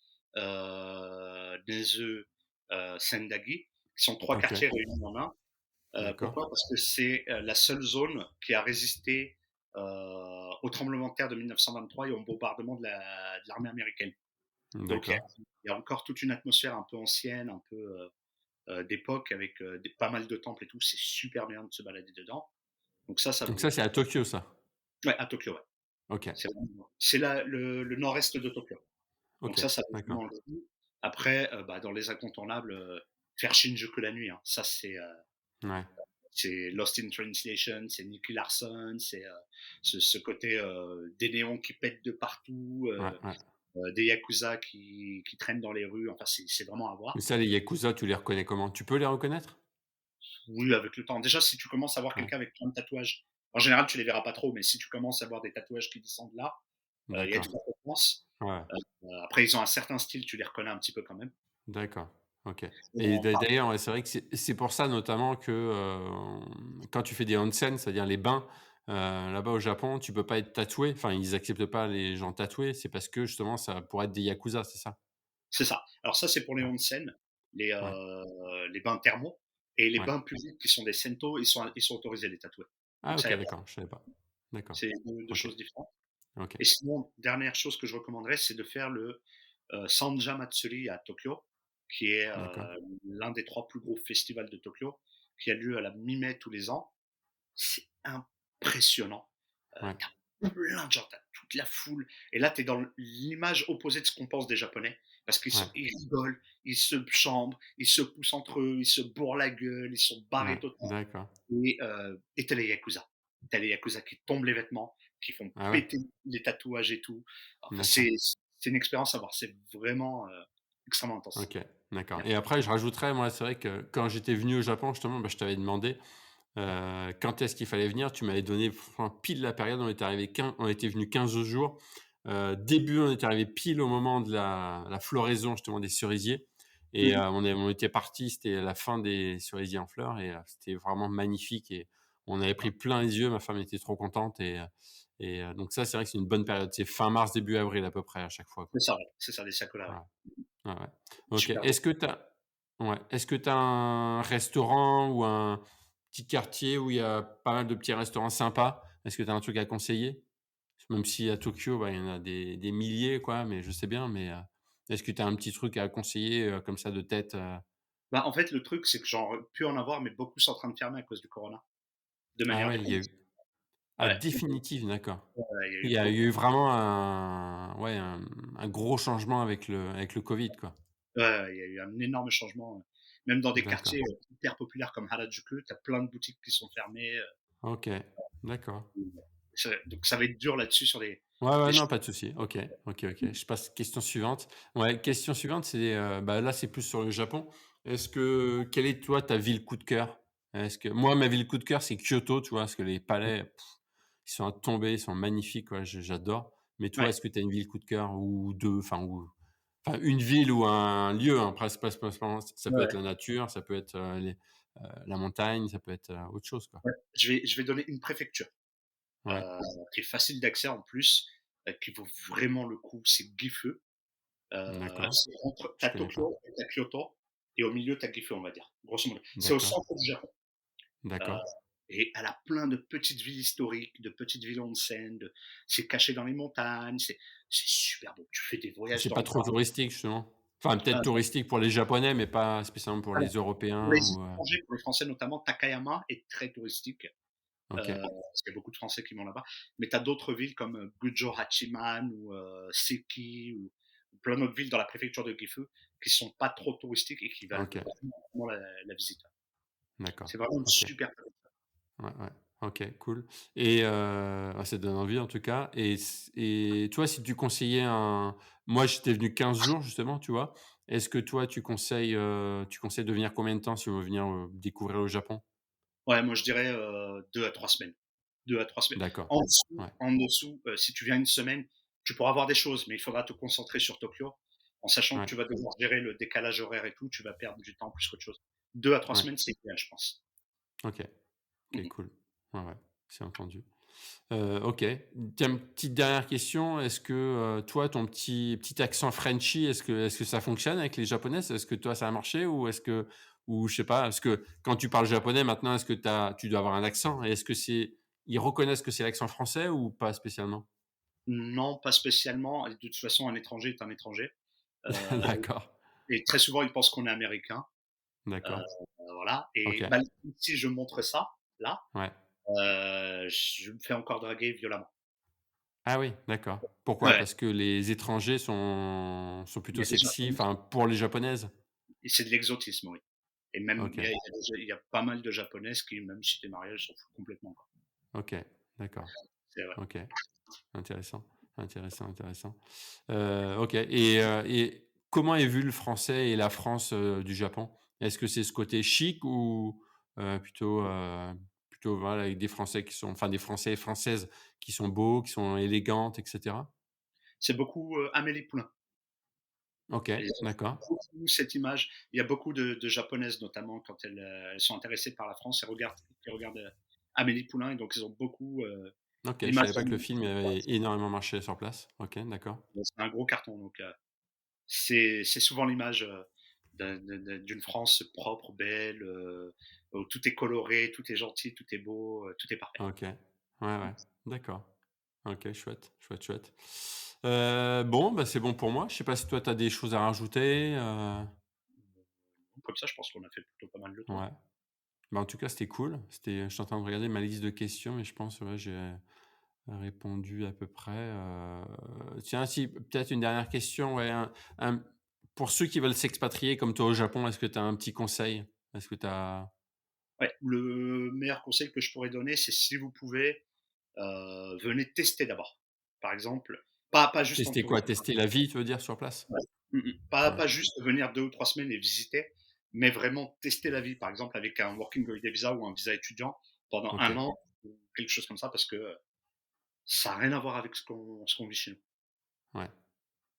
Nezu, Sendagi, qui sont 3 OK, quartiers réunis en un. d'accord. Pourquoi? Parce que c'est, la seule zone qui a résisté, au tremblement de terre de 1923 et au bombardement de l'armée américaine. Donc D'accord. il y a encore toute une atmosphère un peu ancienne, un peu, d'époque avec, pas mal de temples et tout. C'est super bien de se balader dedans. Donc ça Donc ça, vaut c'est à Tokyo, ça? ouais, à Tokyo, ouais. OK, C'est le nord-est de Tokyo. Donc OK, ça vaut d'accord. vraiment le coup. Après, bah, dans les incontournables, faire Shinjuku la nuit, hein. Ça, Ouais, c'est Lost in Translation, c'est Nicky Larson, c'est, ce côté, des néons qui pètent de partout, ouais, ouais. des yakuza qui traînent dans les rues. Enfin, c'est vraiment à Mais voir. ça, les yakuza, tu les reconnais comment? Tu peux les reconnaître? Oui, avec le temps. Déjà, si tu commences à voir Ouais, quelqu'un avec plein de tatouages, en général, tu les verras pas trop, mais si tu commences à voir des tatouages qui descendent là, il y a de d'accord. fortes chances. Ouais, Après, ils ont un certain style, tu les reconnais un petit peu quand même. d'accord. OK. Et Et en par d'ailleurs, ouais, c'est vrai que c'est pour ça notamment que, quand tu fais des onsen, c'est-à-dire les bains, là-bas au Japon, tu peux pas être tatoué. Enfin, ils acceptent pas les gens tatoués. C'est parce que justement, ça pourrait être des yakuza, c'est ça? c'est ça. Alors ça, c'est pour les Ouais, onsen, ouais, les bains thermaux et les ouais. bains publics qui sont des sento, ils sont autorisés les tatouer. Ah Donc ça, OK, y a pas d'accord, je savais pas. D'accord. c'est 2 OK, choses différentes. OK, Et sinon, dernière chose que je recommanderais, c'est de faire le, Sanja Matsuri à Tokyo, qui est, d'accord. l'un des 3 plus gros festivals de Tokyo, qui a lieu à la mi-mai tous les ans. C'est impressionnant. Ouais, Tu plein de gens, tu toute la foule et là, tu es dans l'image opposée de ce qu'on pense des Japonais parce ouais, ils rigolent, ils se chambrent, ils se poussent entre eux, ils se bourrent la gueule, ils sont barrés ouais, totalement d'accord. et tu les yakuza. Tu les yakuza qui tombent les vêtements, qui font Ah ouais, péter les tatouages et tout. Enfin, d'accord. c'est une expérience à voir. C'est vraiment, extrêmement intense. OK, d'accord. Ouais. Et après, je rajouterais, moi, c'est vrai que quand j'étais venu au Japon, justement, bah, je t'avais demandé, quand est-ce qu'il fallait venir. Tu m'avais donné enfin, pile la période, on était venu 15 jours. Début, on était arrivé pile au moment de la floraison, justement, des cerisiers et Mmh. on était parti. C'était la fin des cerisiers en fleurs et c'était vraiment magnifique et on avait pris plein les yeux. Ma femme était trop contente donc ça, c'est vrai que c'est une bonne période. C'est fin mars, début avril à peu près à chaque fois, quoi. C'est ça, ouais, c'est ça, les sakura, ouais. Voilà. Ouais, ouais. OK. Super beau. Est-ce que tu as un restaurant ou un petit quartier où il y a pas mal de petits restaurants sympas? Est-ce que tu as un truc à conseiller? Même si à Tokyo, bah, il y en a des milliers quoi, mais je sais bien, mais, est-ce que tu as un petit truc à conseiller, comme ça de tête, Bah, en fait, le truc, c'est que j'aurais pu en avoir, mais beaucoup sont en train de fermer à cause du corona, de Ah manière ouais, il y a définitive. eu Ouais, définitive, d'accord. il y a Il eu y a beaucoup. eu vraiment un gros changement avec le covid, quoi. Ouais, ouais, il y a eu un énorme changement, même dans des D'accord. quartiers, hyper populaires comme Harajuku, tu as plein de boutiques qui sont fermées, OK, d'accord. donc ça va être dur là-dessus sur Ouais, ouais, les non, ch pas de souci. OK, OK, OK. Je passe question suivante. Ouais, question suivante, c'est, bah, là, c'est plus sur le Japon. Quelle est, toi, ta ville coup de cœur? Est-ce que moi, ma ville coup de cœur, c'est Kyoto, tu vois? Parce que les palais, ils sont à tomber, ils sont magnifiques, quoi, j'adore. Mais toi, ouais, est-ce que tu as une ville coup de cœur ou 2, enfin, une ville ou un lieu, hein, ça ouais, peut ouais, être la nature, ça peut être, la montagne, ça peut être, autre chose, quoi. ouais. Je vais donner une préfecture, Ouais, qui est facile d'accès en plus, qui vaut vraiment le coup, c'est Gifu. D'accord. Tu Je as connais pas. Tokyo et tu as Kyoto, et au milieu, tu as Gifu, on va dire, grosso modo. C'est au D'accord. centre du Japon. Euh, D'accord. et elle a plein de petites villes historiques, de petites villes onsen, c'est caché dans les montagnes, c'est super beau. Tu fais des voyages C'est dans pas le trop parc. touristique, justement? Enfin, peut-être Euh, touristique pour les Japonais, mais pas spécialement pour les alors, pour Européens les ou, étrangers, pour les Français notamment, Takayama est très touristique. OK. Parce qu'il y a beaucoup de Français qui vont là-bas. Mais tu as d'autres villes comme Gujo Hachiman ou Seki ou plein d'autres villes dans la préfecture de Gifu qui sont pas trop touristiques et qui valent OK. vraiment la visite. D'accord. C'est vraiment une OK. super préfecture. Ouais, ouais. OK, cool et ça donne envie en tout cas et toi, si tu conseillais un moi, j'étais venu 15 jours justement, tu vois? Est-ce que toi, tu conseilles de venir combien de temps si on veut venir, découvrir le Japon? Ouais, moi je dirais 2 à 3 semaines. 2 à 3 semaines. D'accord. Ouais, En dessous si tu viens une semaine, tu pourras voir des choses, mais il faudra te concentrer sur Tokyo, en sachant que ouais, tu vas devoir gérer le décalage horaire et tout, tu vas perdre du temps plus qu'autre chose. 2 à 3 ouais. semaines, c'est idéal, je pense. OK. OK, Mmh. cool. Ouais, ouais, c'est entendu. OK. Tiens, une petite dernière question. Est-ce que, toi, ton petit accent Frenchy, est-ce que ça fonctionne avec les Japonaises? Est-ce que toi, ça a marché ou je sais pas, parce que quand tu parles japonais maintenant, est-ce que tu dois avoir un accent et est-ce que ils reconnaissent que c'est l'accent français ou pas spécialement? Non, pas spécialement. De toute façon, un étranger est un étranger. Heu D'accord, et très souvent, ils pensent qu'on est américain. Heu, d'accord. voilà et OK. bah, si je montre ça, là, Ouais. je me fais encore draguer violemment. Ah oui, d'accord. Pourquoi? Ouais, Parce que les étrangers sont il y plutôt a des sexy, Japonais enfin, pour les japonaises? et c'est de l'exotisme, oui. Et même, OK, il y a pas mal de japonaises qui, même si tu es marié, elles s'en foutent complètement, quoi. OK, d'accord. C'est vrai. OK. Intéressant, intéressant, intéressant. OK et comment est vu le français et la France, du Japon? Est-ce que c'est ce côté chic ou plutôt voilà avec des Français qui sont enfin des Français et Françaises qui sont beaux, qui sont élégantes et cetera? C'est beaucoup, Amélie Poulain. OK, Et d'accord. beaucoup cette image. Il y a beaucoup de japonaises, notamment quand elles sont intéressées par la France, elles regardent, Amélie Poulain et donc ils ont beaucoup, OK, je l'image savais pas que le d'Amélie film Poulain. avait énormément marché sur place. OK, d'accord. C'est un gros carton donc c'est souvent l'image, d'une France propre, belle, où tout est coloré, tout est gentil, tout est beau, tout est parfait. OK. Ouais, ouais. D'accord. OK, chouette, chouette, chouette. Bon, bah, c'est bon pour moi. Je sais pas si toi tu as des choses à rajouter, Comme ça, je pense qu'on a fait plutôt pas mal de tour. Ouais. Bah, en tout cas, c'était cool. Je suis en train de regarder ma liste de questions, mais je pense, ouais, j'ai répondu à peu près, tiens, si, peut-être une dernière question, ouais, pour ceux qui veulent s'expatrier comme toi au Japon, est-ce que tu as un petit conseil? Est-ce que tu as Ouais, le meilleur conseil que je pourrais donner, c'est si vous pouvez, venez tester d'abord. Par exemple, pas juste en testé quoi? touriste. Tester la vie, tu veux dire, sur place? Ouais. Ouais. Pas juste venir 2 ou 3 semaines et visiter, mais vraiment tester la vie, par exemple avec un working holiday visa ou un visa étudiant pendant un OK. an ou quelque chose comme ça parce que, ça a rien à voir avec ce qu'on vit chez nous. Ouais.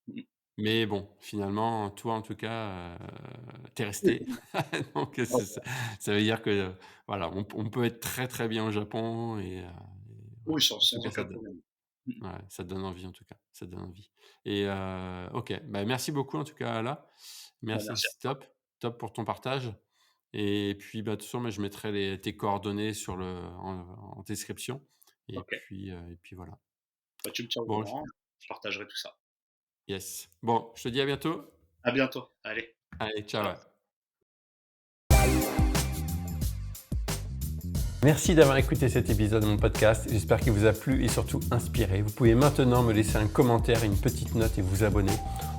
Mmh mh. Mais bon, finalement, toi, en tout cas, tu Oui, resté. Donc, ouais. ça veut dire que, voilà, on peut être très, très bien au Japon et Oui, voilà. sans En tout sans cas, aucun problème. Mmh. ouais, ça donne envie, en tout cas. Ça donne envie et OK. Bah, merci beaucoup, en tout cas, Ala. Bah, Merci, merci c'est top. Top pour ton partage et puis, bah, de toute façon, moi, je mettrai tes coordonnées en description OK. et puis voilà. Bah, tu me tiens au Bon, courant, je partagerai tout ça. yes. Bon, je te dis à bientôt. À bientôt. Allez, Allez, ciao, ciao. ouais. Merci d'avoir écouté cet épisode de mon podcast. J'espère qu'il vous a plu et surtout inspiré. Vous pouvez maintenant me laisser un commentaire, une petite note et vous abonner.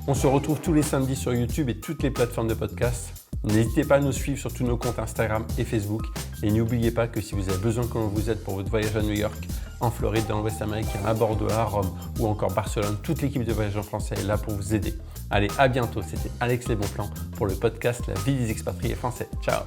On se retrouve tous les samedis sur YouTube et toutes les plateformes de podcast. N'hésitez pas à nous suivre sur tous nos comptes Instagram et Facebook. Et n'oubliez pas que si vous avez besoin que l'on vous aide pour votre voyage à New York, en Floride, dans l'Ouest américain, à Bordeaux, à Rome ou encore Barcelone, toute l'équipe de Voyage en Français est là pour vous aider. Allez, à bientôt. C'était Alex Les Bons Plans pour le podcast La vie des expatriés français. Ciao!